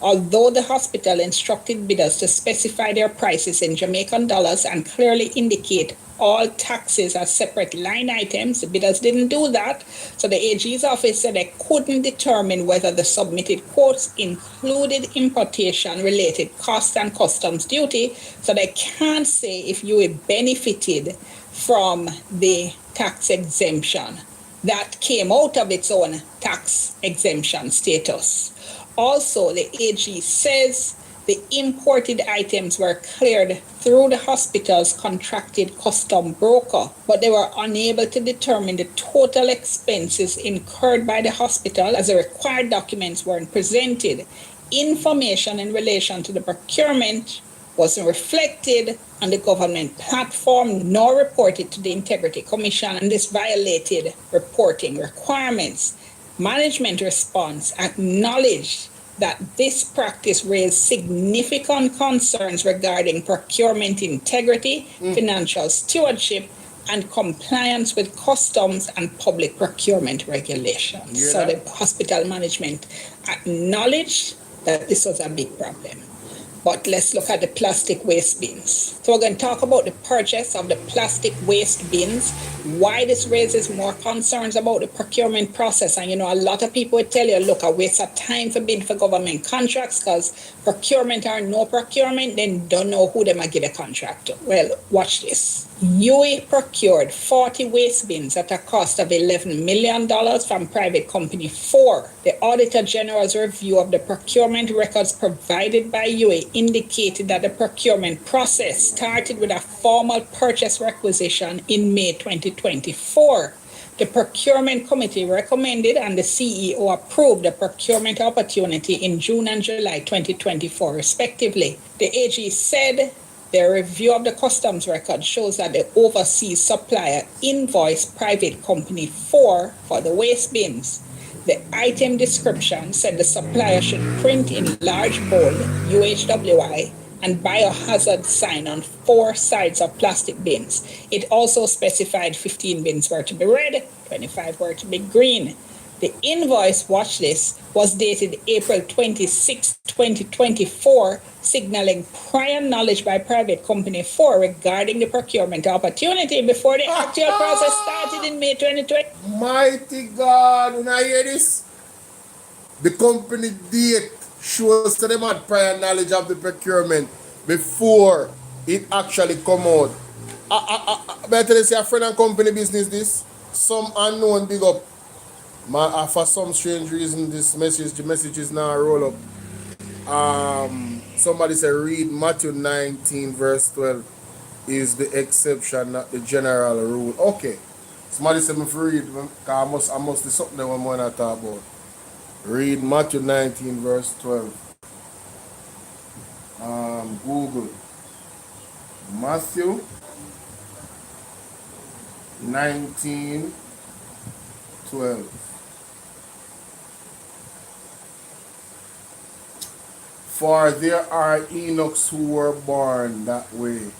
Although the hospital instructed bidders to specify their prices in Jamaican dollars and clearly indicate all taxes as separate line items, the bidders didn't do that. So the AG's office said they couldn't determine whether the submitted quotes included importation-related costs and customs duty. So they can't say if you benefited from the tax exemption. That came out of its own tax exemption status. Also, the AG says the imported items were cleared through the hospital's contracted custom broker, but they were unable to determine the total expenses incurred by the hospital as the required documents weren't presented. Information in relation to the procurement wasn't reflected on the government platform nor reported to the Integrity Commission, and this violated reporting requirements. Management response acknowledged that this practice raised significant concerns regarding procurement integrity, financial stewardship, and compliance with customs and public procurement regulations. Yeah. So the hospital management acknowledged that this was a big problem. But let's look at the plastic waste bins. So we're going to talk about the purchase of the plastic waste bins Why this raises more concerns about the procurement process. And a lot of people would tell you, look, a waste of time for bid for government contracts because procurement or no procurement, then don't know who they might give a contract to. Well, watch this. UA procured 40 waste bins at a cost of $11 million from private company 4. The Auditor General's review of the procurement records provided by UA indicated that the procurement process started with a formal purchase requisition in May 2024. The procurement committee recommended and the CEO approved the procurement opportunity in June and July 2024, respectively. The AG said the review of the customs record shows that the overseas supplier invoiced private company 4 for the waste bins. The item description said the supplier should print in large bold UHWI and biohazard sign on 4 sides of plastic bins. It also specified 15 bins were to be red, 25 were to be green. The invoice watch list was dated April 26, 2024, signaling prior knowledge by private company 4 regarding the procurement opportunity before the actual process started in May 2020. Mighty God, when I hear this, the company date shows that them had prior knowledge of the procurement before it actually come out. Better to say a friend and company business this. Some unknown big up. For some strange reason, the message is now roll up. Somebody said read Matthew 19 verse 12 is the exception, not the general rule. Okay. Somebody said me read, because I must do something that I'm going to talk about. Read Matthew 19 verse 12. Google. Matthew 19 12. For there are eunuchs who were born that way,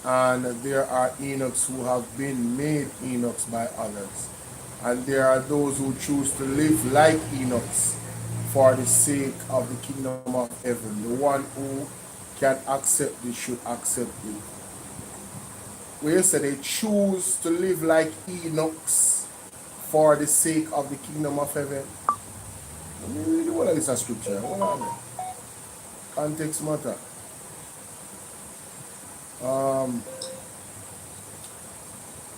and there are eunuchs who have been made eunuchs by others. And there are those who choose to live like eunuchs for the sake of the kingdom of heaven. The one who can accept this should accept it. Where say they choose to live like eunuchs for the sake of the kingdom of heaven. Let me read what is a scripture. Context matter.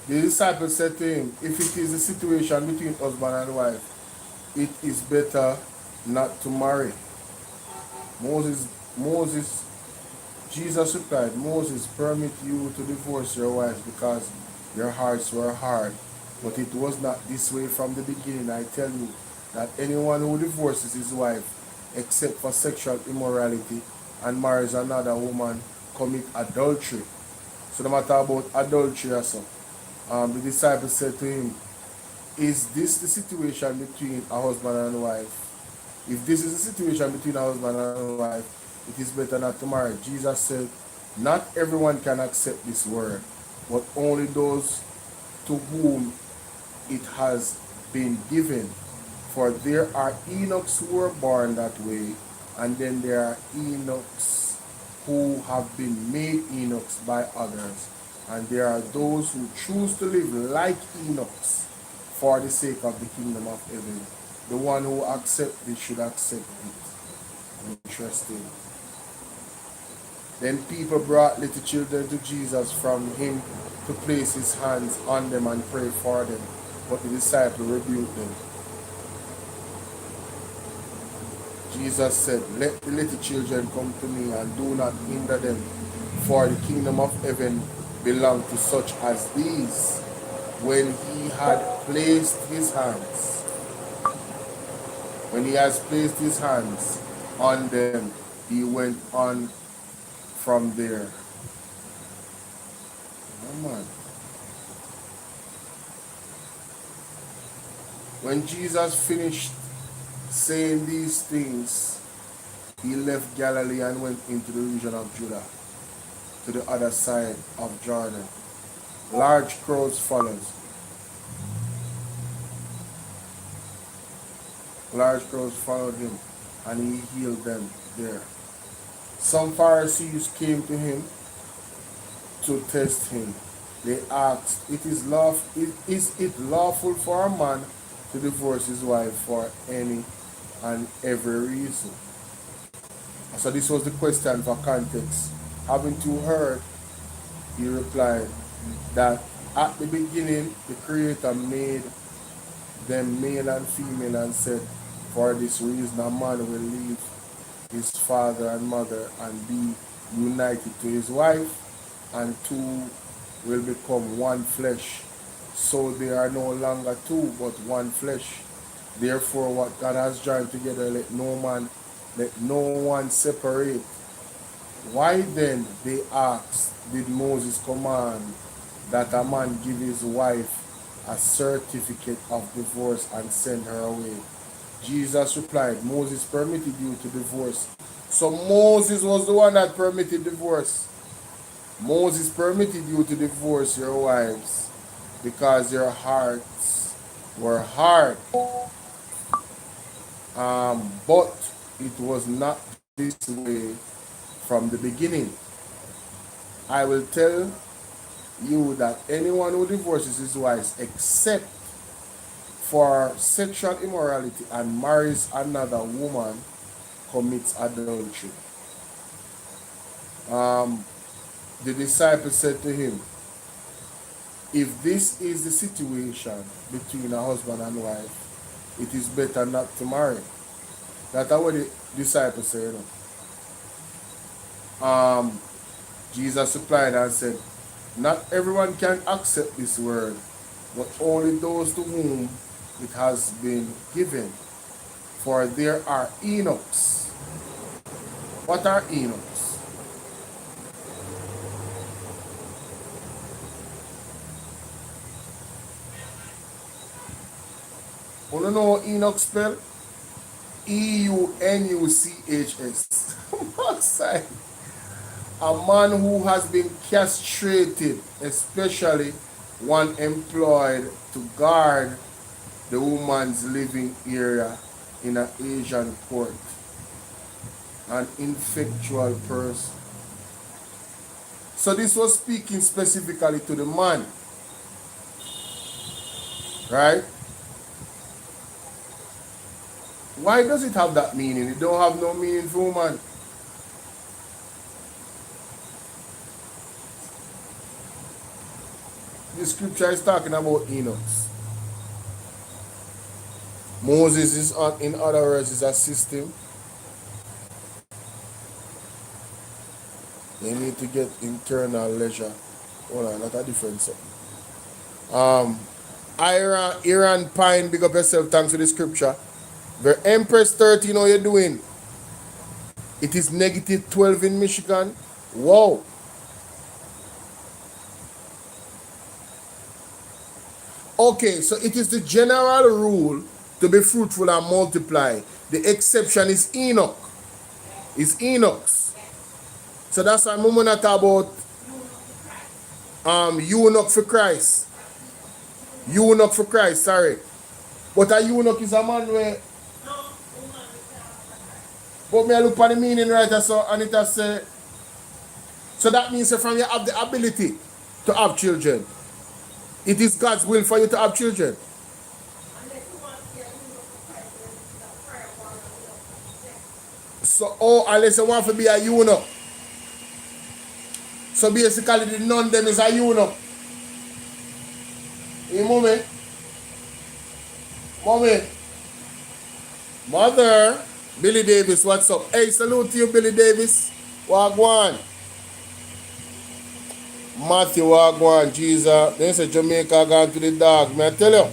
The disciples said to him, if it is a situation between husband and wife, it is better not to marry. Jesus replied, Moses permit you to divorce your wives because your hearts were hard. But it was not this way from the beginning. I tell you that anyone who divorces his wife, except for sexual immorality, and marries another woman, commit adultery. So no matter about adultery or so. The disciples said to him, is this the situation between a husband and a wife? If this is the situation between a husband and a wife, it is better not to marry. Jesus said, not everyone can accept this word, but only those to whom it has been given. For there are eunuchs who were born that way, and then there are eunuchs who have been made eunuchs by others. And there are those who choose to live like eunuchs for the sake of the kingdom of heaven. The one who accepts this should accept it. Interesting. Then people brought little children to Jesus from him to place his hands on them and pray for them. But the disciple rebuked them. Jesus said, let the little children come to me and do not hinder them, for the kingdom of heaven belongs to such as these. When he has placed his hands on them, he went on from there. Oh man. When Jesus finished saying these things, he left Galilee and went into the region of Judah, to the other side of Jordan. Large crowds followed. Large crowds followed him, and he healed them there. Some Pharisees came to him to test him. they asked, is it lawful for a man to divorce his wife for any and every reason? So this was the question for context. Haven't you heard? He replied that at the beginning the Creator made them male and female and said, for this reason a man will leave his father and mother and be united to his wife, and two will become one flesh. So they are no longer two, but one flesh. Therefore, what God has joined together, let no one separate. Why then, they asked, did Moses command that a man give his wife a certificate of divorce and send her away? Jesus replied, Moses permitted you to divorce. So Moses was the one that permitted divorce. Moses permitted you to divorce your wives because your hearts were hard. But it was not this way from the beginning. I will tell you that anyone who divorces his wife except for sexual immorality and marries another woman commits adultery. The disciple said to him, if this is the situation between a husband and wife, it is better not to marry. That's what the disciple said. Jesus replied and said, not everyone can accept this word, but only those to whom it has been given. For there are eunuchs. What are eunuchs? You don't know what eunuch spell? E-U-N-U-C-H-S. A man who has been castrated, especially one employed to guard the woman's living area in an Asian port. An ineffectual person. So this was speaking specifically to the man. Right? Why does it have that meaning? It don't have no meaning for woman. The scripture is talking about eunuchs. Moses is, in other words, is a system. They need to get internal leisure. Hold on, that's a different something. Iran Pine, big up yourself, thanks for the scripture. The Empress 13, how you doing? It is negative 12 in Michigan. Wow. Okay, so it is the general rule to be fruitful and multiply. The exception is Enoch. Is eunuchs. So that's why I'm going to talk about eunuch for Christ. Eunuch for Christ, sorry. But a eunuch is a man where. But me I look at the meaning right so, and it has say. So that means that from you have the ability to have children. It is God's will for you to have children. So, unless you want to be a eunuch. So basically, the nun them is a eunuch. Hey, mommy. Mommy. Mother. Billy Davis, what's up? Hey, salute to you, Billy Davis. Wagwan. Matthew Wagwan, Jesus. They say Jamaica gone to the dog. May I tell you?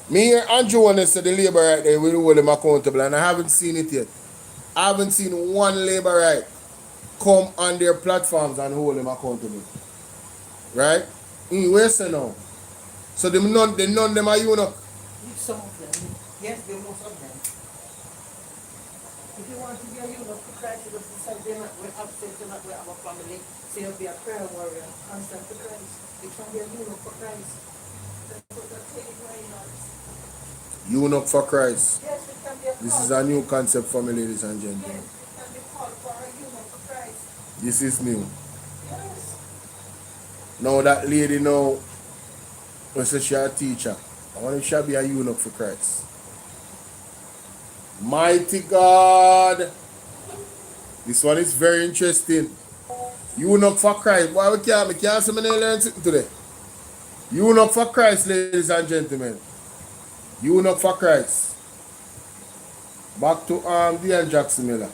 Me here, Andrew wanna say the labor right there will hold him accountable, and I haven't seen it yet. I haven't seen one labor right come on their platforms and hold him accountable. Right? Where say now? So the none them are eunuch. Some of them. Yes, the most of them. If you want to be a eunuch for Christ, you just decide they're not going to upset, you're not going to have a family, so you'll be a prayer warrior, constant for Christ. You can be a eunuch for Christ. That's what they're saying right now. Eunuch for Christ. Yes, we can be a This is a new concept for me, ladies and gentlemen. This is new. Now that lady now, when she's a teacher, I want to be a eunuch for Christ. Mighty God. This one is very interesting. Eunuch for Christ. Why we can't say me learn something today? Eunuch for Christ, ladies and gentlemen. Eunuch for Christ. Back to Dean Jackson Miller.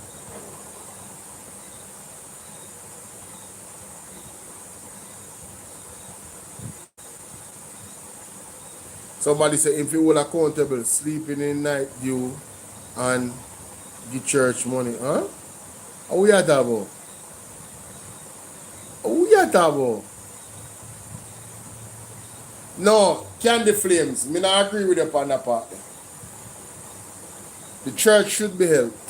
Somebody say if you will accountable, sleeping in night view and the church money, huh? How we are talking about? How we are talking about? No, candy flames. Me not agree with you upon that part. The church should be helped.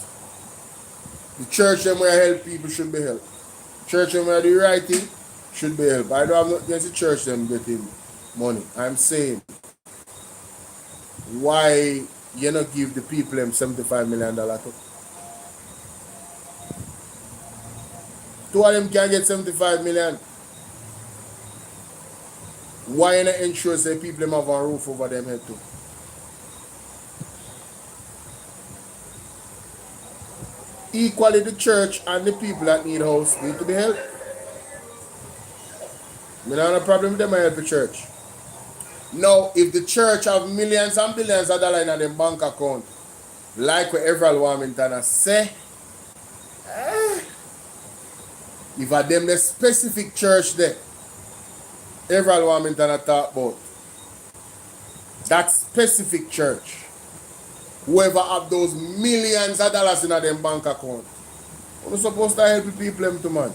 The church them where help people should be helped. The church them where do the right thing should be helped. I don't have nothing against the church them getting money. I'm saying why you not give the people them $75 million too? Two of them can get 75 million. Why you not ensure say people them have a roof over them head too? Equally the church and the people that need house need to be helped. I don't have a problem with them help the church. Now, if the church have millions and billions of dollars in their bank account, like what Everald Warmington say, if a them the specific church there, Everald Warmington talk about, that specific church, whoever have those millions of dollars in their bank account, you're supposed to help the people them to man.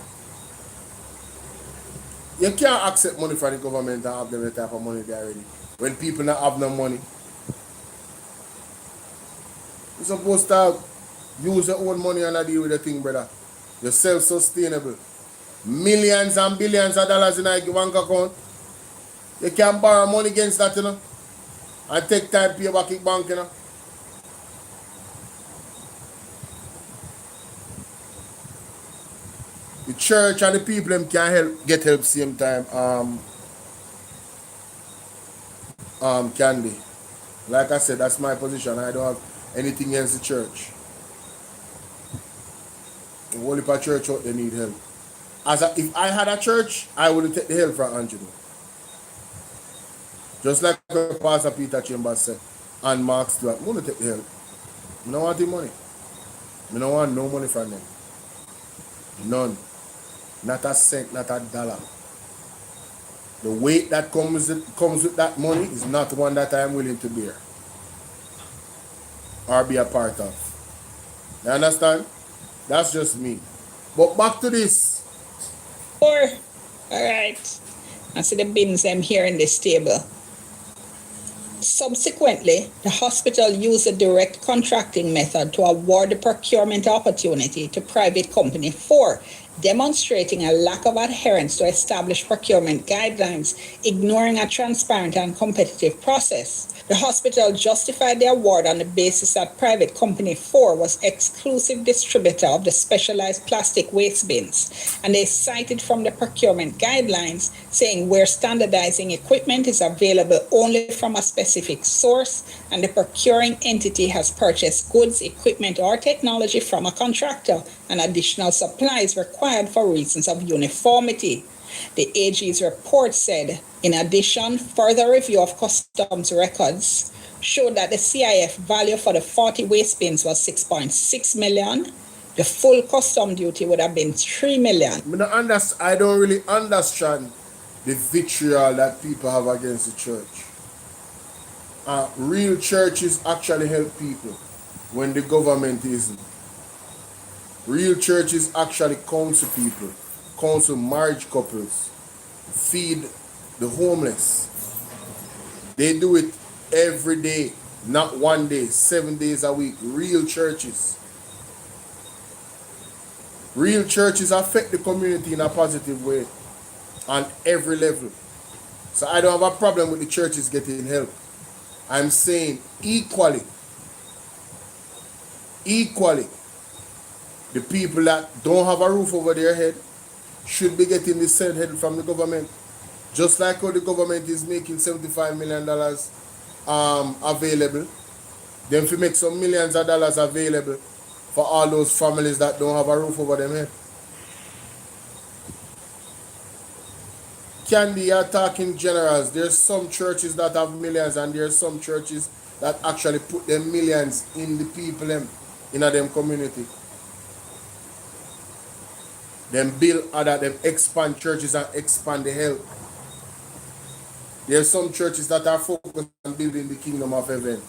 You can't accept money from the government and have them the type of money there already. When people not have no money. You're supposed to use your own money and deal with the thing, brother. You're self-sustainable. Millions and billions of dollars in your bank account. You can borrow money against that, you know. And take time to pay back your bank, you know. The church and the people them can get help same time. Candy. Like I said, that's my position. I don't have anything against the church. The whole heap of church out they need help. If I had a church, I would take the help from Angelo. Just like Pastor Peter Chambers said and Mark Stewart, I'm going to take the help. I don't want the money. I don't want no money from them. None. Not a cent, not a dollar. The weight that comes with that money is not one that I am willing to bear or be a part of. You understand? That's just me. But back to this. All right. I see the bins I'm here in this table. Subsequently, the hospital used a direct contracting method to award the procurement opportunity to private company 4, demonstrating a lack of adherence to established procurement guidelines, ignoring a transparent and competitive process. The hospital justified the award on the basis that private company 4 was exclusive distributor of the specialized plastic waste bins, and they cited from the procurement guidelines saying where standardizing equipment is available only from a specific source and the procuring entity has purchased goods, equipment, or technology from a contractor and additional supplies required for reasons of uniformity. The AG's report said, in addition, further review of customs records showed that the CIF value for the 40 waste bins was 6.6 million. The full custom duty would have been 3 million. I don't really understand the vitriol that people have against the church. Real churches actually help people when the government isn't. Real churches actually counsel people, counsel marriage couples, feed the homeless. They do it every day, not one day, 7 days a week. Real churches. Real churches affect the community in a positive way on every level. So I don't have a problem with the churches getting help. I'm saying equally, equally, the people that don't have a roof over their head should be getting the said help from the government. Just like how the government is making $75 million available, then if you make some millions of dollars available for all those families that don't have a roof over their head. Candy, you're talking generals. There's some churches that have millions, and there's some churches that actually put them millions in the people in them community. Them build other, them expand churches and expand the help. There's some churches that are focused on building the kingdom of heaven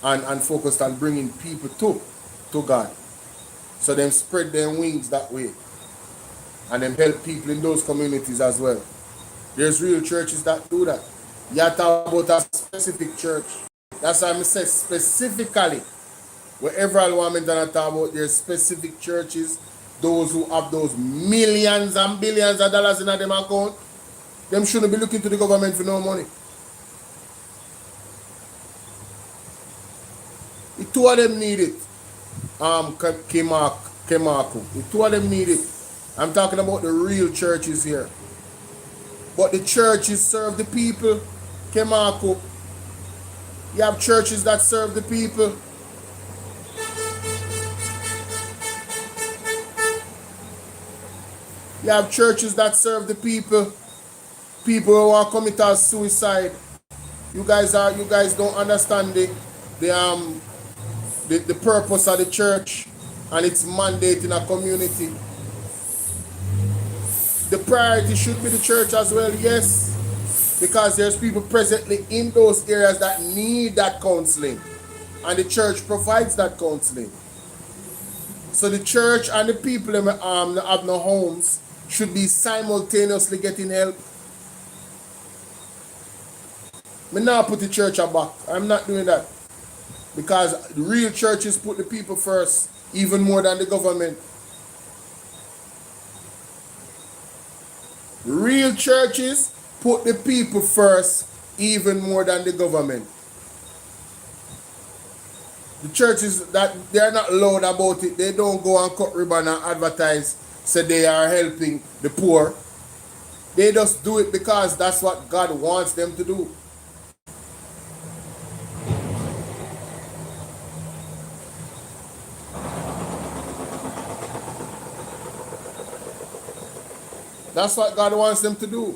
and focused on bringing people to God. So them spread their wings that way. And them help people in those communities as well. There's real churches that do that. You talk about a specific church. That's why I say specifically. Wherever I want to talk about, there's specific churches, those who have those millions and billions of dollars in them account, them shouldn't be looking to the government for no money. The two of them need it. Kemaku. The two of them need it. I'm talking about the real churches here. But the churches serve the people. Kemaku. You have churches that serve the people. You have churches that serve the people. People who want to commit suicide. You guys don't understand the purpose of the church and its mandate in a community. The priority should be the church as well, yes, because there's people presently in those areas that need that counseling, and the church provides that counseling. So the church and the people that have no homes should be simultaneously getting help. Me not put the church aback. I'm not doing that, because the real churches put the people first, even more than the government. Real churches put the people first, even more than the government. The churches that they're not loud about it, they don't go and cut ribbon and advertise, say they are helping the poor. They just do it because that's what God wants them to do. That's what God wants them to do.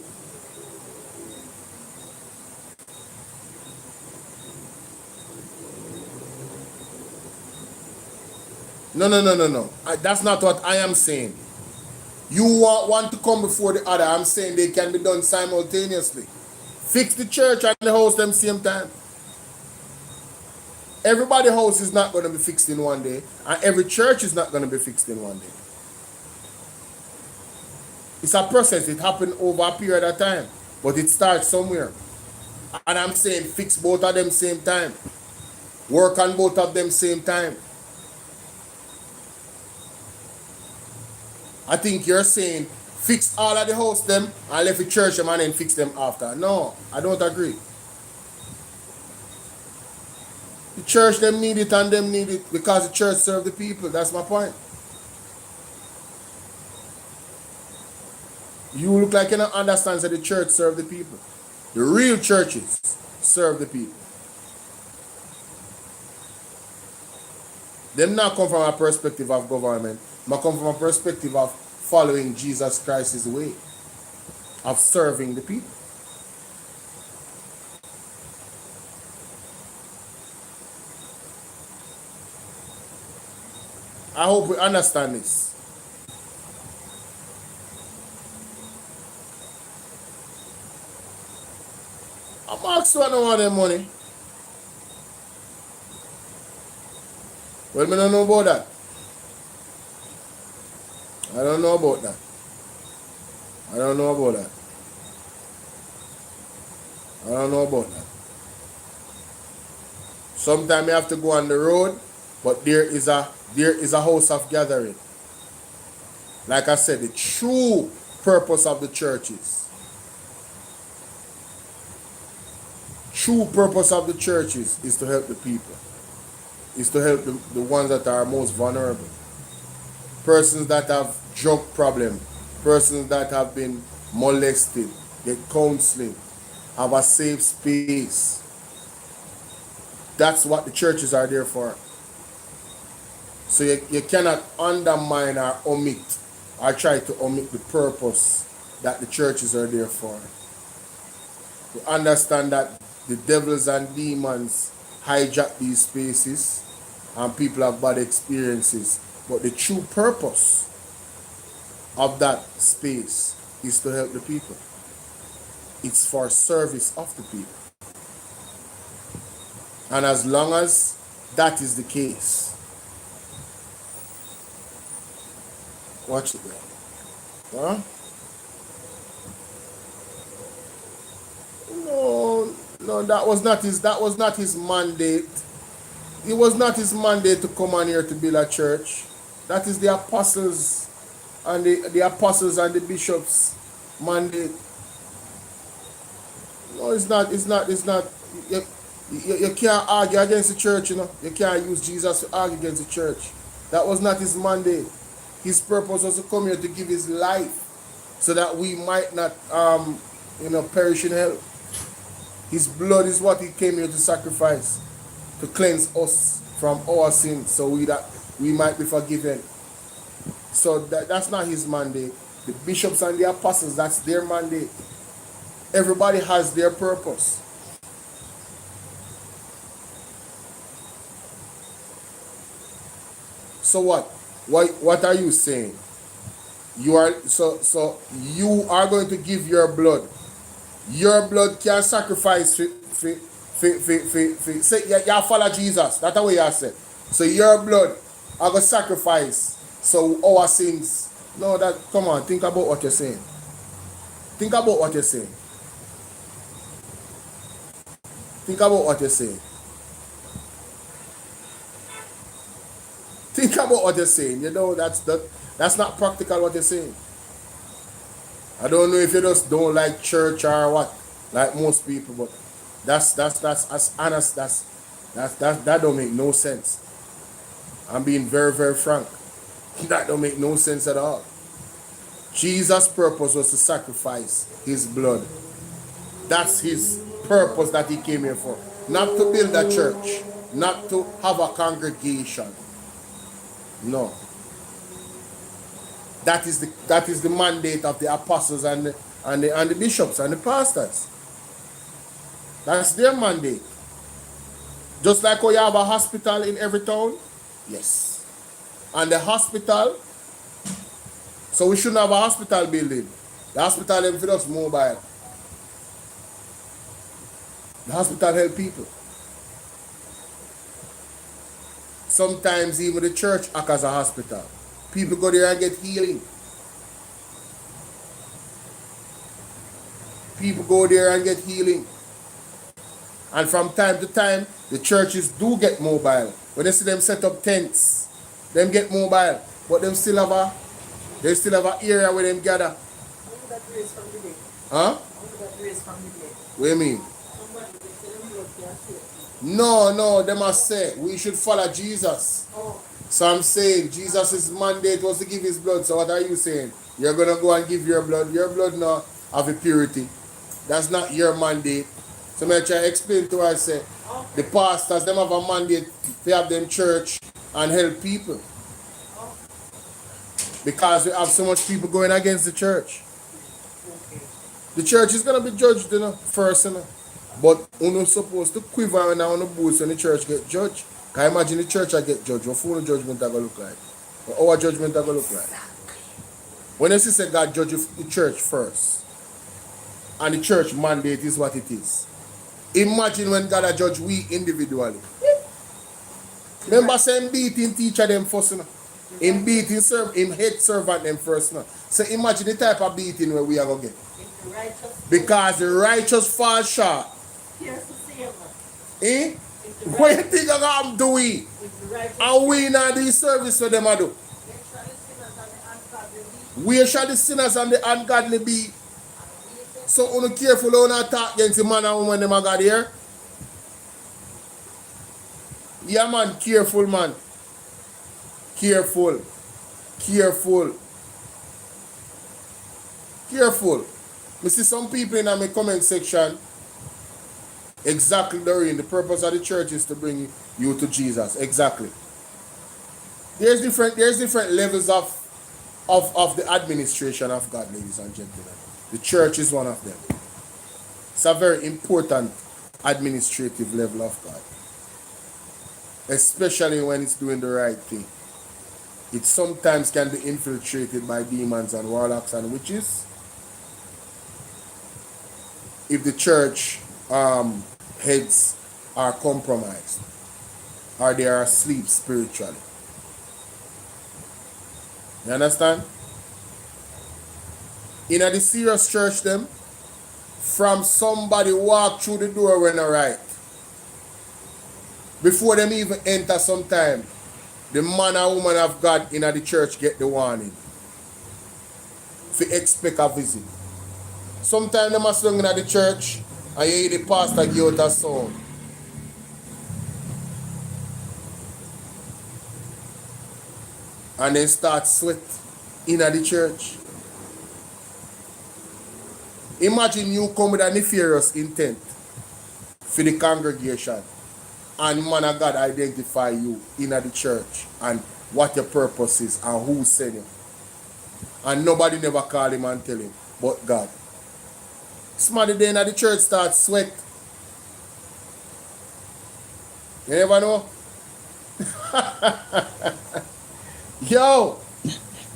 No. That's not what I am saying. You want to come before the other. I'm saying they can be done simultaneously. Fix the church and the house them same time. Everybody's house is not going to be fixed in one day, and every church is not going to be fixed in one day. It's a process. It happens over a period of time, but it starts somewhere. And I'm saying fix both of them same time. Work on both of them same time. I think you're saying fix all of the house them and left the church them and then fix them after. No, I don't agree. The church them need it and them need it because the church serve the people. That's my point. You look like you don't understand that the church serve the people. The real churches serve the people. Them not come from a perspective of government, but come from a perspective of following Jesus Christ's way of serving the people. I hope we understand this. I'm asking one of them money. Well, I don't know about that. I don't know about that. I don't know about that. I don't know about that. Sometimes you have to go on the road, but there is a house of gathering. Like I said, the true purpose of the churches. True purpose of the churches is to help the people. is to help the ones that are most vulnerable. Persons that have drug problem, persons that have been molested, get counseling, have a safe space. That's what the churches are there for. So you cannot undermine or omit or try to omit the purpose that the churches are there for. To understand that the devils and demons hijack these spaces and people have bad experiences. But the true purpose of that space is to help the people. It's for service of the people. And as long as that is the case, watch it there. Huh? No, that was not his mandate. It was not his mandate to come on here to build a church. That is the apostles and the apostles and the bishops' mandate. No, it's not. You can't argue against the church, you know. You can't use Jesus to argue against the church. That was not his mandate. His purpose was to come here to give his life so that we might not perish in hell. His blood is what he came here to sacrifice, to cleanse us from our sins so we might be forgiven. So that's not his mandate. The bishops and the apostles, that's their mandate. Everybody has their purpose. So what? What are you saying? You are going to give your blood. Your blood can sacrifice say you follow Jesus. That's the way I said. So your blood are going to sacrifice so our sins. No, come on, think about what you're saying. Think about what you're saying. Think about what you're saying. Think about what you're saying. You know, that's not practical what you're saying. I don't know if you just don't like church or what, like most people, but that's as honest, that don't make no sense. I'm being very, very frank. That don't make no sense at all. Jesus' purpose was to sacrifice his blood. That's his purpose that he came here for. Not to build a church, not to have a congregation. No. That is the mandate of the apostles and the bishops and the pastors. That's their mandate. Just like how you have a hospital in every town. Yes. And the hospital, so we shouldn't have a hospital building. The hospital is just mobile. The hospital help people. Sometimes even the church acts as a hospital. People go there and get healing. People go there and get healing. And from time to time, the churches do get mobile. When they see them set up tents, them get mobile. But them still have a area where them gather. Huh? What do you mean? No, they must say we should follow Jesus. So I'm saying Jesus' mandate was to give his blood. So what are you saying? You're going to go and give your blood. Your blood now have a purity. That's not your mandate. So I try to explain to her, say, the pastors, them have a mandate to have them church and help people. Because we have so much people going against the church. The church is going to be judged, first, But we're not supposed to quiver when on the boots when the church get judged. Can you imagine the church I get judged? What full judgment are going to look like? What our judgment are going to look like? When you say God judge the church first, and the church mandate is what it is. Imagine when God judge we individually. Remember saying beating teacher them first, in beating him head servant them first. So imagine the type of beating where we are going to get. Because the righteous fall short. Eh? What you think I'm doing? And we not do service for them I do. Where shall the sinners and the ungodly be? So only careful how not talk against the man and woman them I got here. Yeah, man, careful, man. Careful. Careful. Careful. I see some people in my comment section exactly, Doreen. The purpose of the church is to bring you to Jesus. Exactly. There's different levels of the administration of God, ladies and gentlemen. The church is one of them. It's a very important administrative level of God. Especially when it's doing the right thing. It sometimes can be infiltrated by demons and warlocks and witches. If the church heads are compromised or they are asleep spiritually. You understand? In the serious church them, from somebody walk through the door when they're right. Before them even enter sometime, the man or woman of God in the church get the warning. If you expect a visit. Sometimes them are sitting in the church and you hear the pastor give out a song. And then start sweat in the church. Imagine you come with a nefarious intent for the congregation and man of God identify you in the church and what your purpose is and who sent you. And nobody never call him and tell him, but God. Somebody then at the church starts sweat. You never know? Yo!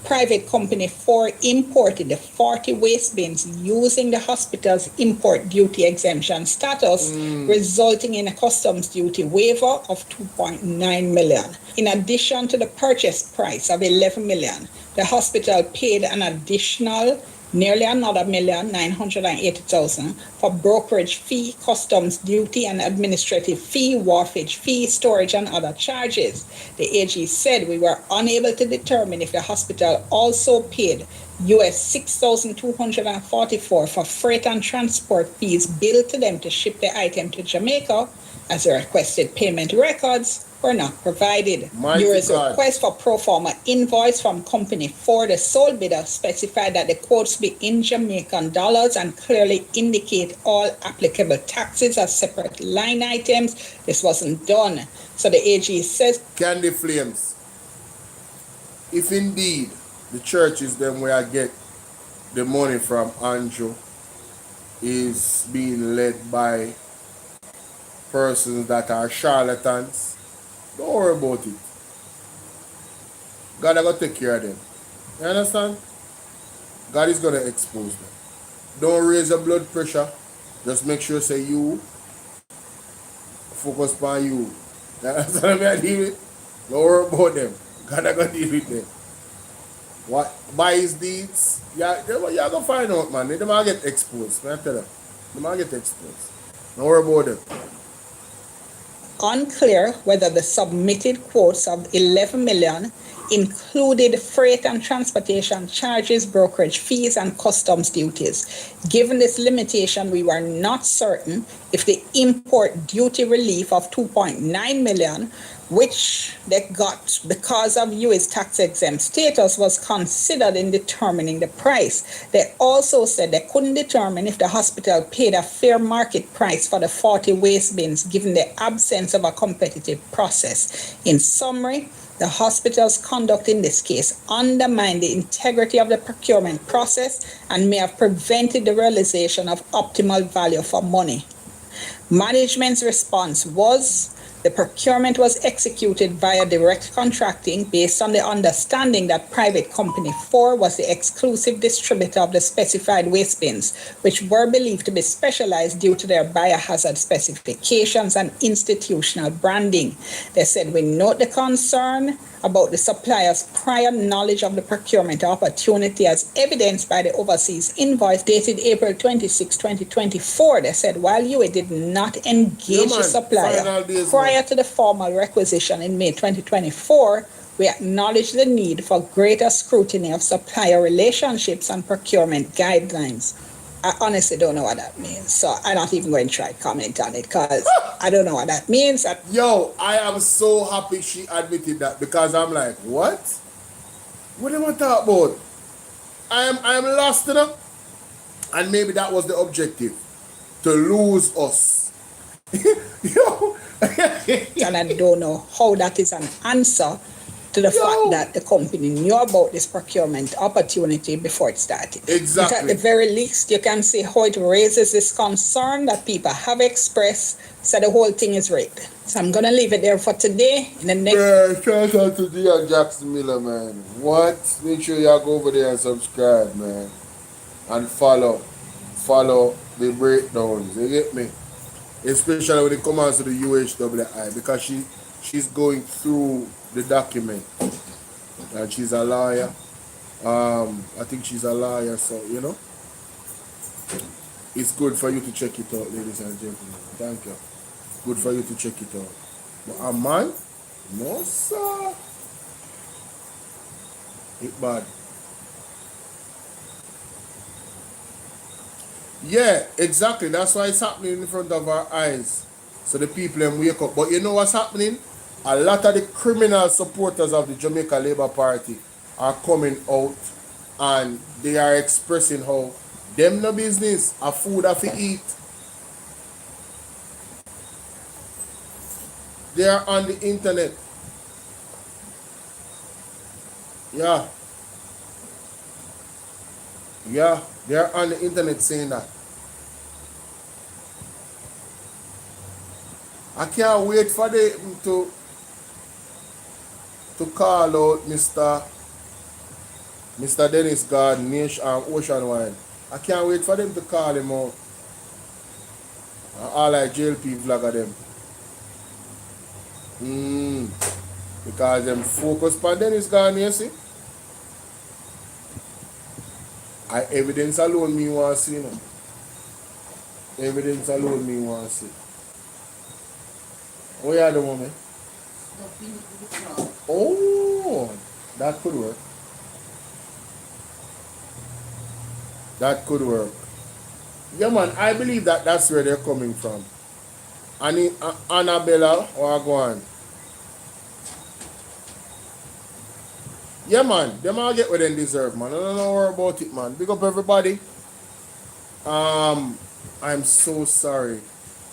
Private company 4 imported the 40 waste bins using the hospital's import duty exemption status, resulting in a customs duty waiver of 2.9 million. In addition to the purchase price of 11 million, the hospital paid an additional nearly another $1,980,000 for brokerage fee, customs duty and administrative fee, wharfage fee, storage and other charges. The AG said we were unable to determine if the hospital also paid US $6,244 for freight and transport fees billed to them to ship the item to Jamaica, as the requested payment records were not provided. During the request for pro forma invoice from Company 4, the sole bidder specified that the quotes be in Jamaican dollars and clearly indicate all applicable taxes as separate line items. This wasn't done. So the AG says, Candy Flames, if indeed the church is them where I get the money from Andrew is being led by persons that are charlatans, don't worry about it. God is going to take care of them. You understand? God is going to expose them. Don't raise your blood pressure. Just make sure say you focus on you. You understand what I deal with? Don't worry about them. God is going to deal with them. What? By his deeds, you're going to find out, man. They're going to get exposed. Man, I tell you. They're going to get exposed. Don't worry about them. Unclear whether the submitted quotes of 11 million included freight and transportation charges, brokerage fees, and customs duties. Given this limitation, we were not certain if the import duty relief of 2.9 million, which they got because of US tax-exempt status, was considered in determining the price. They also said they couldn't determine if the hospital paid a fair market price for the 40 waste bins given the absence of a competitive process. In summary, the hospital's conduct in this case undermined the integrity of the procurement process and may have prevented the realization of optimal value for money. Management's response was the procurement was executed via direct contracting based on the understanding that Private Company 4 was the exclusive distributor of the specified waste bins, which were believed to be specialized due to their biohazard specifications and institutional branding. They said, we note the concern about the supplier's prior knowledge of the procurement opportunity as evidenced by the overseas invoice dated April 26, 2024. They said, while UA did not engage the supplier prior to the formal requisition in May 2024, we acknowledge the need for greater scrutiny of supplier relationships and procurement guidelines. I honestly don't know what that means. So I'm not even going to try to comment on it because I don't know what that means. Yo, I am so happy she admitted that because I'm like, what? What do you want to talk about? I am lost enough. And maybe that was the objective. To lose us. Yo. And I don't know how that is an answer to the fact that the company knew about this procurement opportunity before it started. Exactly. But at the very least, you can see how it raises this concern that people have expressed, so the whole thing is rigged. So I'm going to leave it there for today. In the next... Shout out to Dean Jackson Miller, man. What? Make sure y'all go over there and subscribe, man. And follow the breakdowns. You get me? Especially when it comes to the UHWI, because she's going through the document. And she's a lawyer. I think she's a lawyer, so you know. It's good for you to check it out, ladies and gentlemen. Thank you. Good for you to check it out. But a man? No, sir. It's bad. Yeah, exactly. That's why it's happening in front of our eyes. So the people then wake up. But you know what's happening? A lot of the criminal supporters of the Jamaica Labour Party are coming out and they are expressing how them no business, a food have to eat. They are on the internet. Yeah. Yeah, they are on the internet saying that. I can't wait for them to call out Mr. Dennis Garden, Ocean Wine. I can't wait for them to call him out. And all like JLP vlog of them. Because them focus on Dennis Garden, you see. Evidence alone me want to see, you know. Evidence alone me want to see. Oh yeah, the woman. Oh, that could work. That could work. Yeah, man, I believe that that's where they're coming from. Annabella, or go on. Yeah, man, them all get what they deserve, man. I don't know more about it, man. Big up everybody. I'm so sorry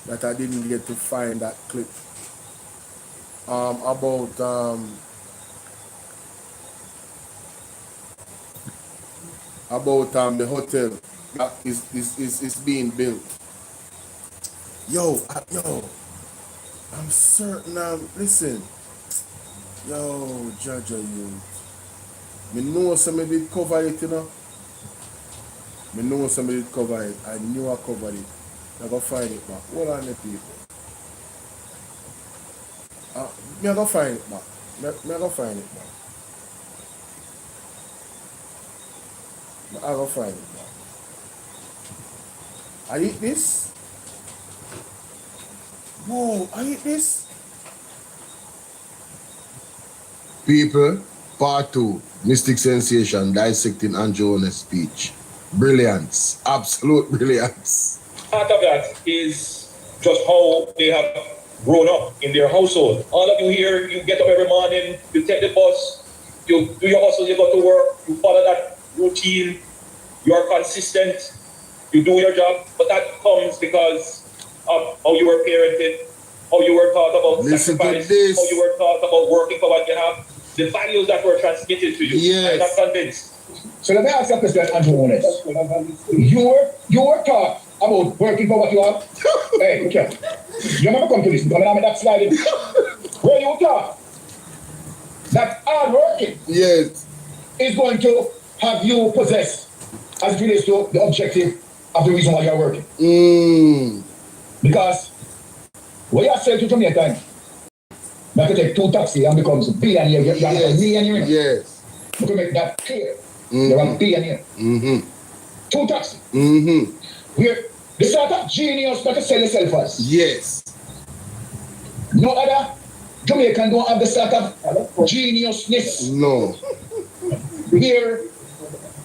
that I didn't get to find that clip. About the hotel that is being built. Yo, I'm certain. Listen, yo, Jaja, you. Me know somebody did cover it, you know. Me know somebody did cover it. I knew I covered it. I go find it back. Hold on, the people. Me I go find it back. Me I go find it back. I go find it back. I eat this. Whoa, I eat this. People, part 2. Mystic Sensation dissecting Andrew Holness' speech. Brilliance. Absolute brilliance. Part of that is just how they have grown up in their household. All of you here, you get up every morning, you take the bus, you do your hustle, you go to work, you follow that routine, you are consistent, you do your job, but that comes because of how you were parented, how you were taught about sacrifice, how you were taught about working for what you have, the values that were transmitted to you. Yes. I'm not convinced. So let me ask you a question, Andrew Holness. You were taught about working for what you have? Hey, okay. You never come to this because I'm that slide. Where you taught that hard working is going to have you possess as it relates to the objective of the reason why you're working. Because when you sell to Jamaica, you have to take 2 taxis and becomes a billionaire. You're not a millionaire. Yes. You can make that clear. You're a billionaire. 2 taxis. Where the sort of genius that you sell yourself as. Yes. No other Jamaican don't have the sort of geniusness. No. Here,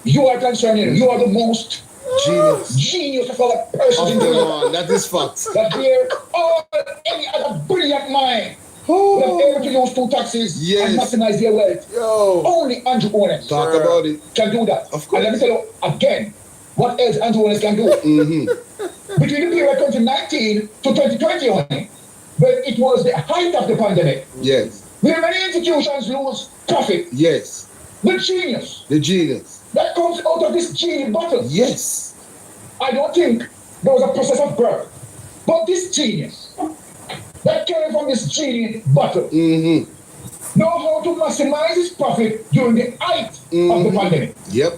you are concerned, you are the most Genius. Genius of our persons in Jamaica. That is fact. That there are any other brilliant mind would have able to use 2 taxes and maximize their wealth. Only Andrew Holness Talk about it. can do that. Of course. And let me tell you again, what else Andrew Holness can do? Between the period 2019 to 2020, honey, when it was the height of the pandemic, where many institutions lose profit, the genius that comes out of this genie bottle. I don't think there was a process of birth, but this genius that came from this genie bottle know how to maximize his profit during the height of the pandemic.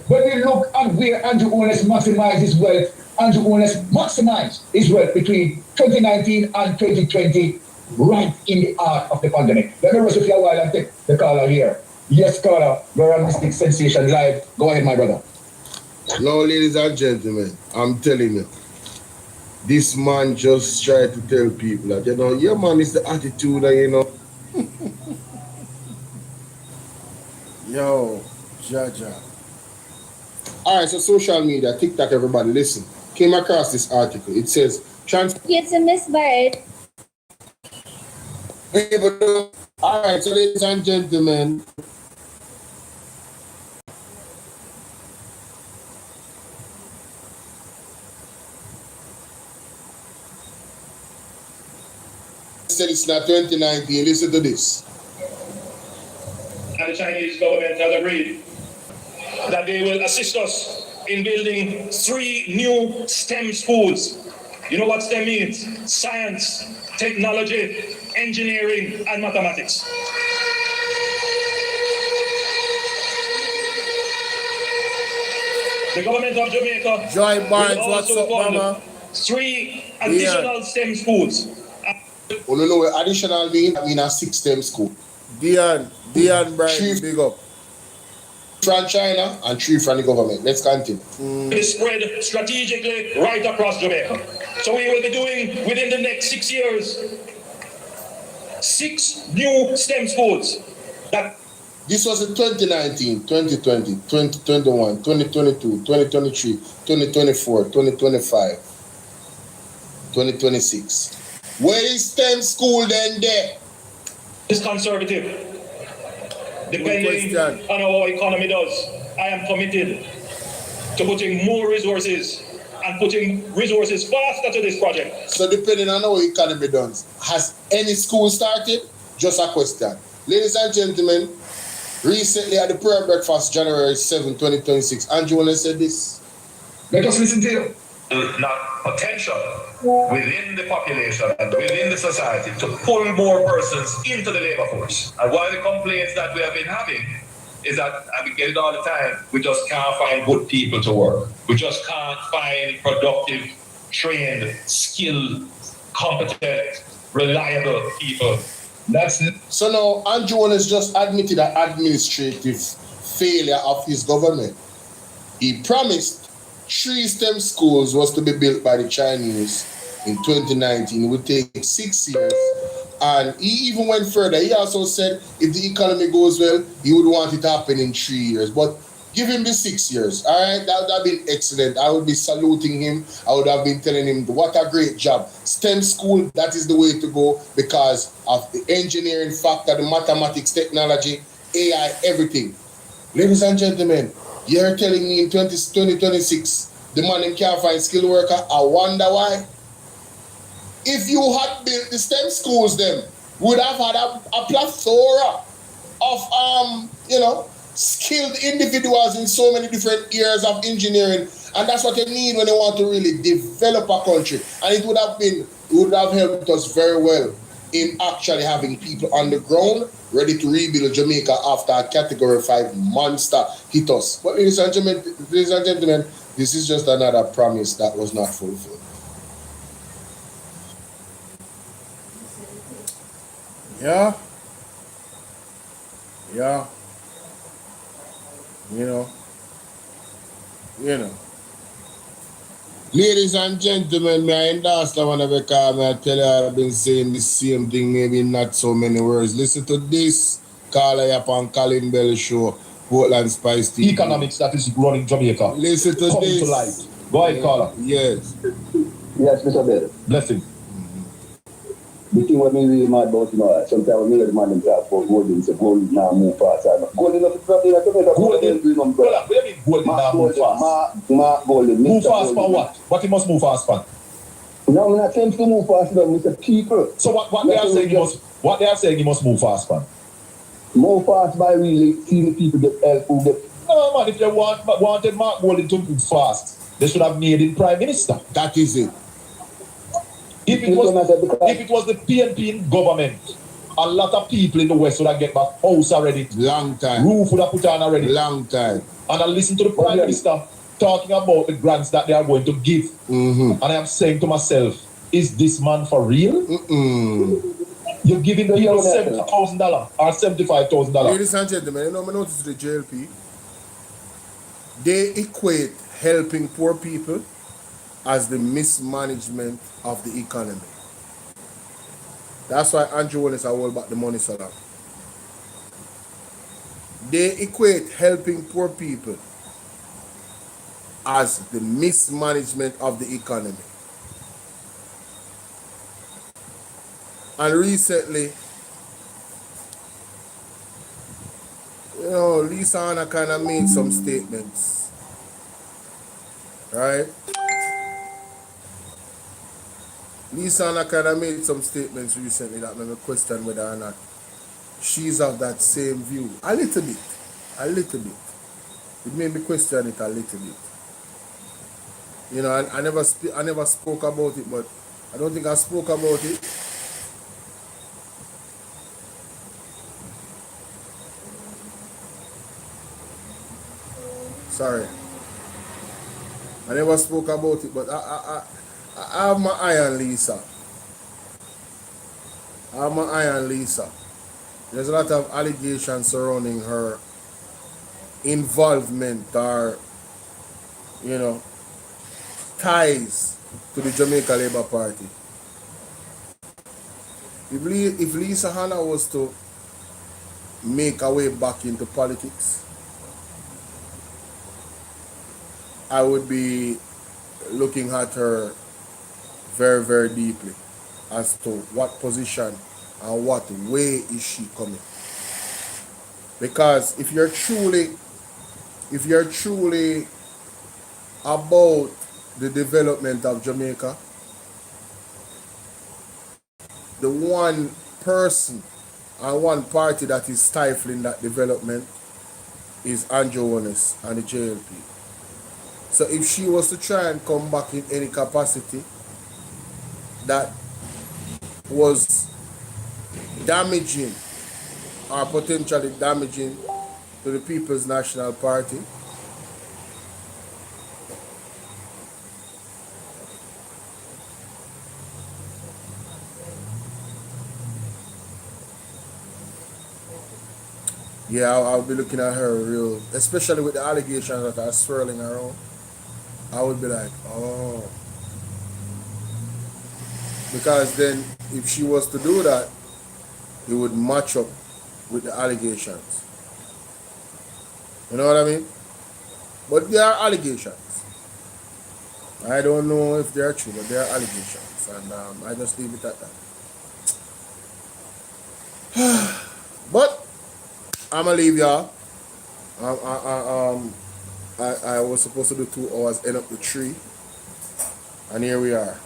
When we look at where Andrew Holness maximized his wealth, Andrew Holness maximized his wealth between 2019 and 2020, right in the heart of the pandemic. Let me rest with you a while and take the caller here. Yes, caller, you're on Mystic Sensation Live. Go ahead, my brother. Now, ladies and gentlemen, I'm telling you, this man just tried to tell people that, you know, yeah, man, it's the attitude that, you know. Yo, Jaja. All right, so social media, TikTok, everybody, listen. Came across this article. It says, It's a misbird. All right, so ladies and gentlemen, said it's not 2019. Listen to this. And the Chinese government has agreed that they will assist us in building 3 new STEM schools. You know what STEM means? Science, technology, engineering, and mathematics. The government of Jamaica Joy Barnes, will what's also up, fund mama? 3 additional STEM schools. Oh, no, what additional mean? I mean a 6 STEM school. Dion Brian, big up. 3 from China and 3 from the government. Let's continue. Is spread strategically right across Jamaica. So we will be doing, within the next 6 years, 6 new STEM schools. This was in 2019, 2020, 2021, 2022, 2023, 2024, 2025, 2026. Where is STEM school then there? It's conservative. Depending on how our economy does, I am committed to putting more resources and putting resources faster to this project. So depending on how the economy does, has any school started? Just a question. Ladies and gentlemen, recently at the prayer breakfast, January 7, 2026, Andrew Holness said this. Let us listen to you. Not potential within the population and within the society to pull more persons into the labor force. And one of the complaints that we have been having is that, and we get it all the time, we just can't find good people to work. We just can't find productive, trained, skilled, competent, reliable people. That's it. So now Andrew Holness just admitted an administrative failure of his government. He promised 3 STEM schools was to be built by the Chinese in 2019. It would take 6 years. And he even went further. He also said if the economy goes well, he would want it to happen in 3 years. But give him the 6 years. All right, that would have been excellent. I would be saluting him. I would have been telling him what a great job. STEM school, that is the way to go because of the engineering factor, the mathematics, technology, AI, everything. Ladies and gentlemen, you're telling me in 2026, the man can't find skilled worker? I wonder why. If you had built the STEM schools, then would have had a plethora of skilled individuals in so many different areas of engineering, and that's what you need when you want to really develop a country. And it would have helped us very well in actually having people on the ground ready to rebuild Jamaica after a Category 5 monster hit us. But ladies and gentlemen, this is just another promise that was not fulfilled. Yeah. You know. Ladies and gentlemen, may I endorse that one because I tell you I've been saying the same thing, maybe not so many words. Listen to this. Call up on Colin Bell Show, Portland Spice TV. Economics that is running Jamaica. Listen to coming this. To light. Go ahead, caller. Yes. Yes, Mr. Bell. Blessing. The thing what me really mad about, you know, sometimes when me hear the man them talk about gold, they say gold now move fast. Gold enough to drop in a Jamaica. Gold in, what do you mean gold now move fast? Mark Gold. Move fast for what? What he must move fast for? No, I'm not saying to move fast, no, Mr. People. So what they are saying he must move fast for? Move fast by really seeing the people get help who get. No man, if they wanted Mark Gold to move fast, they should have made him Prime Minister. That is it. If it was the PNP government, a lot of people in the West would have get back house already. Long time. Roof would have put on already. Long time. And I listen to the Prime Minister talking about the grants that they are going to give. And I am saying to myself, is this man for real? You're giving people $70,000 or $75,000. Ladies and gentlemen, you know, I noticed the JLP, they equate helping poor people as the mismanagement of the economy. That's why Andrew Holness I hold back the money so long. They equate helping poor people as the mismanagement of the economy. And recently, you know, Lisa Anna kind of made some statements, right? Lisa Anna kind of made some statements recently that made me question whether or not she's of that same view. A little bit. A little bit. It made me question it a little bit. You know, I never spoke about it, but I don't think I spoke about it. Sorry. I never spoke about it, but I have my eye on Lisa. I have my eye on Lisa. There's a lot of allegations surrounding her involvement or, you know, ties to the Jamaica Labour Party. If Lisa Hanna was to make her way back into politics, I would be looking at her very, very deeply as to what position and what way is she coming. Because if you're truly about the development of Jamaica, the one person and one party that is stifling that development is Andrew Holness and the JLP. So if she was to try and come back in any capacity that was damaging or potentially damaging to the People's National Party, yeah, I'll be looking at her real, especially with the allegations that are swirling around. I would be like, oh. Because then if she was to do that, it would match up with the allegations. You know what I mean? But there are allegations. I don't know if they are true, but there are allegations. And I just leave it at that. But I'm going to leave y'all. I was supposed to do 2 hours, end up to 3. And here we are.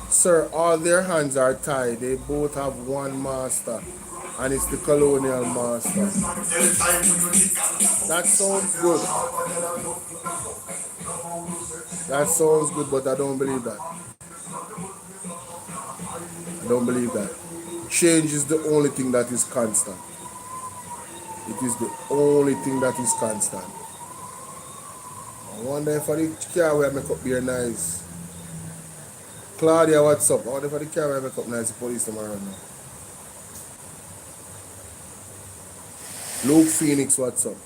Sir, all their hands are tied. They both have one master. And it's the colonial master. That sounds good. That sounds good, but I don't believe that. I don't believe that. Change is the only thing that is constant. It is the only thing that is constant. I wonder if the car will make up here nice. Claudia, what's up? I wonder if the car will make up nice. The police tomorrow now. Luke Phoenix, what's up?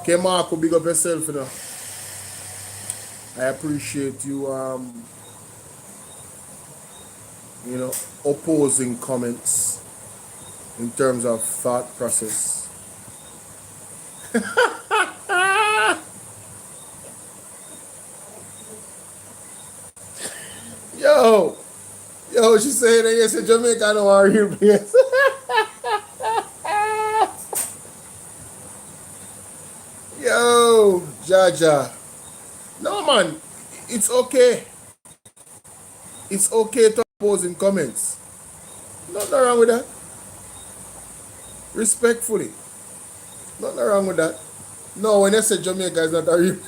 Okay, Marco, big up yourself, you know. I appreciate you, you know, opposing comments in terms of thought process. Yo, she saying that yes, Jamaica don't want real place. Yo, Jaja. No man, it's okay. It's okay to pose in comments. Nothing wrong with that. Respectfully. Nothing wrong with that. No, when I say Jamaica is not a real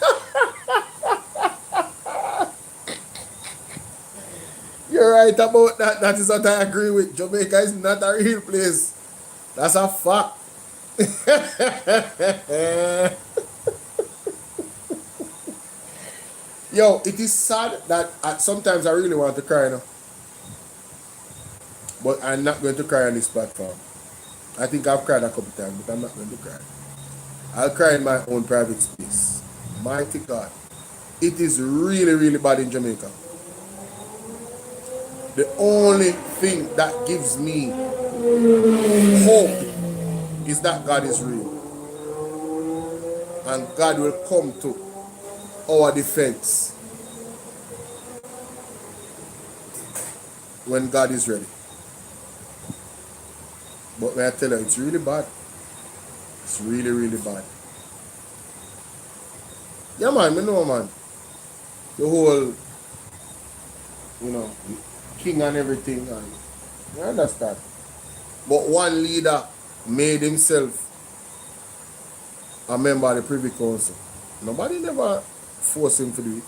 You're right about that. That is what I agree with. Jamaica is not a real place. That's a fact. Yo, it is sad that sometimes I really want to cry now. But I'm not going to cry on this platform. I think I've cried a couple times, but I'm not going to cry. I'll cry in my own private space. Mighty God. It is really, really bad in Jamaica. The only thing that gives me hope is that God is real. And God will come to our defense when God is ready. But may I tell you, it's really bad. It's really, really bad. Yeah, man, me know, man. The whole, king and everything, and you understand. But one leader made himself a member of the Privy Council. Nobody never forced him to do it.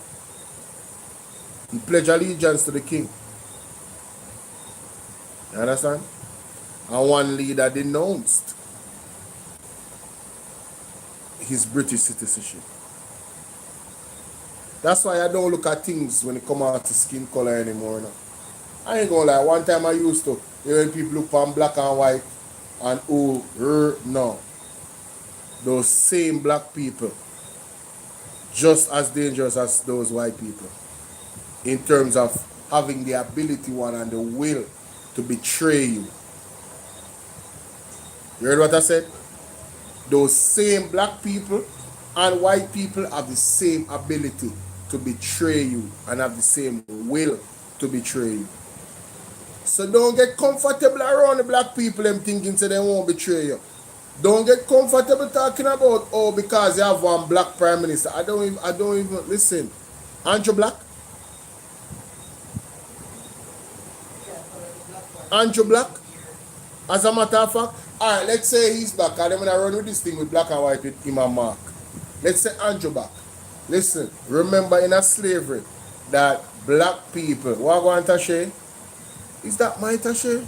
He pledged allegiance to the king. You understand? And one leader denounced his British citizenship. That's why I don't look at things when it come out to skin color anymore now. I ain't gonna lie, one time I used to, when people look on black and white and no. Those same black people, just as dangerous as those white people, in terms of having the ability and the will to betray you. You heard what I said? Those same black people and white people have the same ability to betray you and have the same will to betray you. So don't get comfortable around the black people them thinking so they won't betray you. Don't get comfortable talking about, because you have one black prime minister. I don't even listen. Andrew Black? Andrew Black? As a matter of fact, alright, let's say he's black, and I'm gonna run with this thing with black and white with him and Mark. Let's say Andrew Black. Listen, remember in a slavery that black people, what go on Tashe? Is that my Tashe?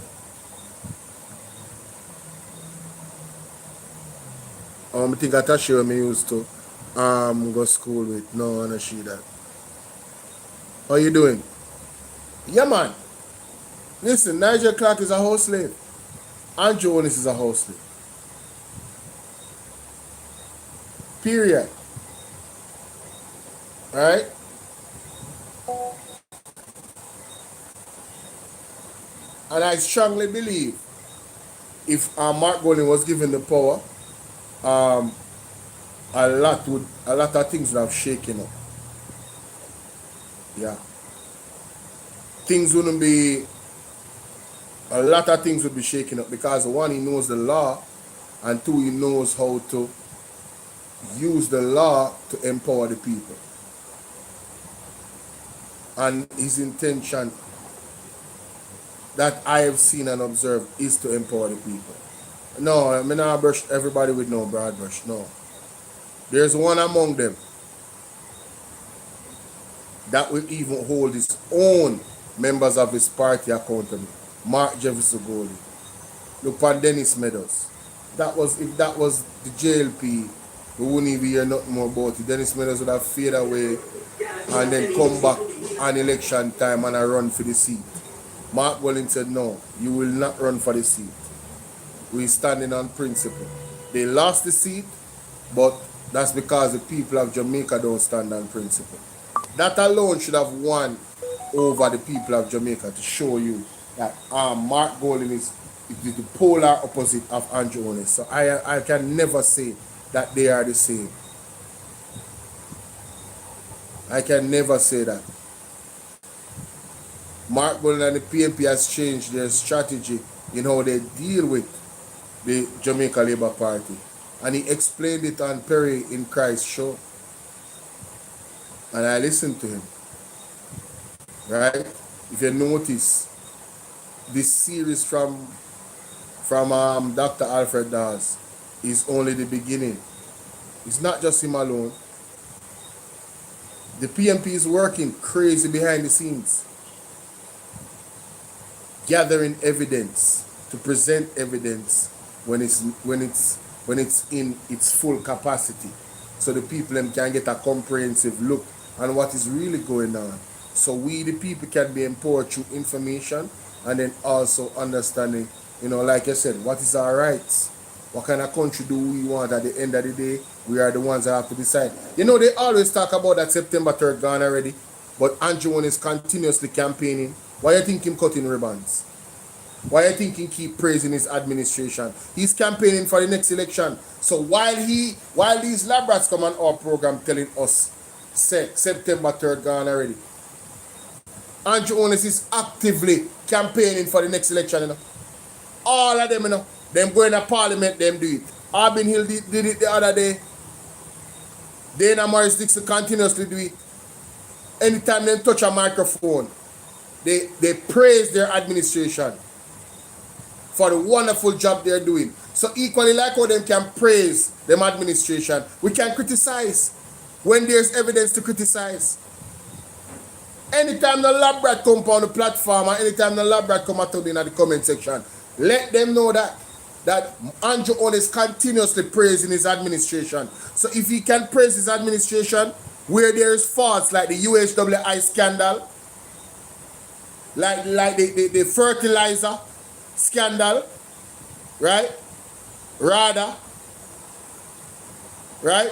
I think I Tashe me used to go school with. No, I don't see that. How you doing? Yeah, man. Listen, Nigel Clark is a house slave. Andrew Holness is a house slave. Period. Right? And I strongly believe if Mark Golding was given the power, a lot of things would have shaken up. Yeah. A lot of things would be shaken up because one, he knows the law, and two, he knows how to use the law to empower the people. And his intention that I have seen and observed is to empower the people. No, I mean not brush everybody with no broad brush, no. There's one among them that will even hold his own members of his party accountable. Mark Jefferson Goldie. Look on Dennis Meadows. If that was the JLP, we wouldn't even hear nothing more about it. Dennis Meadows would have faded away and then come back on election time and run for the seat. Mark Golding said, no, you will not run for the seat. We're standing on principle. They lost the seat, but that's because the people of Jamaica don't stand on principle. That alone should have won over the people of Jamaica to show you that Mark Golding is the polar opposite of Andrew Holness. So I can never say that they are the same. I can never say that. Mark Gold and the PNP has changed their strategy in how they deal with the Jamaica Labour Party. And he explained it on Perry in Christ's show. And I listened to him. Right? If you notice, this series from Dr. Alfred Dawes is only the beginning. It's not just him alone. The PMP is working crazy behind the scenes, gathering evidence to present evidence when it's in its full capacity, so the people can get a comprehensive look on what is really going on. So we, the people, can be empowered through information and then also understanding, like I said, what is our rights? What kind of country do we want? At the end of the day, we are the ones that have to decide. They always talk about that September 3rd gone already, but Andrew is continuously campaigning. Why do you think him cutting ribbons? Why do you think he keep praising his administration? He's campaigning for the next election. So while these lab rats come on our program telling us, say, September 3rd gone already, Andrew Holness is actively campaigning for the next election. All of them, them going to parliament, them do it. Arbin Hill did it the other day. Dana Morris Dixon continuously do it. Anytime they touch a microphone, they praise their administration for the wonderful job they're doing. So equally like how them can praise them administration, we can criticize when there's evidence to criticize. Anytime the lab rat come on the platform, or anytime the lab rat come out in the comment section, let them know that Andrew Holness continuously praising his administration. So if he can praise his administration where there is faults like the UHWI scandal, like the fertilizer scandal, right? Rather, right?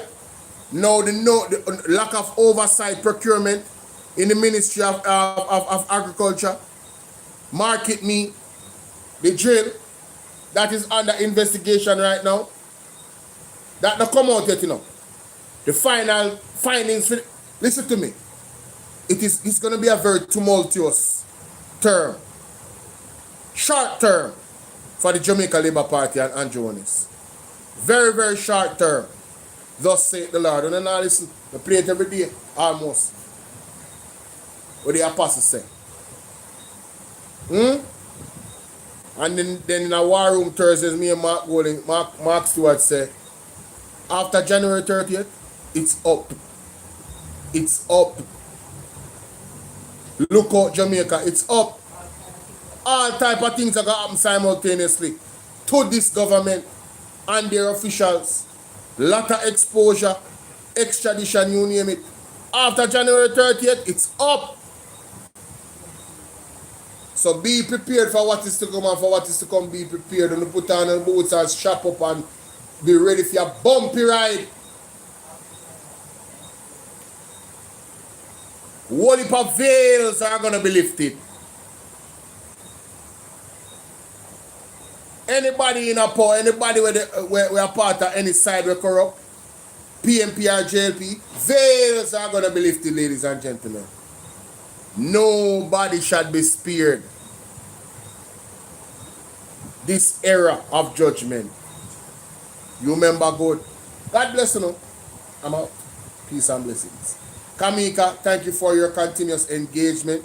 Now the lack of oversight procurement in the Ministry of Agriculture, market meat, the drill that is under investigation right now, that not come out yet, The final findings, listen to me. It's going to be a very tumultuous term, short term for the Jamaica Labour Party and Andrew Holness. Very, very short term. Thus saith the Lord. And then I listen, I play it every day, almost. What the apostles say. And then in a war room Thursdays, me and Mark Stewart say, after January 30th, it's up. It's up. Look out, Jamaica, it's up. All type of things are going to happen simultaneously to this government and their officials. Lot of exposure, extradition, you name it. After January 30th, it's up. So be prepared for what is to come, and for what is to come, be prepared. And put on the boots and strap up and be ready for your bumpy ride. Whole heap of veils are going to be lifted. Anybody in a power, anybody where a part of any side we corrupt, PMP or JLP, veils are going to be lifted, ladies and gentlemen. Nobody shall be spared this era of judgment. You remember God. God bless you. I'm out. Peace and blessings. Kamika, thank you for your continuous engagement.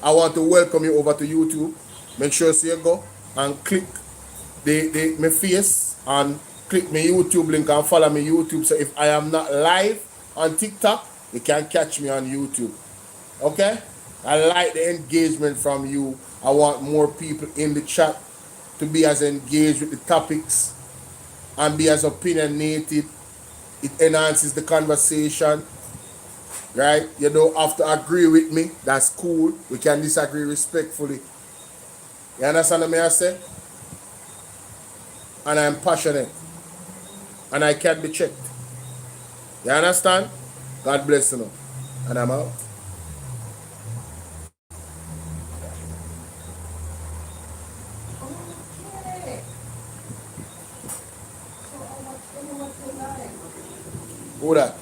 I want to welcome you over to YouTube. Make sure you go and click my face and click my YouTube link and follow me YouTube. So if I am not live on TikTok, you can catch me on YouTube. Okay? I like the engagement from you. I want more people in the chat to be as engaged with the topics and be as opinionated. It enhances the conversation. Right? You don't have to agree with me. That's cool. We can disagree respectfully. You understand what I say? And I'm passionate. And I can be checked. You understand? God bless you. And I'm out. Who that?